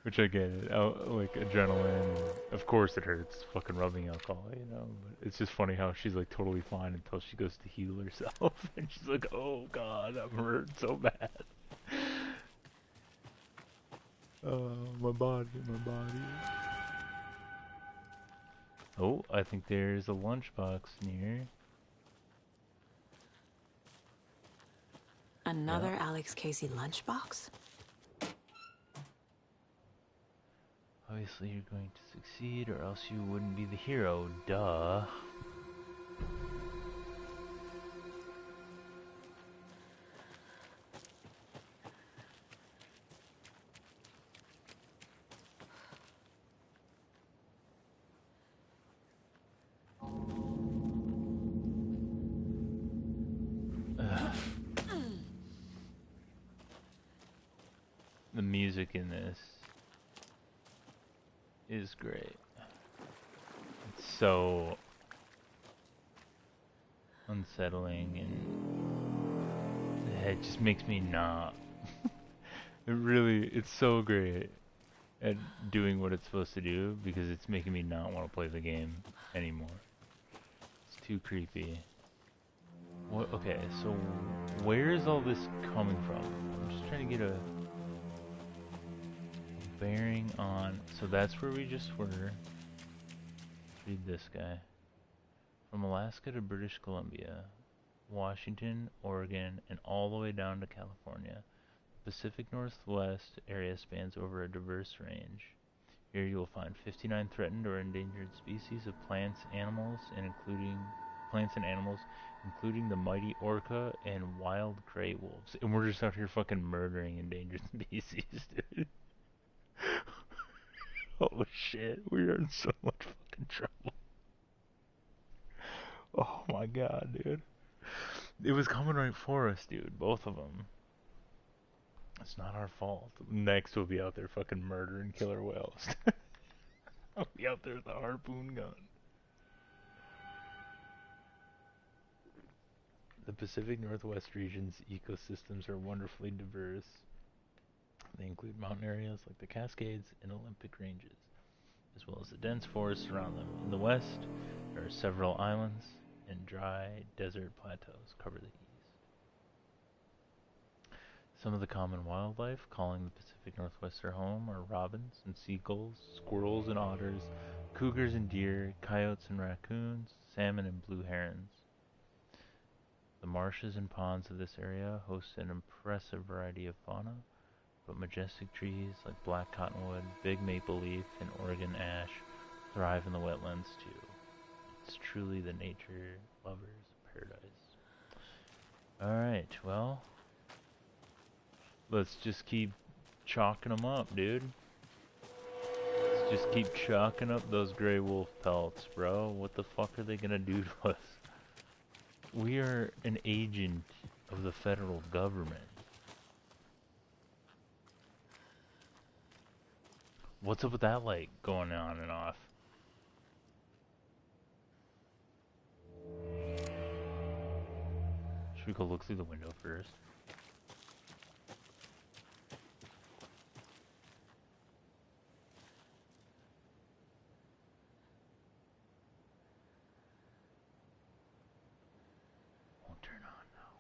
Which I get it, like adrenaline, of course it hurts, fucking rubbing alcohol, you know, but it's just funny how she's like totally fine until she goes to heal herself, and she's like, oh god, I'm hurt so bad. My body. Oh, I think there's a lunchbox near. Another Alex Casey lunchbox? Obviously you're going to succeed or else you wouldn't be the hero, duh. The music in this is great. It's so unsettling and it just makes me not. It's so great at doing what it's supposed to do because it's making me not want to play the game anymore. It's too creepy. What? Okay, so where is all this coming from? I'm just trying to get a bearing on. So that's where we just were. Let's read this guy. From Alaska to British Columbia, Washington, Oregon, and all the way down to California, the Pacific Northwest area spans over a diverse range. Here you will find 59 threatened or endangered species of plants and animals, including the mighty orca and wild gray wolves. And we're just out here fucking murdering endangered species, dude. Oh shit, we are in so much fucking trouble. Oh my god, dude. It was coming right for us, dude. Both of them. It's not our fault. Next we'll be out there fucking murdering killer whales. I'll be out there with a harpoon gun. The Pacific Northwest region's ecosystems are wonderfully diverse. They include mountain areas like the Cascades and Olympic Ranges, as well as the dense forests around them. In the west, there are several islands and dry desert plateaus cover the east. Some of the common wildlife calling the Pacific Northwest their home are robins and seagulls, squirrels and otters, cougars and deer, coyotes and raccoons, salmon and blue herons. The marshes and ponds of this area host an impressive variety of fauna, but majestic trees like black cottonwood, big maple leaf, and Oregon ash thrive in the wetlands too. It's truly the nature lover's paradise. Alright, well, let's just keep chalking them up, dude. Let's just keep chalking up those gray wolf pelts, bro. What the fuck are they gonna do to us? We are an agent of the federal government. What's up with that light going on and off? Should we go look through the window first? Won't turn on now.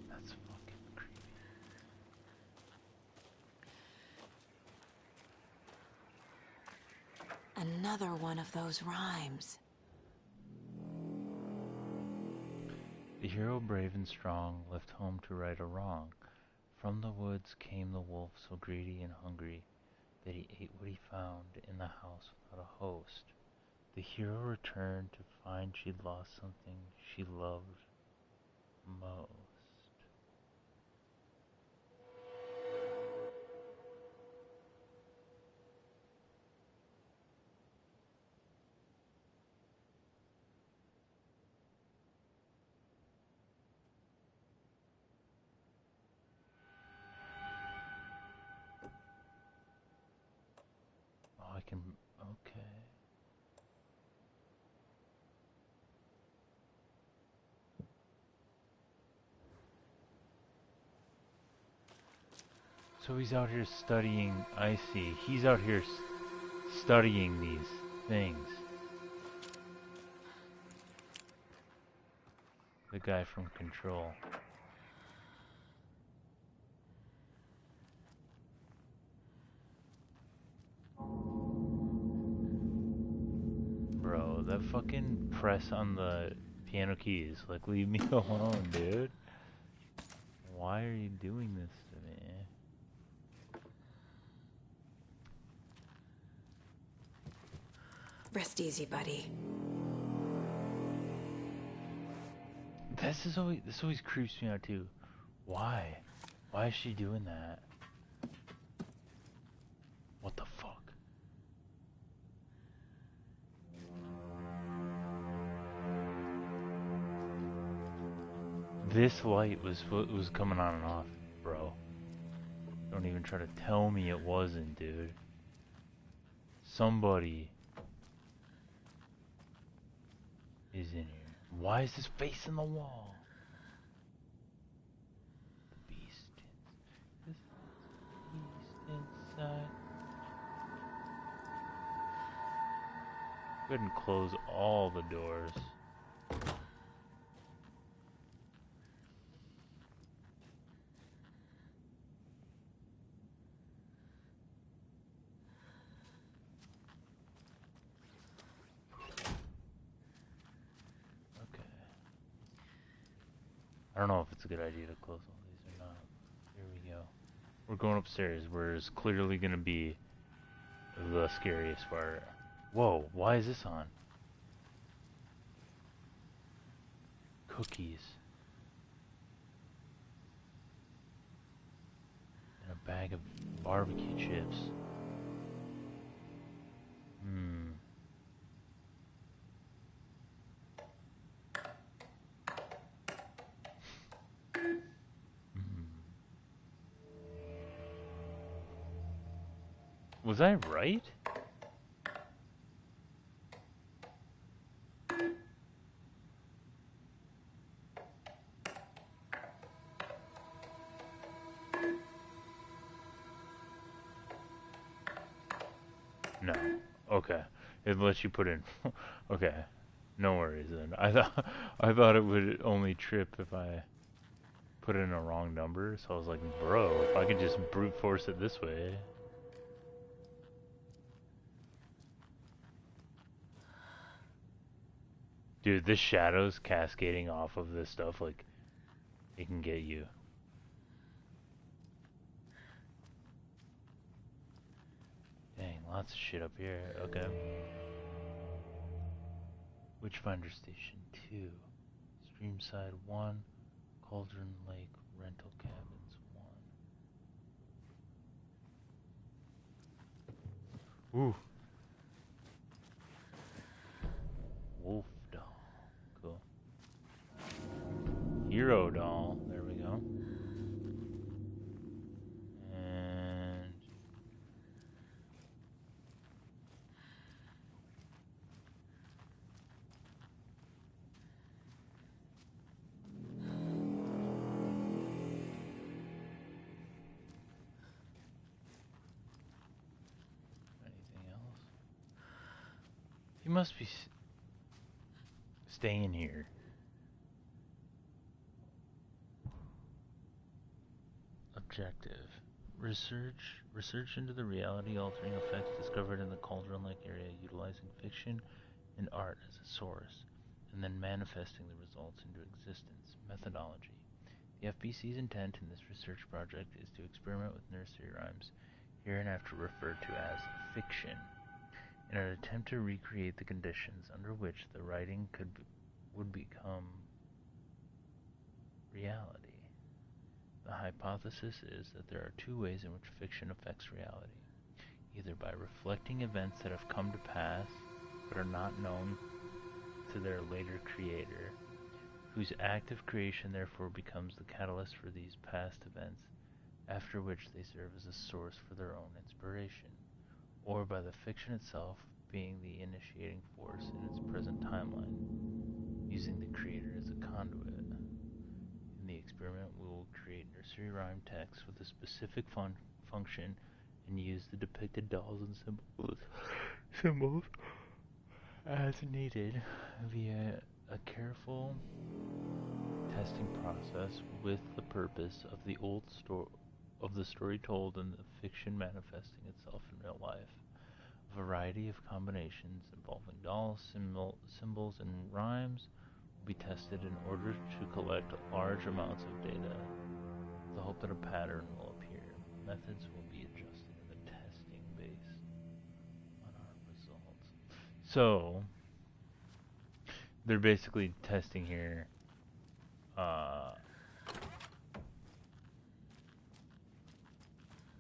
That's fucking creepy. Another one of those rhymes. The hero brave and strong left home to right a wrong. From the woods came the wolf so greedy and hungry that he ate what he found in the house without a host. The hero returned to find she'd lost something she loved most. Oh, I can, okay. So he's out here studying, I see. He's out here studying these things. The guy from Control. Bro, that fucking press on the piano keys, like, leave me alone, dude. Why are you doing this to me? Rest easy, buddy. This always creeps me out too. Why? Why is she doing that? What the fuck? This light was coming on and off, bro. Don't even try to tell me it wasn't, dude. Somebody is in here. Why is this face in the wall? The beast. This beast inside. Go ahead and close all the doors. I don't know if it's a good idea to close all these or not. Here we go. We're going upstairs, where it's clearly going to be the scariest part. Whoa, why is this on? Cookies. And a bag of barbecue chips. Was I right? No. Okay. It lets you put in. Okay. No worries then. I thought it would only trip if I put in a wrong number. So I was like, bro, if I could just brute force it this way. Dude, this shadow's cascading off of this stuff, like, it can get you. Dang, lots of shit up here. Okay. Witchfinder Station 2. Streamside 1. Cauldron Lake Rental Cabins 1. Ooh. Wolf. Hero doll. There we go. And anything else? He must be staying here. Objective. Research into the reality-altering effects discovered in the Cauldron Lake area utilizing fiction and art as a source, and then manifesting the results into existence. Methodology. The FBC's intent in this research project is to experiment with nursery rhymes, hereinafter referred to as fiction, in an attempt to recreate the conditions under which the writing would become reality. The hypothesis is that there are two ways in which fiction affects reality, either by reflecting events that have come to pass but are not known to their later creator, whose act of creation therefore becomes the catalyst for these past events, after which they serve as a source for their own inspiration, or by the fiction itself being the initiating force in its present timeline, using the creator as a conduit. In the experiment, we will create nursery rhyme text with a specific function and use the depicted dolls and symbols as needed via a careful testing process with the purpose of the story told and the fiction manifesting itself in real life. A variety of combinations involving dolls, symbols, and rhymes will be tested in order to collect large amounts of data. with the hope that a pattern will appear. Methods will be adjusted in the testing based on our results. So, they're basically testing here.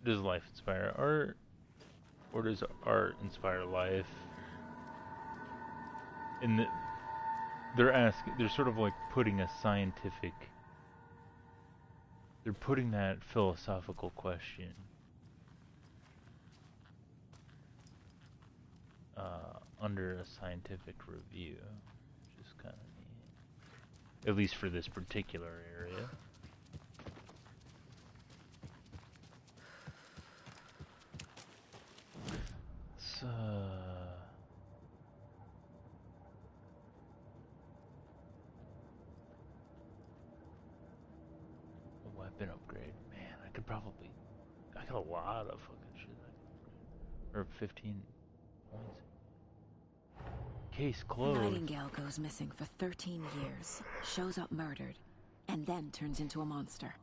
Does life inspire art? Or does art inspire life? And they're sort of like putting a scientific, they're putting that philosophical question under a scientific review, which is kind of neat. At least for this particular area. Let's, a weapon upgrade. Man, I could probably... I got a lot of fucking shit I could upgrade. Or 15 points. Case closed. Nightingale goes missing for 13 years, shows up murdered, and then turns into a monster.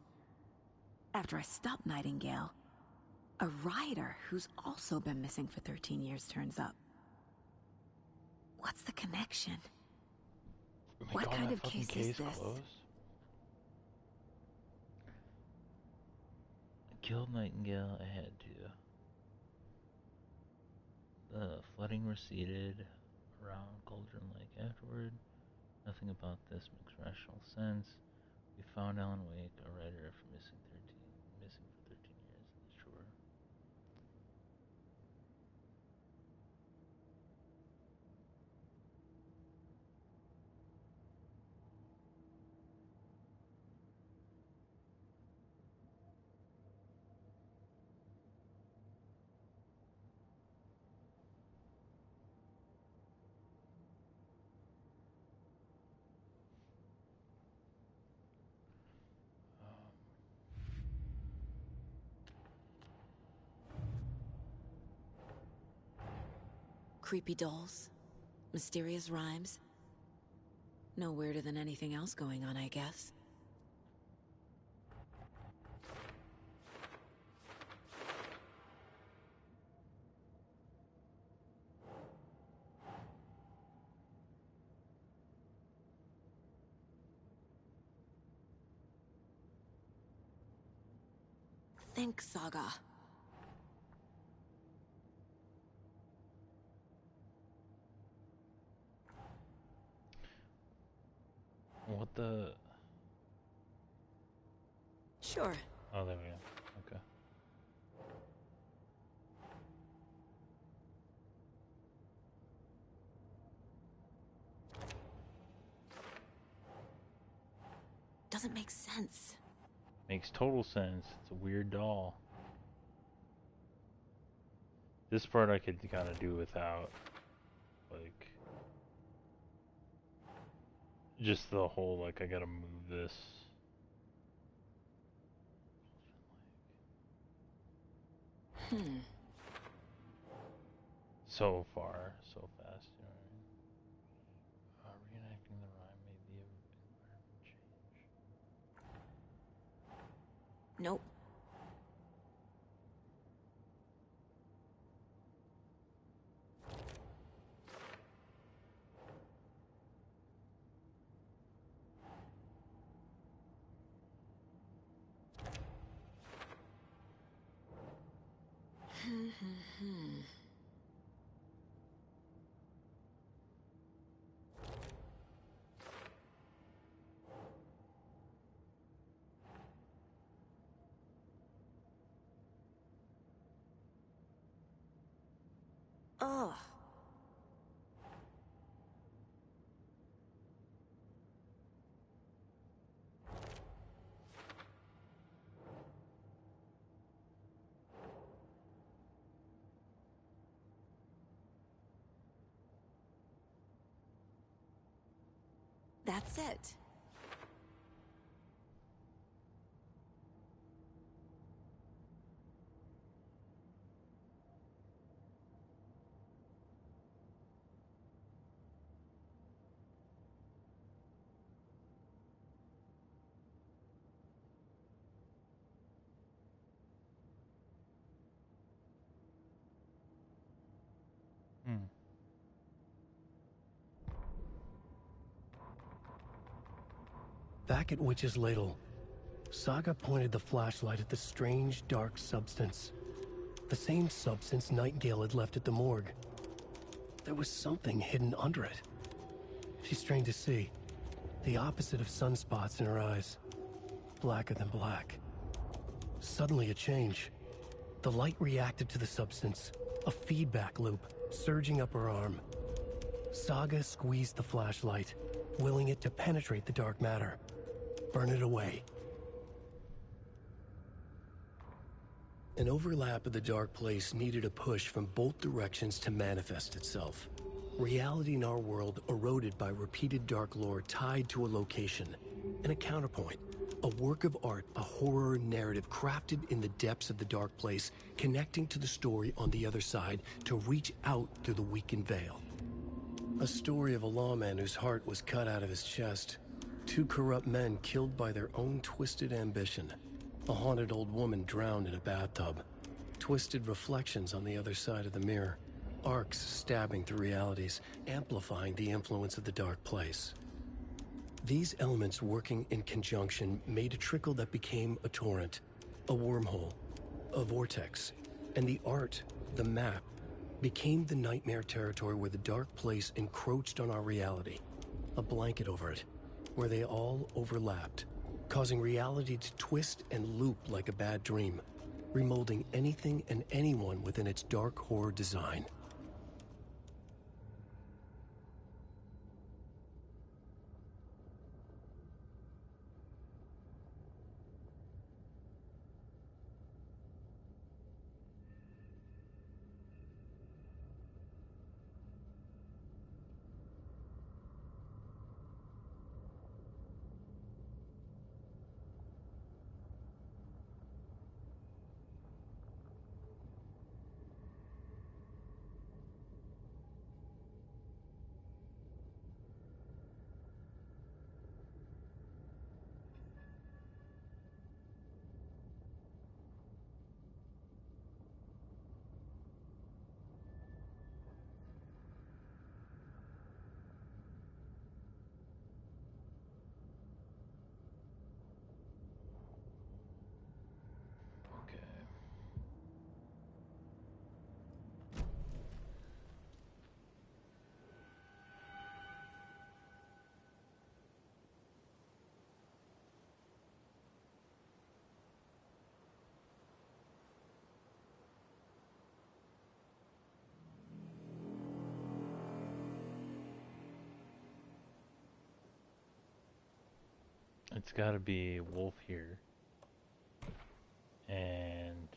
After I stop Nightingale, a rider who's also been missing for 13 years turns up. What's the connection? What kind of case is this? Closed? I killed Nightingale, I had to. The flooding receded around Cauldron Lake afterward. Nothing about this makes rational sense. We found Alan Wake, a writer for missing for 13 years. Sure. Creepy dolls, mysterious rhymes. No weirder than anything else going on, I guess. Think, Saga. What the... Sure. Oh, there we go. Okay. Doesn't make sense. Makes total sense. It's a weird doll. This part I could kind of do without, like, just the whole, like, I gotta move this. So far, so fast, you know what I mean? Reenacting the rhyme made the environment change. Nope. Ugh. That's it. Back at Witch's Ladle, Saga pointed the flashlight at the strange, dark substance. The same substance Nightingale had left at the morgue. There was something hidden under it. She strained to see. The opposite of sunspots in her eyes. Blacker than black. Suddenly a change. The light reacted to the substance. A feedback loop, surging up her arm. Saga squeezed the flashlight, willing it to penetrate the dark matter. Burn it away. An overlap of the dark place needed a push from both directions to manifest itself. Reality in our world eroded by repeated dark lore tied to a location, and a counterpoint, a work of art, a horror narrative crafted in the depths of the dark place, connecting to the story on the other side to reach out through the weakened veil. A story of a lawman whose heart was cut out of his chest, two corrupt men killed by their own twisted ambition, a haunted old woman drowned in a bathtub, twisted reflections on the other side of the mirror, arcs stabbing through realities, amplifying the influence of the dark place. These elements working in conjunction made a trickle that became a torrent, a wormhole, a vortex, and the art, the map, became the nightmare territory where the dark place encroached on our reality, a blanket over it, where they all overlapped, causing reality to twist and loop like a bad dream, remolding anything and anyone within its dark horror design. It's gotta be Wolf here. And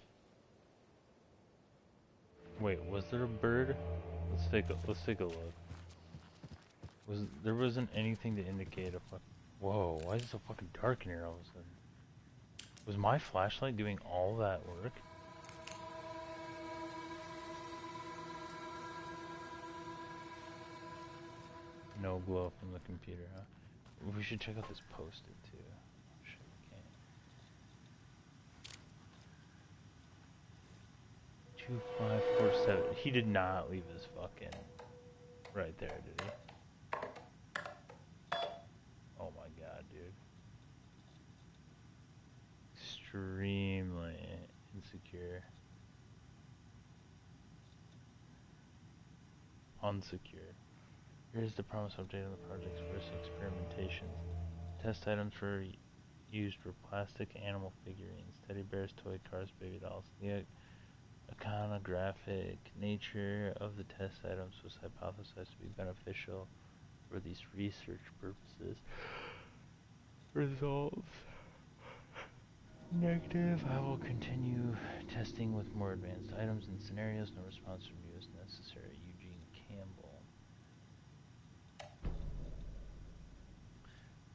wait, was there a bird? Let's take a look. There wasn't anything to indicate a fuck. Whoa, why is it so fucking dark in here all of a sudden? Was my flashlight doing all that work? No glow from the computer, huh? We should check out this post-it too. Shit, we can't. 2547. He did not leave his fucking right there, did he? Oh my god, dude. Extremely insecure. Unsecure. Here's the promised update on the project's first experimentations. Test items were used for plastic animal figurines, teddy bears, toy cars, baby dolls. The iconographic nature of the test items was hypothesized to be beneficial for these research purposes. Results negative. I will continue testing with more advanced items and scenarios. No response from you is necessary. Eugene Campbell.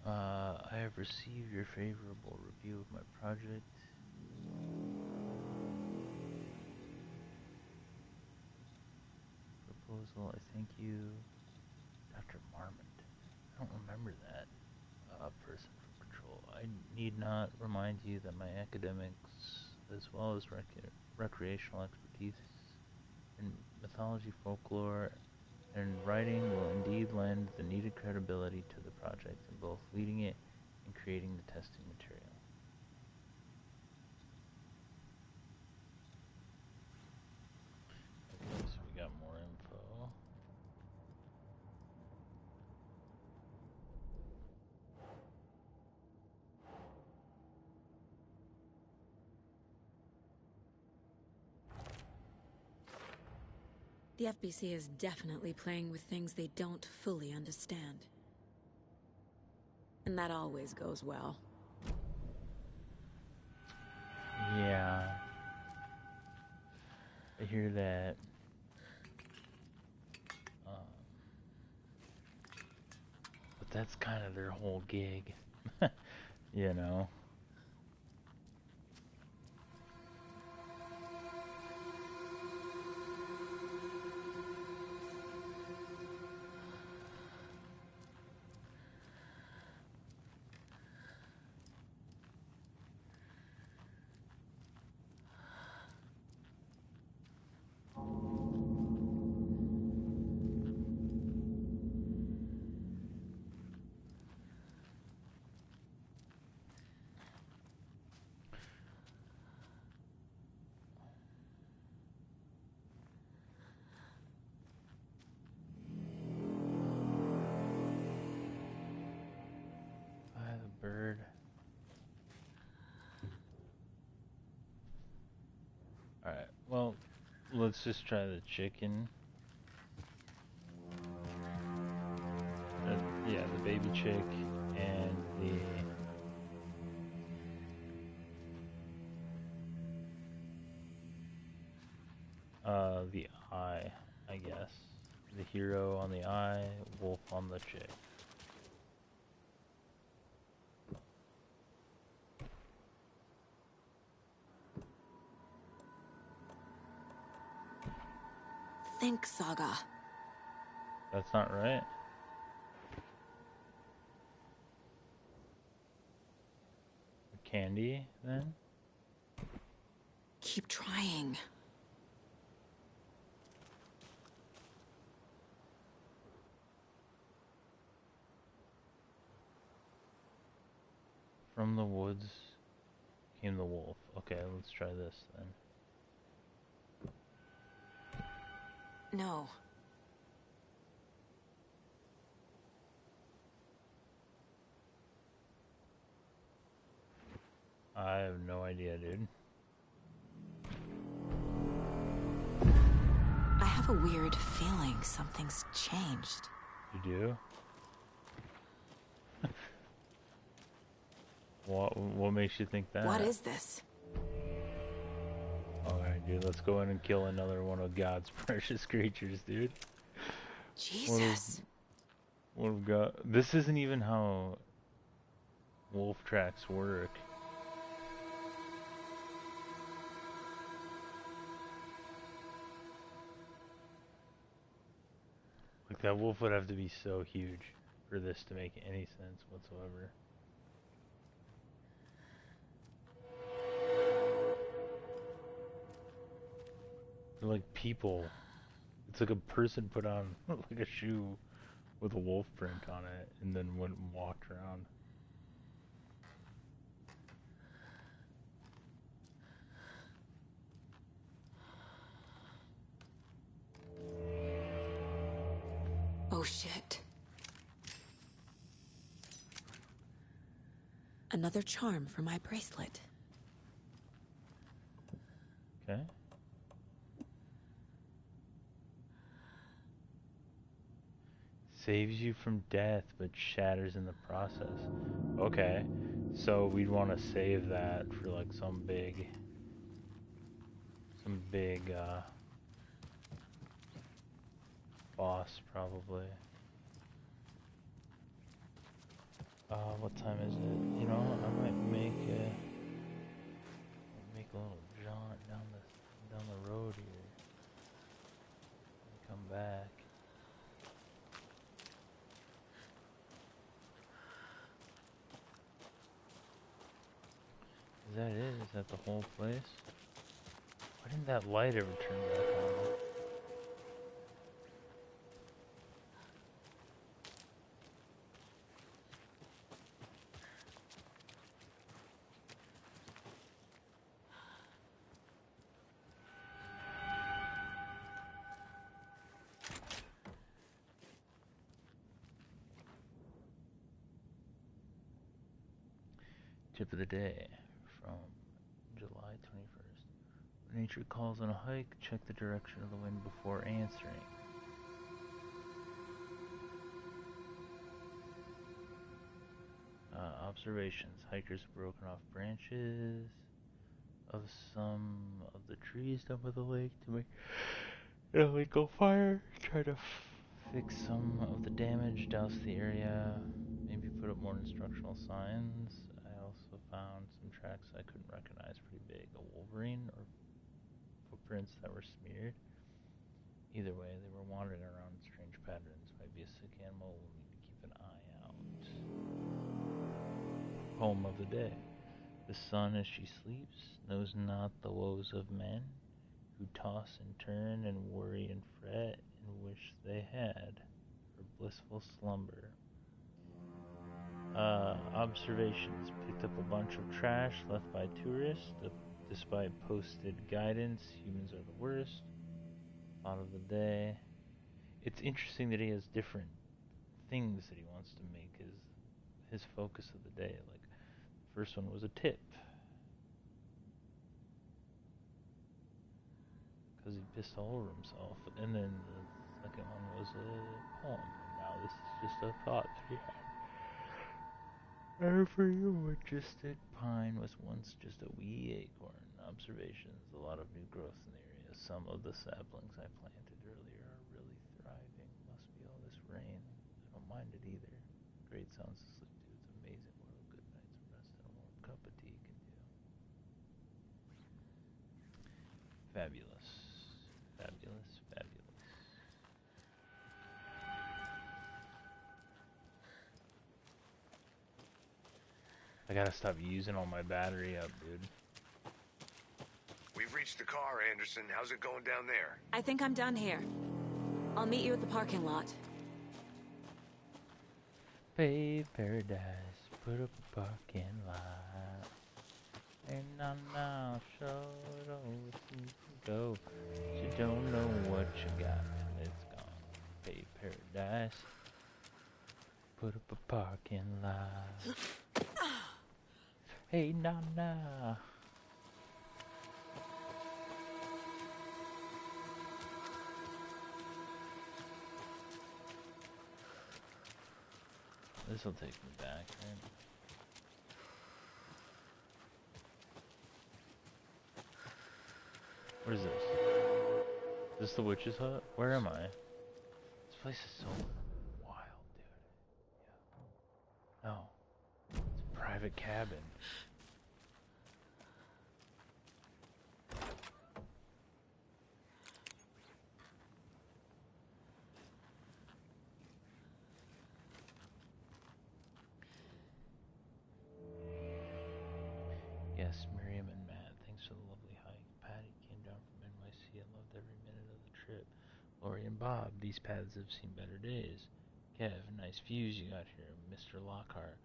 I have received your favorable review of my project. Proposal, I thank you. Dr. Marmont. I don't remember that person from Patrol. I need not remind you that my academics, as well as recreational expertise in mythology, folklore, and writing will indeed lend the needed credibility to the project in both leading it and creating the testing material. Okay, so we got more info. The FBC is definitely playing with things they don't fully understand. And that always goes well. Yeah. I hear that. But that's kind of their whole gig. You know? Bird. Alright, well, let's just try the chicken. Yeah, the baby chick and the eye, I guess. The hero on the eye, wolf on the chick. Think, Saga. That's not right. Candy, then? Keep trying. From the woods came the wolf. Okay, let's try this then. No. I have no idea, dude. I have a weird feeling something's changed. You do? What makes you think that? What is this? Alright, dude, let's go in and kill another one of God's precious creatures, dude. Jesus. What have God? This isn't even how wolf tracks work. Like, that wolf would have to be so huge for this to make any sense whatsoever. They're like people. It's like a person put on like a shoe with a wolf print on it and then went and walked around. Oh shit. Another charm for my bracelet. Okay. Saves you from death, but shatters in the process. Okay. So we'd want to save that for like some big boss, probably. What time is it? You know, I might make a little jaunt down the road here. Come back. Is that it? Is that the whole place? Why didn't that light ever turn back on? Tip of the day from July 21st. When nature calls on a hike, check the direction of the wind before answering. Observations. Hikers have broken off branches of some of the trees down by the lake to make a lake go fire. Try to fix some of the damage, douse the area, maybe put up more instructional signs. I also found some tracks I couldn't recognize pretty big. A wolverine or footprints that were smeared. Either way, they were wandering around in strange patterns. Might be a sick animal. We'll need to keep an eye out. Poem of the day. The sun as she sleeps knows not the woes of men who toss and turn and worry and fret and wish they had her blissful slumber. Observations. Picked up a bunch of trash left by tourists. Despite posted guidance, humans are the worst. Thought of the day. It's interesting that he has different things that he wants to make his focus of the day. Like, the first one was a tip. Because he pissed all over himself. And then the second one was a poem. And now this is just a thought that he had. And for you, majestic pine was once just a wee acorn. Observations, a lot of new growth in the area. Some of the saplings I planted earlier are really thriving. Must be all this rain. I don't mind it either. Great sounds to sleep to. It's amazing what a good night's rest and a warm cup of tea can do. Fabulous. Fabulous, fabulous. I gotta stop using all my battery up, dude. We've reached the car, Anderson. How's it going down there? I think I'm done here. I'll meet you at the parking lot. Babe Paradise, put up a parking lot. And now show it over to you go. You don't know what you got, and it's gone. Babe Paradise, put up a parking lot. Hey, nah. This'll take me back, right? What is this? Is this the witch's hut? Where am I? This place is so wild, dude. Yeah. No. It's a private cabin. Yes, Miriam and Matt, thanks for the lovely hike. Patty came down from NYC and loved every minute of the trip. Lori and Bob, these paths have seen better days. Kev, nice views you got here. Mr. Lockhart,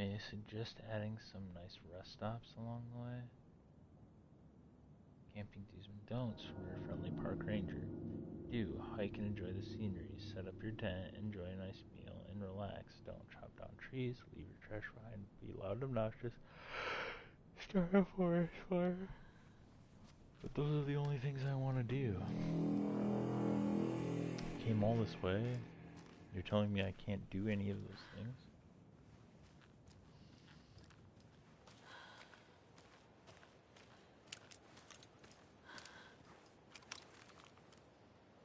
may I suggest adding some nice rest stops along the way? Camping do's and don'ts from your friendly park ranger. Do hike and enjoy the scenery. Set up your tent, enjoy a nice meal, and relax. Don't chop down trees, leave your trash behind, be loud and obnoxious. Start a forest fire. But those are the only things I want to do. Came all this way. You're telling me I can't do any of those things?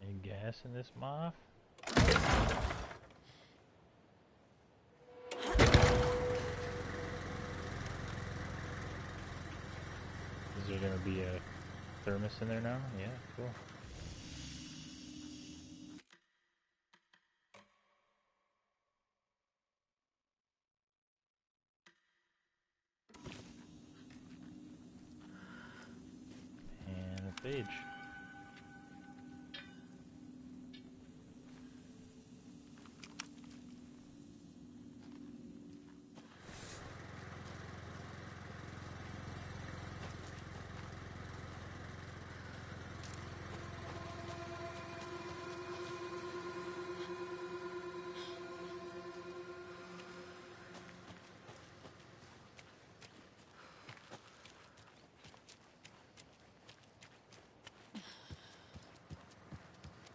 Any gas in this moth? Is there gonna be a thermos in there now? Yeah, cool. And a page.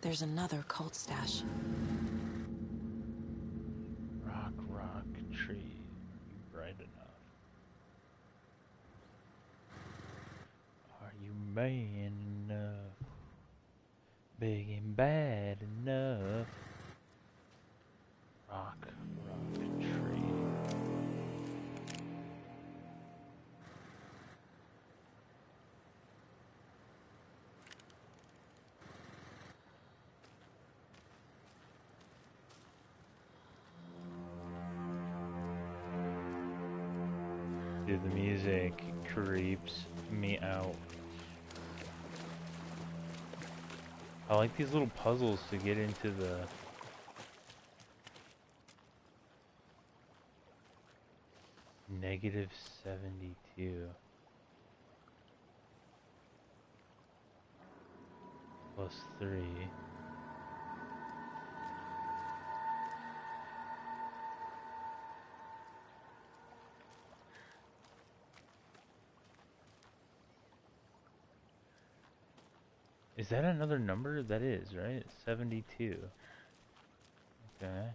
there's another cult stash. Rock, tree. You bright enough? Are you man enough? Big and bad enough? Rock, tree. Dude, the music creeps me out. I like these little puzzles to get into the... -72. +3. Is that another number? That is, right? 72. Okay.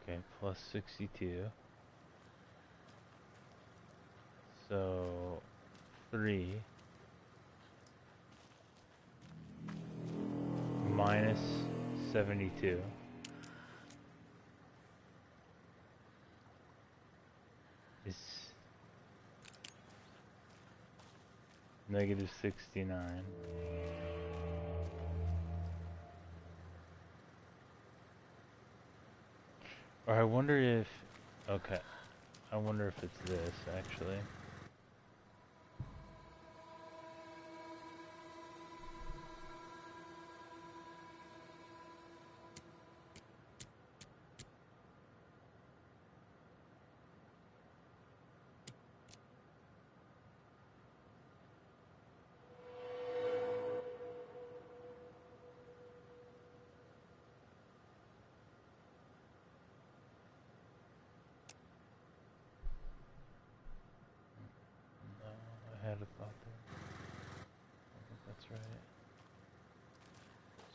Okay, +62. So, 3. -72 is -69. Or I wonder if... Okay. I wonder if it's this, actually. I had a thought there. I think that's right.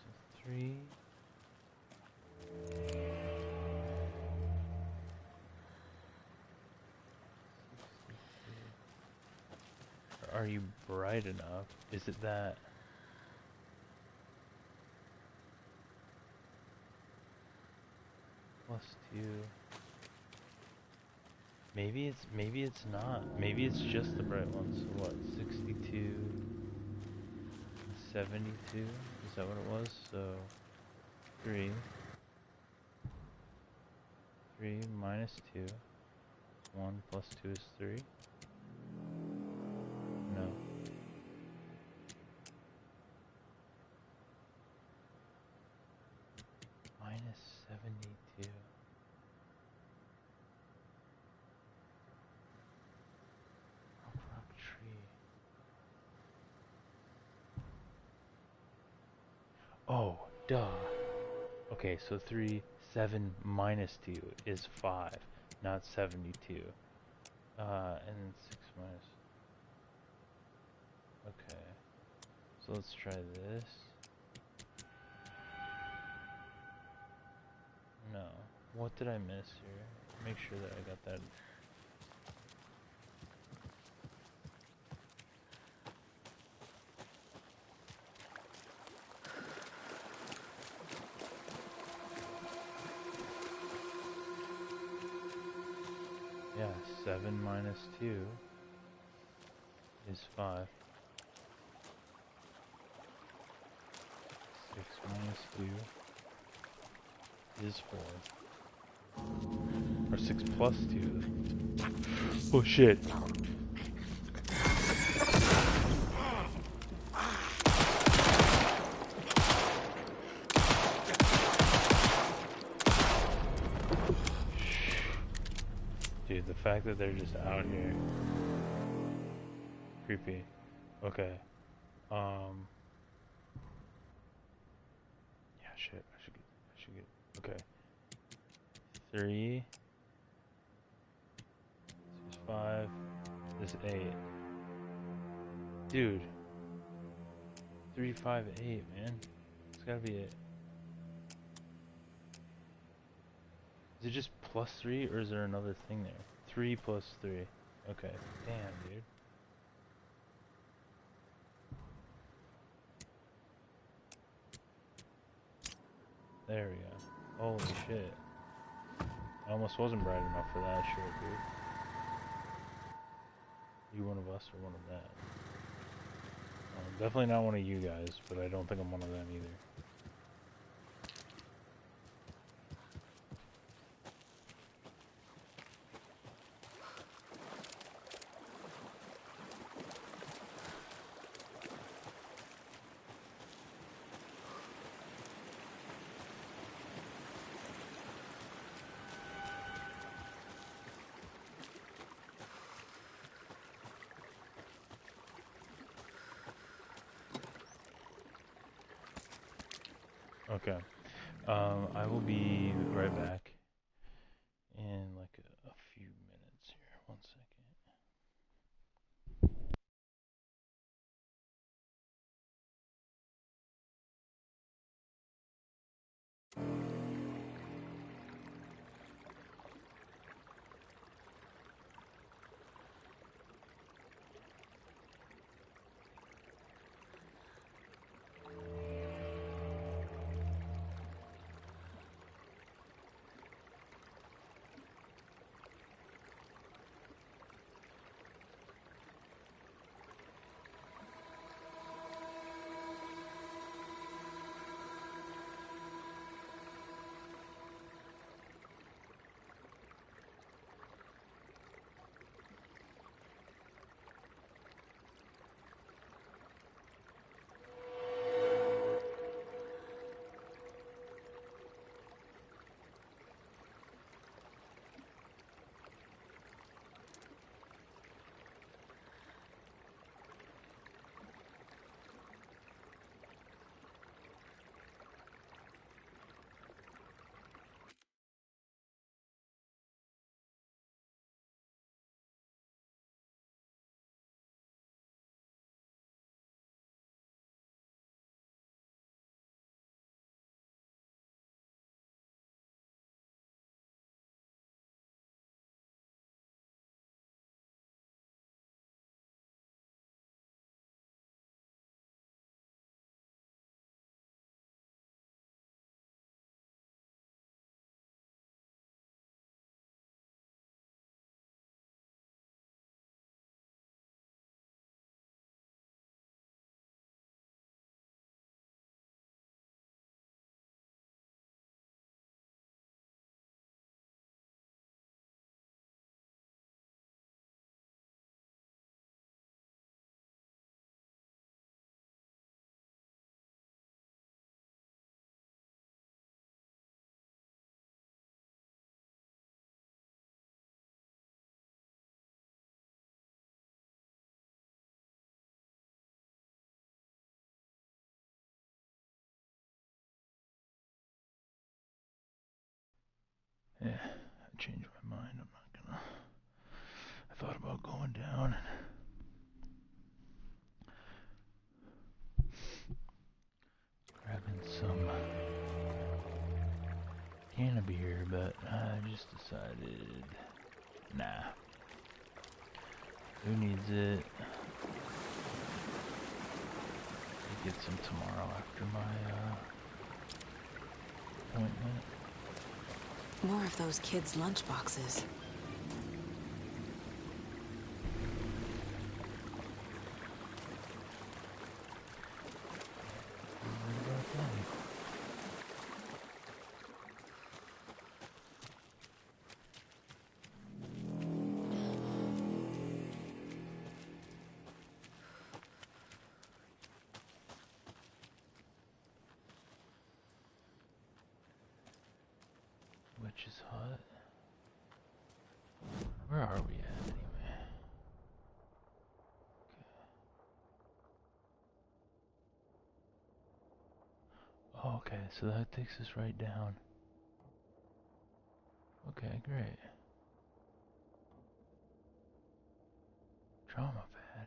So 3. Are you bright enough? Is it that? +2. Maybe it's not. Maybe it's just the bright ones. So what? 62, 72. Is that what it was? So 3 minus 2. 1 plus 2 is 3. No. -72. Rock tree. Oh, duh. Okay, so 7 minus 2 is 5, not 72. And then 6 minus... Okay. So let's try this. No. What did I miss here? Make sure that I got that. Yeah, 7 minus 2 is 5. 6 minus 2 is 4. Or 6 plus 2. Oh shit. Dude, the fact that they're just out here. Creepy. Okay. shit. I should get. Okay. 3. This is 5. This is 8. Dude. 3, 5, 8, man. It's gotta be it. Is it just +3 or is there another thing there? 3 plus 3. Okay. Damn, dude. There we go. Holy shit. I almost wasn't bright enough for that shit, dude. You one of us or one of them? Definitely not one of you guys, but I don't think I'm one of them either. Okay. I will be right back in like a few minutes here. 1 second. Yeah, I changed my mind. I'm not gonna. I thought about going down and grabbing some can of beer, but I just decided, nah. Who needs it? I'll get some tomorrow after my appointment. More of those kids' lunchboxes. Witch's Hut. Where are we at anyway? Okay. Okay, so that takes us right down. Okay, great. Trauma pad.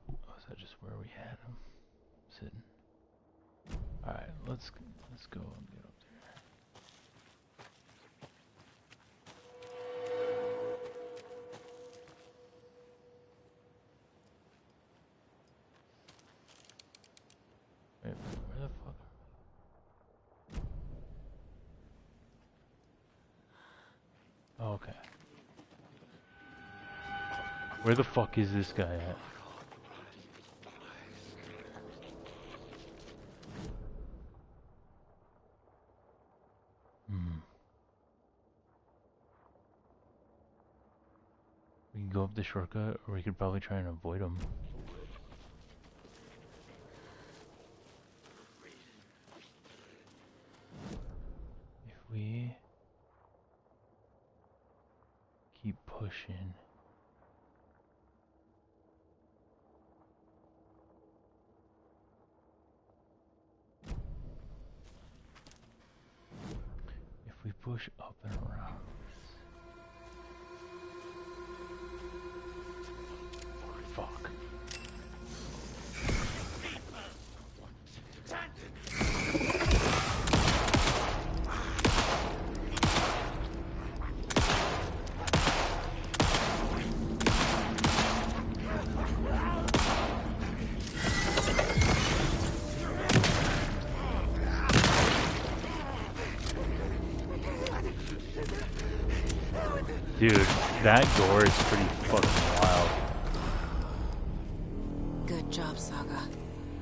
Oh, is that just where we had him sitting? All right, let's go and get up there. Wait, where the fuck? Oh, okay. Where the fuck is this guy at? We can go up the shortcut, or we could probably try and avoid him. If we keep pushing. If we push up and around. Fuck. Dude, that gore is pretty fucking wild. Good job, Saga.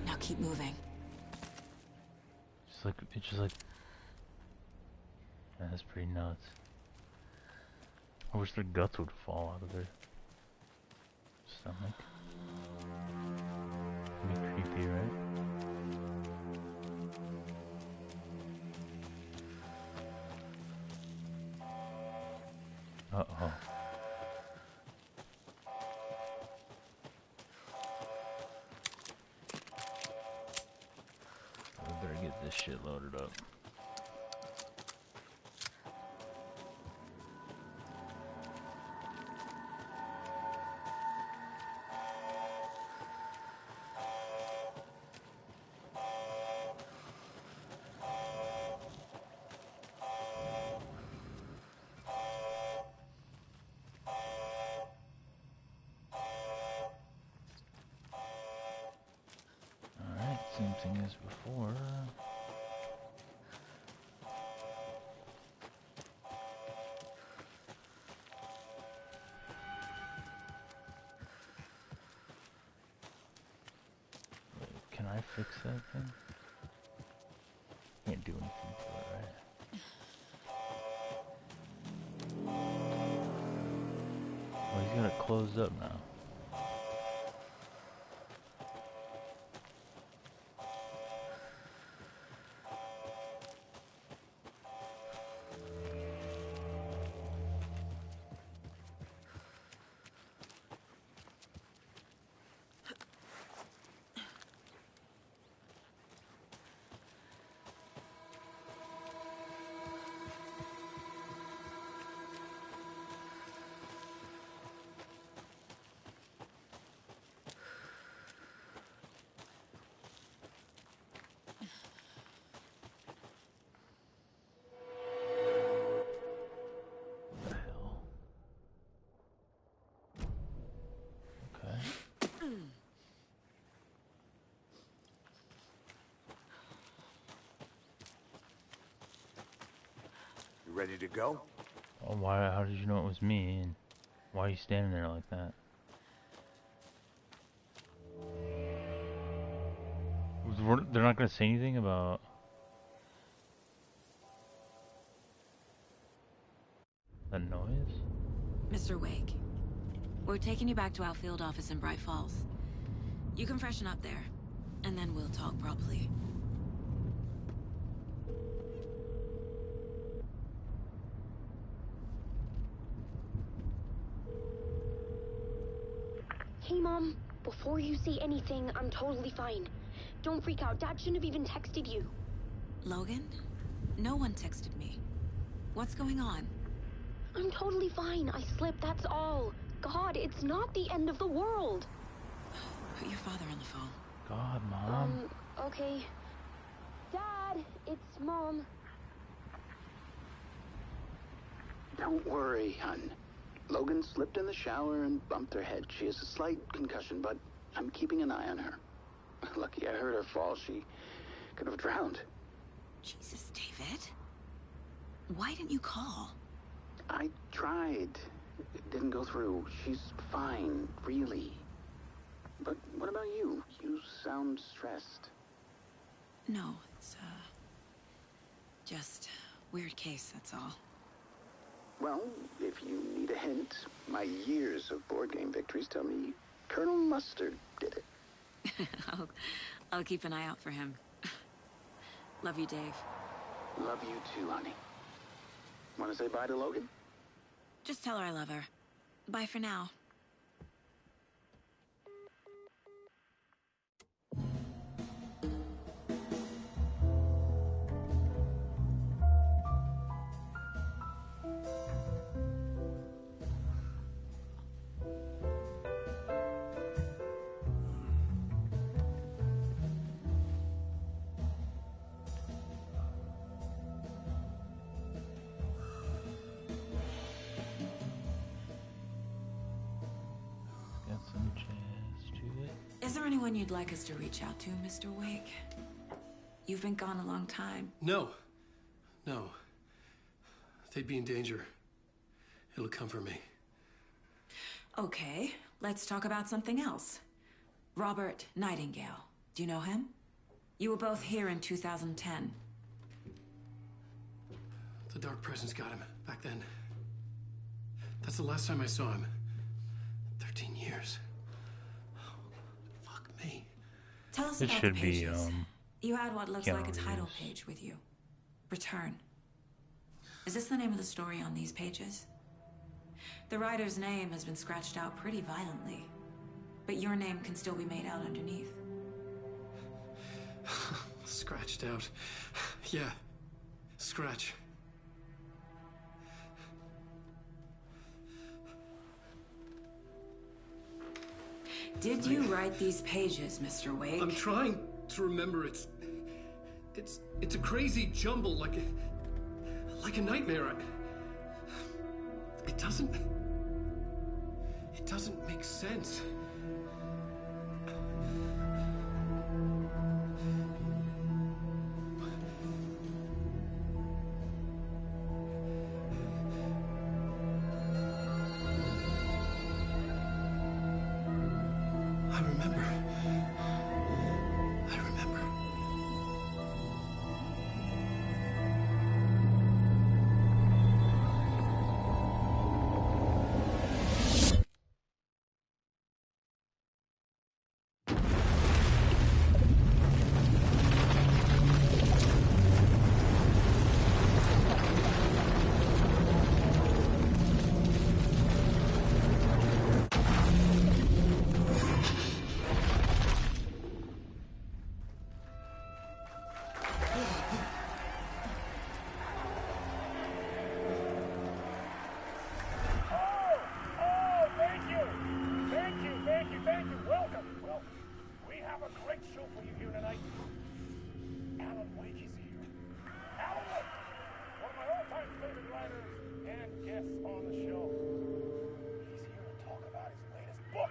Now keep moving. It's just like, yeah, that's pretty nuts. I wish their guts would fall out of their stomach. It'd be creepy, right? Uh-oh. I better get this shit loaded up. Same thing as before. Wait, can I fix that thing? Can't do anything to it, right? Well, he's got it closed up now. Ready to go? Oh, why? How did you know it was me? And why are you standing there like that? They're not gonna say anything about that noise? Mr. Wake, we're taking you back to our field office in Bright Falls. You can freshen up there, and then we'll talk properly. Hey, Mom. Before you say anything, I'm totally fine. Don't freak out. Dad shouldn't have even texted you. Logan? No one texted me. What's going on? I'm totally fine. I slipped, that's all. God, it's not the end of the world. Put your father on the phone. God, Mom. Okay. Dad, it's Mom. Don't worry, hon. Logan slipped in the shower and bumped her head. She has a slight concussion, but I'm keeping an eye on her. Lucky I heard her fall. She could have drowned. Jesus, David. Why didn't you call? I tried. It didn't go through. She's fine, really. But what about you? You sound stressed. No, it's, just weird case, that's all. Well, if you need a hint, my years of board game victories tell me Colonel Mustard did it. I'll keep an eye out for him. Love you, Dave. Love you too, honey. Want to say bye to Logan? Just tell her I love her. Bye for now. Is there anyone you'd like us to reach out to, Mr. Wake? You've been gone a long time. No. No. They'd be in danger. It'll come for me. Okay, let's talk about something else. Robert Nightingale. Do you know him? You were both here in 2010. The Dark Presence got him back then. That's the last time I saw him. 13 years. Fuck me. Tell us It about should the be, pages. You had what looks Keanu like a title Reeves. page with you. Return. Is this the name of the story on these pages? The writer's name has been scratched out pretty violently, but your name can still be made out underneath. Scratched out. Yeah. Scratch. Did you write these pages, Mr. Wake? I'm trying to remember. It's a crazy jumble, like a nightmare. It doesn't make sense. I remember. Thank you. Welcome. Well, we have a great show for you here tonight. Alan Wake is here. Alan Wake, one of my all-time favorite writers and guests on the show. He's here to talk about his latest book.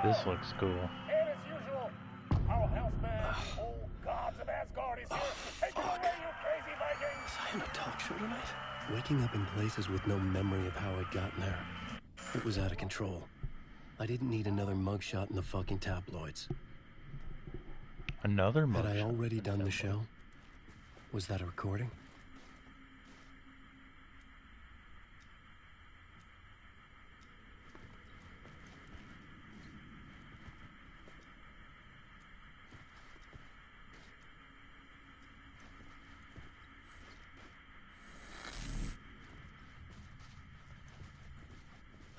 This looks cool. And as usual, our house man, old gods of Asgard, is here. Take it away, you crazy Vikings! Was I in a talk show tonight? Waking up in places with no memory of how I'd gotten there. It was out of control. I didn't need another mugshot in the fucking tabloids. Another Had I mugshot already in the done the tabloids. show? Was that a recording?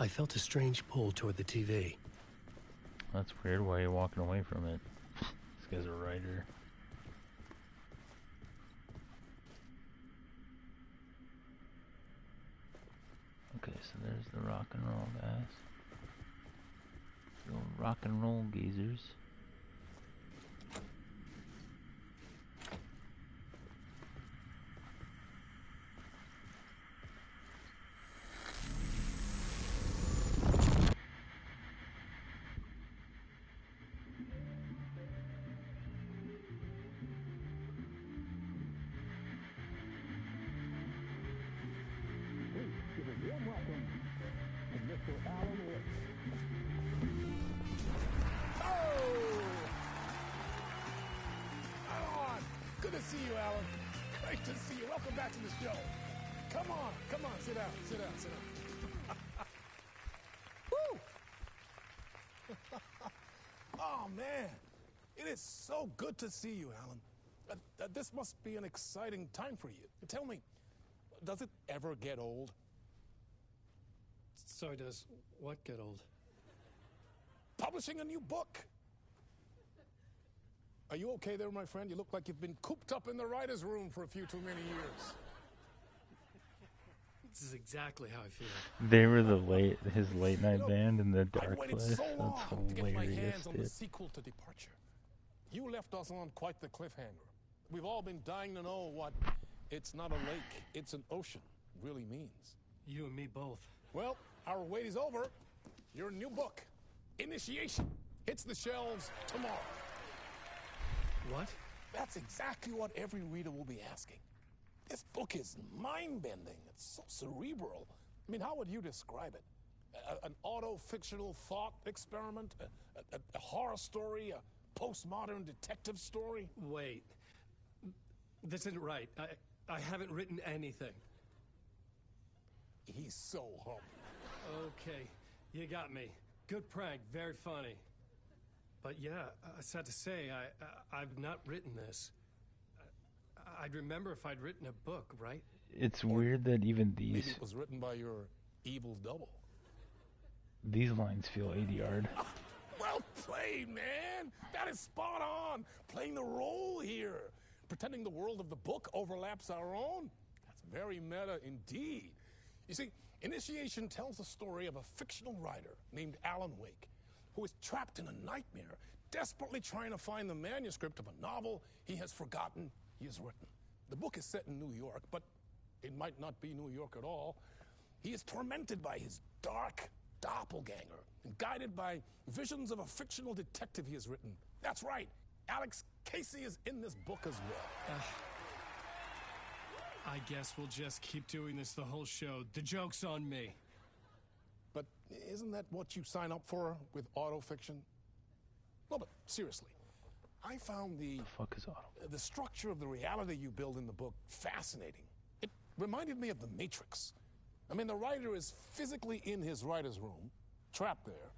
I felt a strange pull toward the TV. That's weird. Why are you walking away from it? This guy's a writer. Okay, so there's the rock and roll guys. The old rock and roll geezers. See you, Alan. Great to see you. Welcome back to the show. Come on, sit down, sit down. Woo! Oh, man. It is so good to see you, Alan. This must be an exciting time for you. Tell me, does it ever get old? Sorry, does what get old? Publishing a new book. Are you okay there, my friend? You look like you've been cooped up in the writer's room for a few too many years. This is exactly how I feel. They were his late night band in the dark I waited place. so long That's to get my hilarious, hands on the dude. sequel to Departure. You left us on quite the cliffhanger. We've all been dying to know what "it's not a lake, it's an ocean" really means. You and me both. Well, our wait is over. Your new book, Initiation, hits the shelves tomorrow. What? That's exactly what every reader will be asking. This book is mind-bending. It's so cerebral. I mean, how would you describe it? An auto-fictional thought experiment? A horror story? A postmodern detective story? Wait. This isn't right. I haven't written anything. He's so humble. Okay, you got me. Good prank, very funny. But yeah, sad to say, I've not written this. I'd remember if I'd written a book, right? It's weird that even Maybe these it was written by your evil double. lines feel 80-yard. Well played, man. That is spot on. Playing the role here. Pretending the world of the book overlaps our own. That's very meta indeed. You see, Initiation tells the story of a fictional writer named Alan Wake, who is trapped in a nightmare, desperately trying to find the manuscript of a novel he has forgotten he has written. The book is set in New York, but it might not be New York at all. He is tormented by his dark doppelganger and guided by visions of a fictional detective he has written. That's right, Alex Casey is in this book as well. I guess we'll just keep doing this the whole show. The joke's on me. But isn't that what you sign up for with autofiction? Well, but seriously, I found the fuck is auto? The structure of the reality you build in the book fascinating. It reminded me of The Matrix. I mean, the writer is physically in his writer's room, trapped there,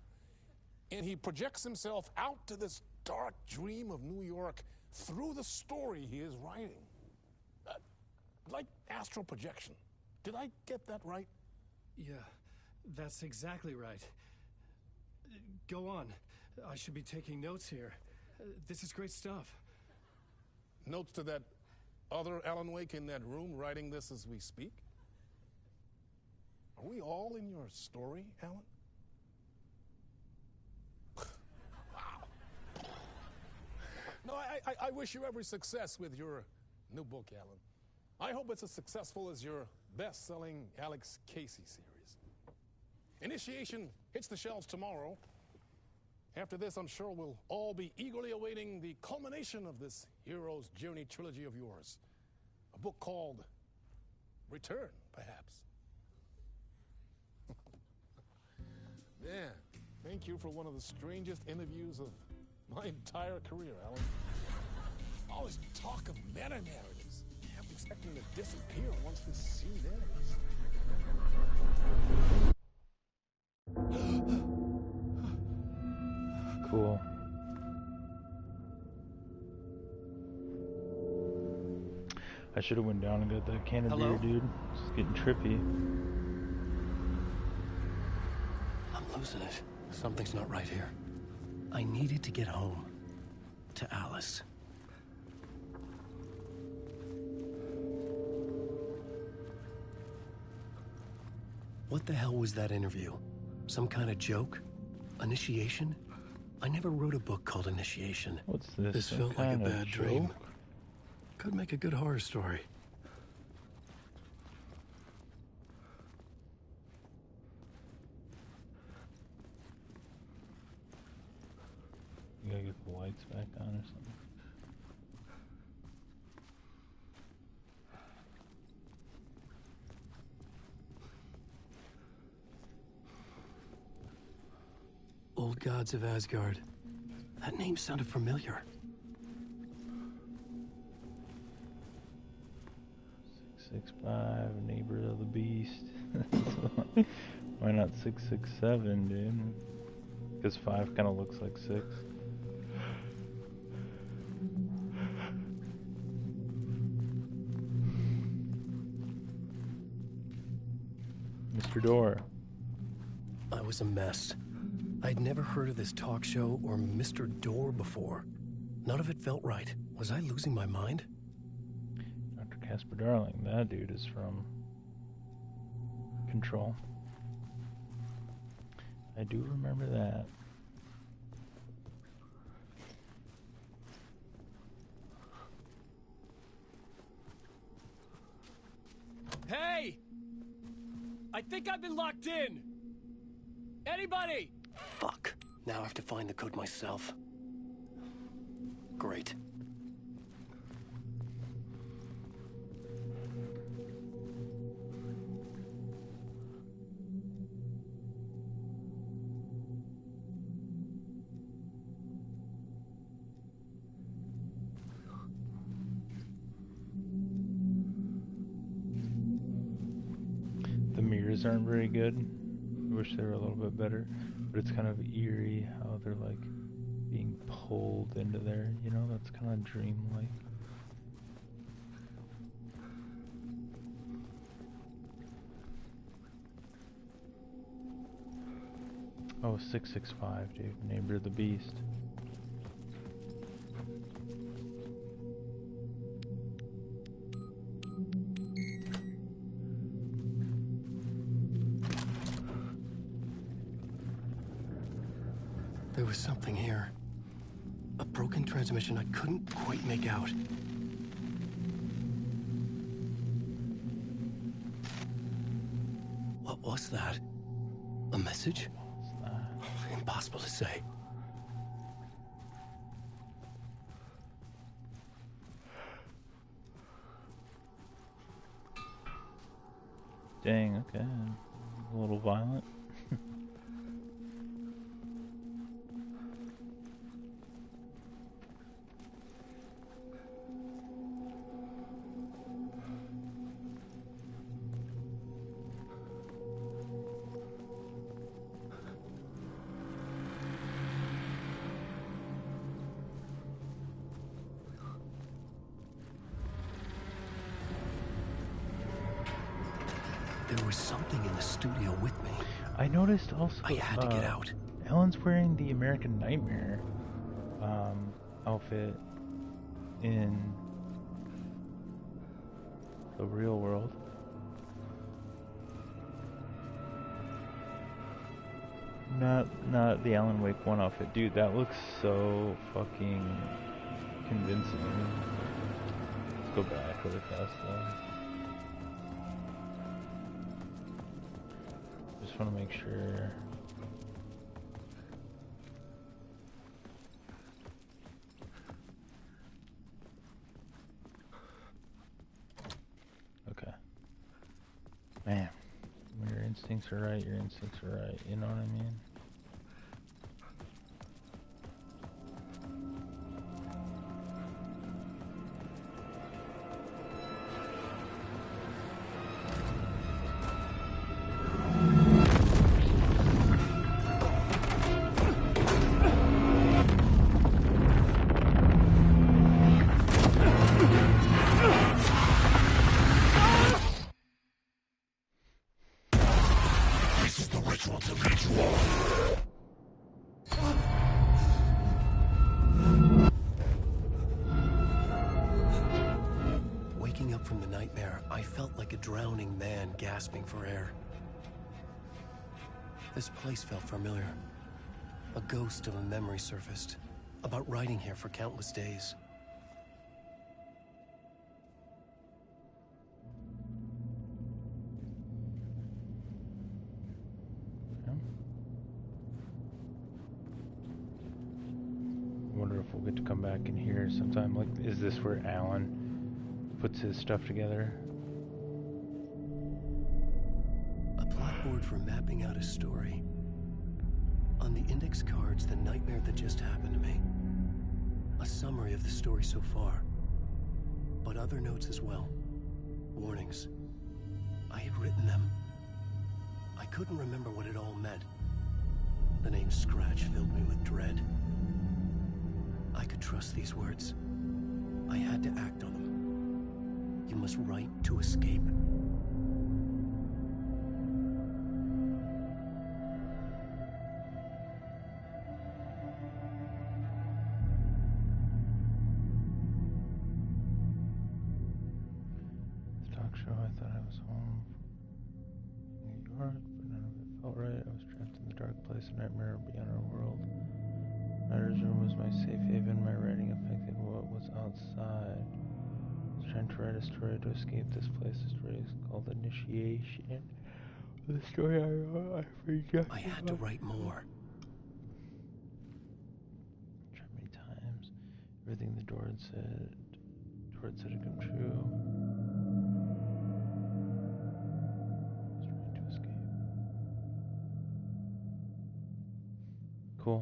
and he projects himself out to this dark dream of New York through the story he is writing. Like astral projection. Did I get that right? Yeah, that's exactly right. Go on. I should be taking notes here. This is great stuff. Notes to that other Alan Wake in that room writing this as we speak? Are we all in your story, Alan? Wow. No, I wish you every success with your new book, Alan. I hope it's as successful as your best-selling Alex Casey series. Initiation hits the shelves tomorrow. After this, I'm sure we'll all be eagerly awaiting the culmination of this hero's journey trilogy of yours. A book called Return, perhaps. Yeah, thank you for one of the strangest interviews of my entire career, Alan. Always talk of meta-narratives. I'm expecting to disappear once this scene ends. Cool. I should have went down and got that can of beer, dude. It's getting trippy. losing it. Something's not right here. I needed to get home. To Alice. What the hell was that interview? Some kind of joke? Initiation? I never wrote a book called Initiation. What's this? This Some felt like a kind of bad dream. joke? Could make a good horror story. You gotta get the lights back on or something. Old Gods of Asgard. That name sounded familiar. 665, Neighbor of the Beast. Why not 667, dude? Because 5 kind of looks like 6. Mr. Door. I was a mess. I'd never heard of this talk show or Mr. Door before. None of it felt right. Was I losing my mind? Dr. Casper Darling. That dude is from Control. I do remember that. Hey! I think I've been locked in! Anybody? Fuck. Now I have to find the code myself. Great. The mirrors aren't very good. I wish they were a little bit better. But it's kind of eerie how they're like being pulled into there, you know, that's kind of dreamlike. Oh, 665, dude. Neighbor of the Beast. There was something here. A broken transmission I couldn't quite make out. What was that? A message? Impossible to say. Dang, okay. A little violent. There was something in the studio with me. I noticed also I had to get out. Ellen's wearing the American Nightmare outfit in the real world. Not the Alan Wake 1 outfit. Dude, that looks so fucking convincing. Let's go back really fast though. Just want to make sure. Okay. Man, when your instincts are right, your instincts are right. You know what I mean? This is the ritual to ritual. from the nightmare, I felt like a drowning man gasping for air. This place felt familiar. A ghost of a memory surfaced, about riding here for countless days. I wonder if we'll get to come back in here sometime. Like, is this where Alan puts his stuff together? A blackboard for mapping out a story. On the index cards, the nightmare that just happened to me. A summary of the story so far. But other notes as well. Warnings. I had written them. I couldn't remember what it all meant. The name Scratch filled me with dread. I could trust these words. I had to act on them. You must write to escape. The talk show, I thought I was home in New York, but none of it felt right. I was trapped in the dark place, a nightmare beyond our world. Writer's room was my safe haven. My writing affected what was outside. I was trying to write a story to escape this place. The story is called Initiation. The story I wrote, I forget. I had to write more. Tried many times. Everything the door had said had come true. I was trying to escape. Cool.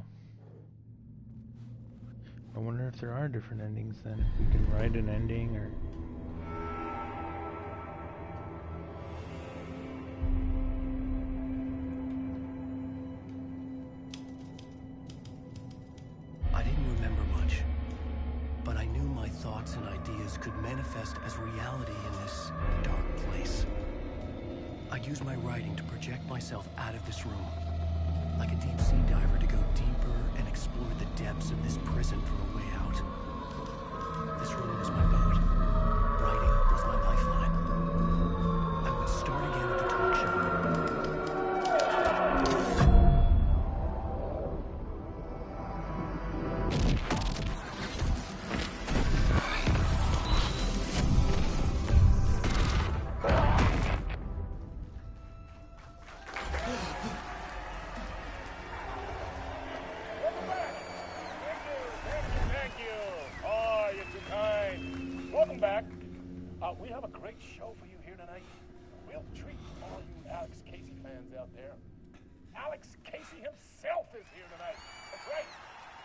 I wonder if there are different endings then. If we can write an ending or... I didn't remember much, but I knew my thoughts and ideas could manifest as reality in this dark place. I'd use my writing to project myself out of this room, like a deep-sea diver to go deeper and explore the depths of this prison for a way out. This room was my boat. Writing was my lifeline. I would start again at the talk show. We have a great show for you here tonight. We'll treat all you Alex Casey fans out there. Alex Casey himself is here tonight. That's right.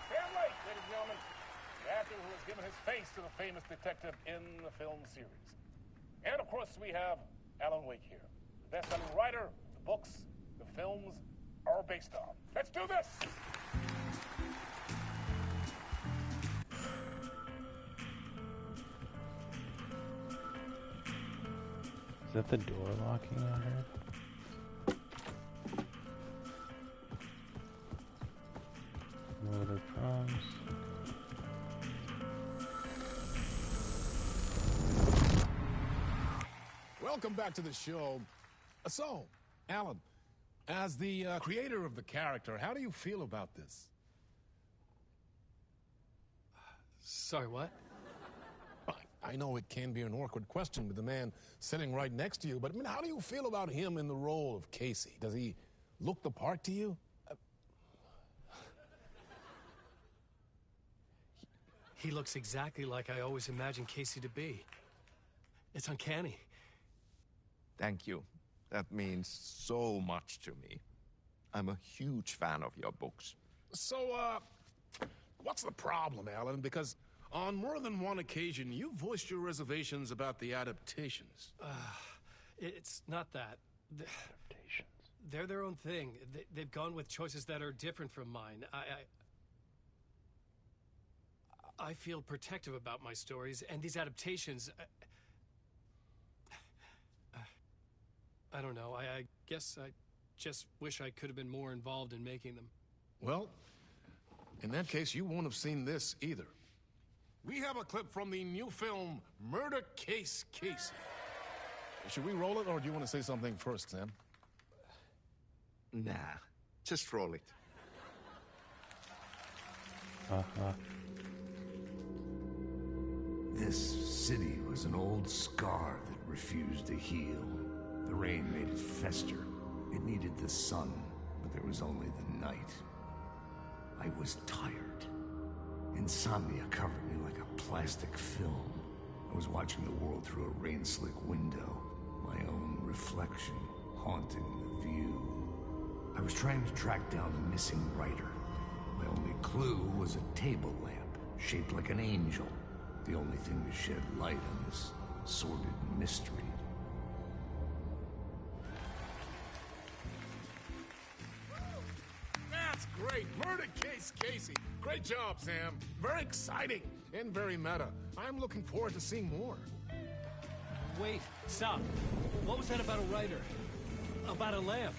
Sam Lake, ladies and gentlemen. The actor who has given his face to the famous detective in the film series. And of course, we have Alan Wake here. The best-selling writer, the books, the films are based on. Let's do this! Is that the door locking on her? No other proms. Welcome back to the show. So, Alan, as the creator of the character, how do you feel about this? Sorry, what? I know it can be an awkward question with the man sitting right next to you, but I mean, how do you feel about him in the role of Casey? Does he look the part to you? He looks exactly like I always imagined Casey to be. It's uncanny. Thank you. That means so much to me. I'm a huge fan of your books. So, what's the problem, Alan? Because on more than one occasion, you voiced your reservations about the adaptations. It's not that. Adaptations. They're their own thing. They've gone with choices that are different from mine. I feel protective about my stories, and these adaptations... I don't know. I guess I just wish I could have been more involved in making them. Well, in that case, you won't have seen this either. We have a clip from the new film, Murder Case Casey. Should we roll it, or do you want to say something first, Sam? Nah, just roll it. This city was an old scar that refused to heal. The rain made it fester. It needed the sun, but there was only the night. I was tired. Insomnia covered me like a plastic film. I was watching the world through a rain-slick window, my own reflection haunting the view. I was trying to track down a missing writer. My only clue was a table lamp, shaped like an angel. The only thing to shed light on this sordid mystery. That's great! Murder Case Casey! Great job, Sam. Very exciting and very meta. I'm looking forward to seeing more. Wait, stop. What was that about a writer? About a lamp?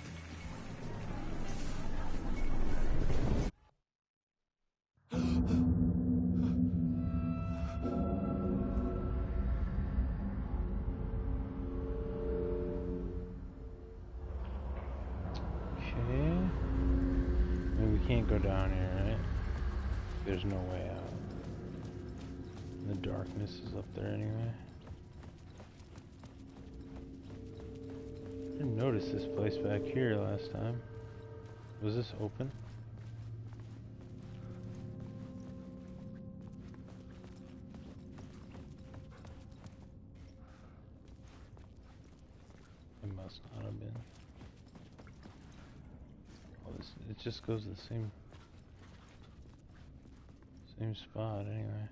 Can't go down here, right? There's no way out. The darkness is up there anyway. I didn't notice this place back here last time. Was this open? It must not have been. It just goes to the same spot anyway.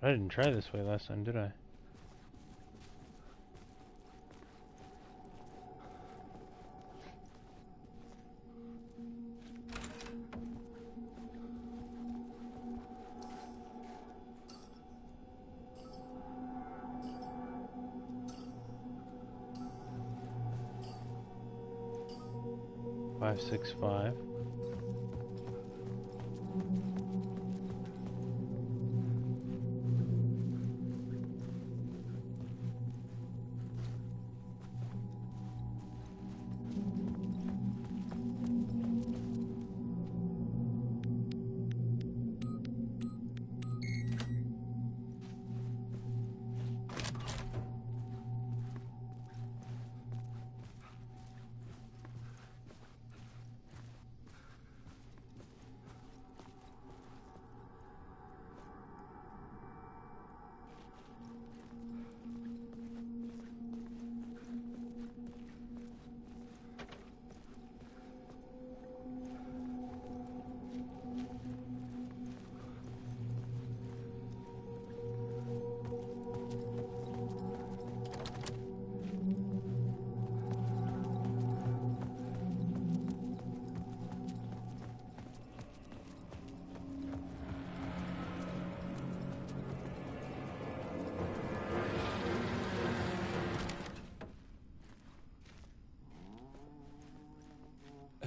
I didn't try this way last time, did I? Five, 6, 5.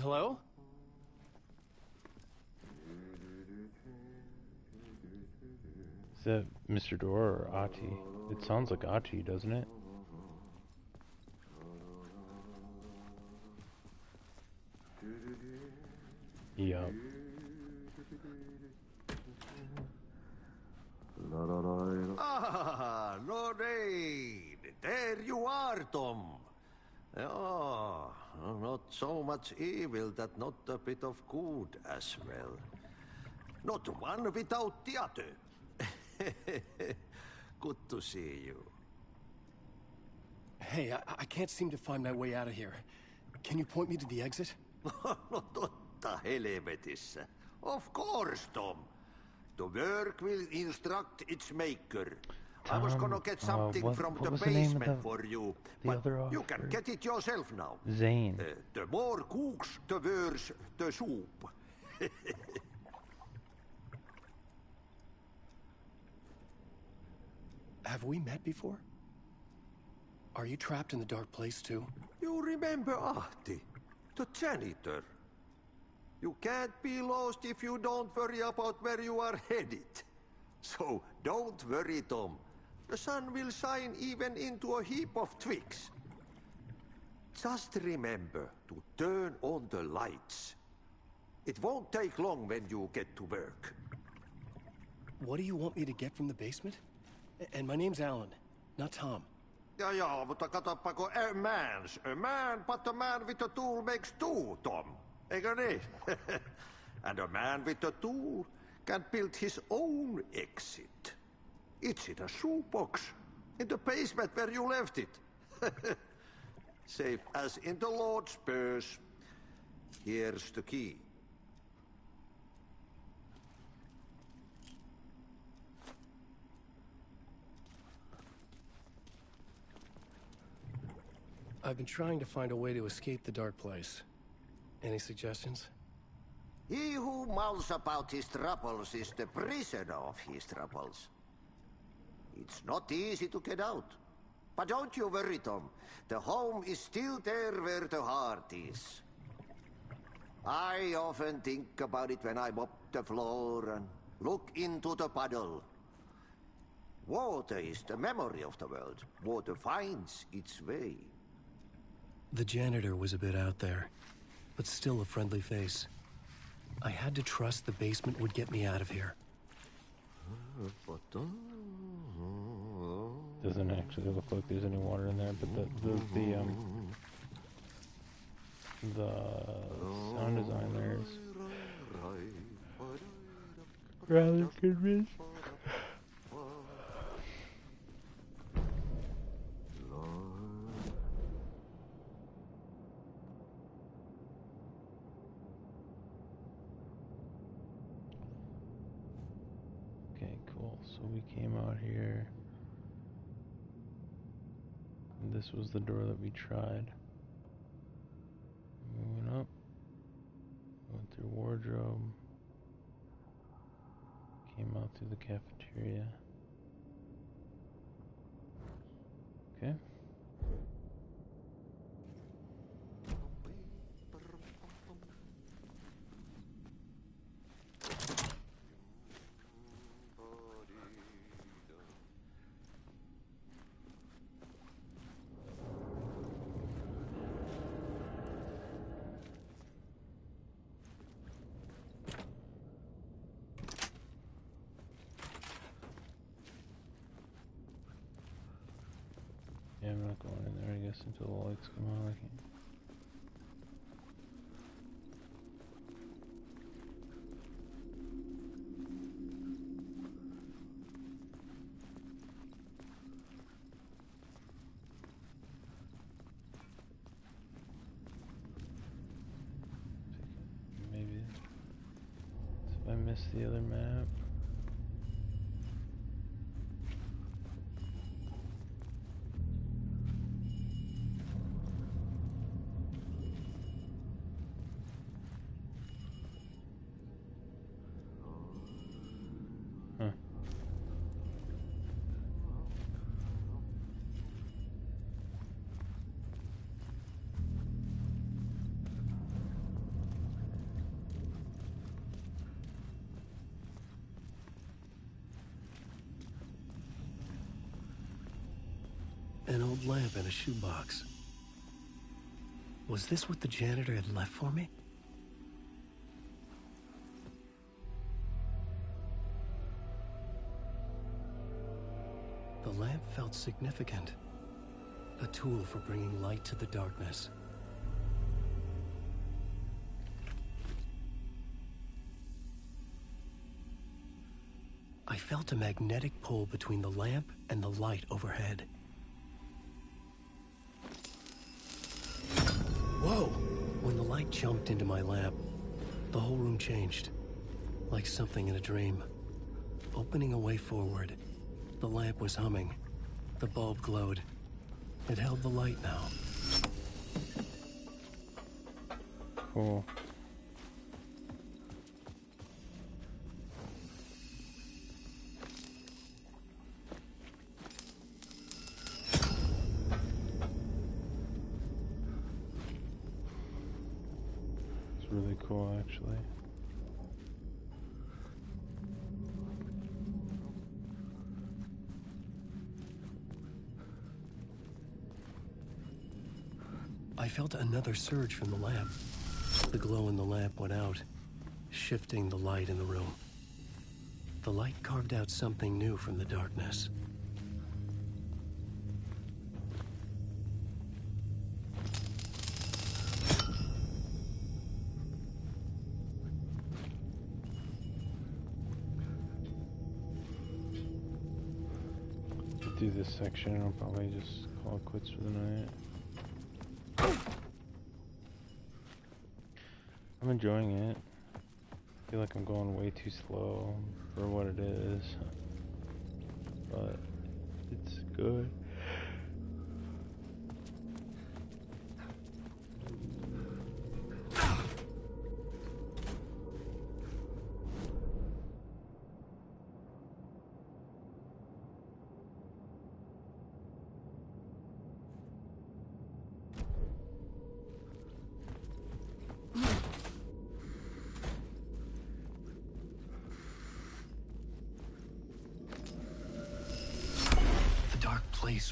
Hello? Is that Mr. Door or Ahti? It sounds like Ahti, doesn't it? Yup. Ah, Lorraine! There you are, Tom. Oh, not so much evil that not a bit of good as well. Not one without the other. Good to see you. Hey, I can't seem to find my way out of here. Can you point me to the exit? No totta helvetissä. Of course, Tom. The work will instruct its maker. I was gonna get something from the basement for you, but you can get it yourself now. Zane. The more cooks, the worse the soup. Have we met before? Are you trapped in the dark place too? You remember Ahti, the janitor? You can't be lost if you don't worry about where you are headed. So don't worry, Tom. The sun will shine even into a heap of twigs. Just remember to turn on the lights. It won't take long when you get to work. What do you want me to get from the basement? And my name's Alan, not Tom. Ja, mutta katsoppa, kun a man, but a man with a tool makes two, Tom. Eikö niin? And a man with a tool can build his own exit. It's in a shoebox, in the basement where you left it. Safe as in the Lord's purse. Here's the key. I've been trying to find a way to escape the dark place. Any suggestions? He who mouths about his troubles is the prisoner of his troubles. It's not easy to get out. But don't you worry, Tom. The home is still there where the heart is. I often think about it when I mop the floor and look into the puddle. Water is the memory of the world. Water finds its way. The janitor was a bit out there, but still a friendly face. I had to trust the basement would get me out of here. Doesn't actually look like there's any water in there, but the sound design there is rather convincing. Okay, cool. So we came out here. And this was the door that we tried. Moving up. Went through wardrobe. Came out through the cafeteria. Okay. Yeah, I'm not going in there, I guess, until the lights come on. I can't. Maybe. So if I miss the other map. An old lamp in a shoebox. Was this what the janitor had left for me? The lamp felt significant. A tool for bringing light to the darkness. I felt a magnetic pull between the lamp and the light overhead. Whoa! When the light jumped into my lamp, the whole room changed. Like something in a dream. Opening a way forward. The lamp was humming. The bulb glowed. It held the light now. Cool. It's really cool, actually. I felt another surge from the lamp. The glow in the lamp went out, shifting the light in the room. The light carved out something new from the darkness. Get through this section and I'll probably just call it quits for the night. I'm enjoying it. I feel like I'm going way too slow for what it is, but it's good.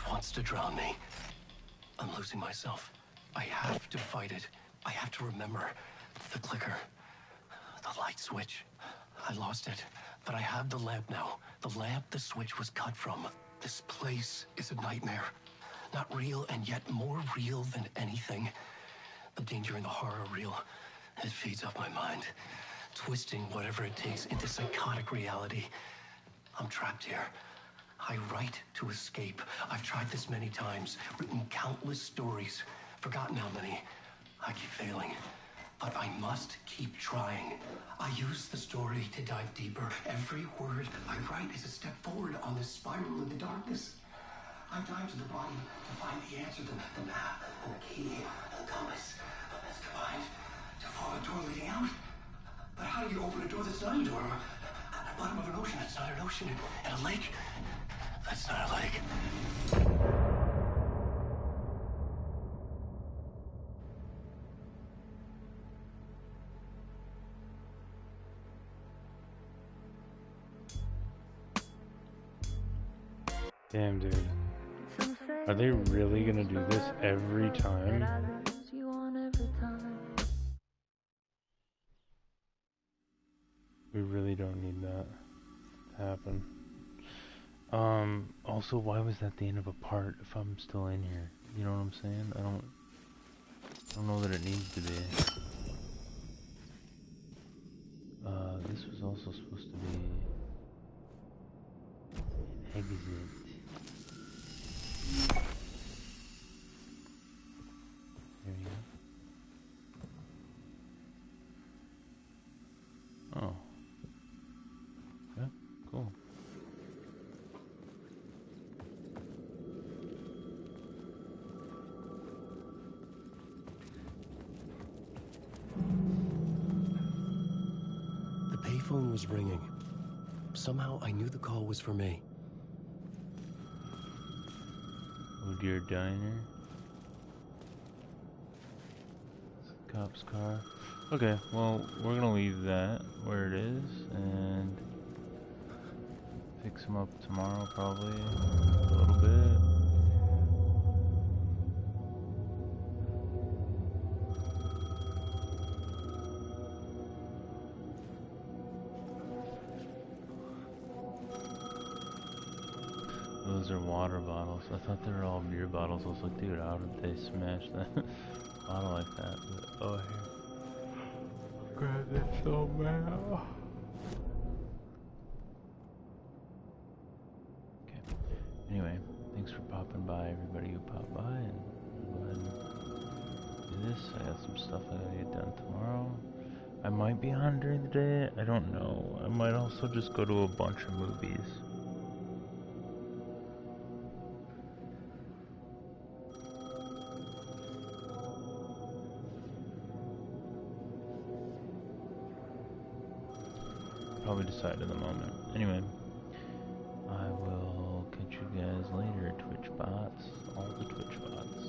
Wants to drown me. I'm losing myself. I have to fight it. I have to remember the clicker, the light switch. I lost it, but I have the lamp now. The lamp the switch was cut from. This place is a nightmare. Not real, and yet more real than anything. The danger and the horror real. It feeds off my mind, twisting whatever it takes into psychotic reality. I'm trapped here. I write to escape. I've tried this many times, written countless stories, forgotten how many. I keep failing, but I must keep trying. I use the story to dive deeper. Every word I write is a step forward on this spiral in the darkness. I dive to the bottom to find the answer, the map, and the key, and the compass. That's combined to form a door leading out. But how do you open a door that's not a door? At the bottom of an ocean, that's not an ocean. And a lake, that's not a lake. Damn, dude. Are they really gonna do this every time? We really don't need that to happen. Also, why was that the end of a part if I'm still in here? You know what I'm saying? I don't know that it needs to be. This was also supposed to be an exit. There you go. Oh. Yeah, cool. The payphone was ringing. Somehow I knew the call was for me. Oh dear, diner. Cop's car. Okay, well, we're gonna leave that where it is and fix him up tomorrow, probably a little bit. Those are water bottles. I thought they were all beer bottles. I was like, dude, how did they smash that bottle like that? But, oh, here. Grab that so bad. Okay. Anyway, thanks for popping by, everybody who popped by, and go ahead and do this. I got some stuff I gotta get done tomorrow. I might be on during the day. I don't know. I might also just go to a bunch of movies. Probably decide in the moment. Anyway, I will catch you guys later, Twitch bots, all the Twitch bots.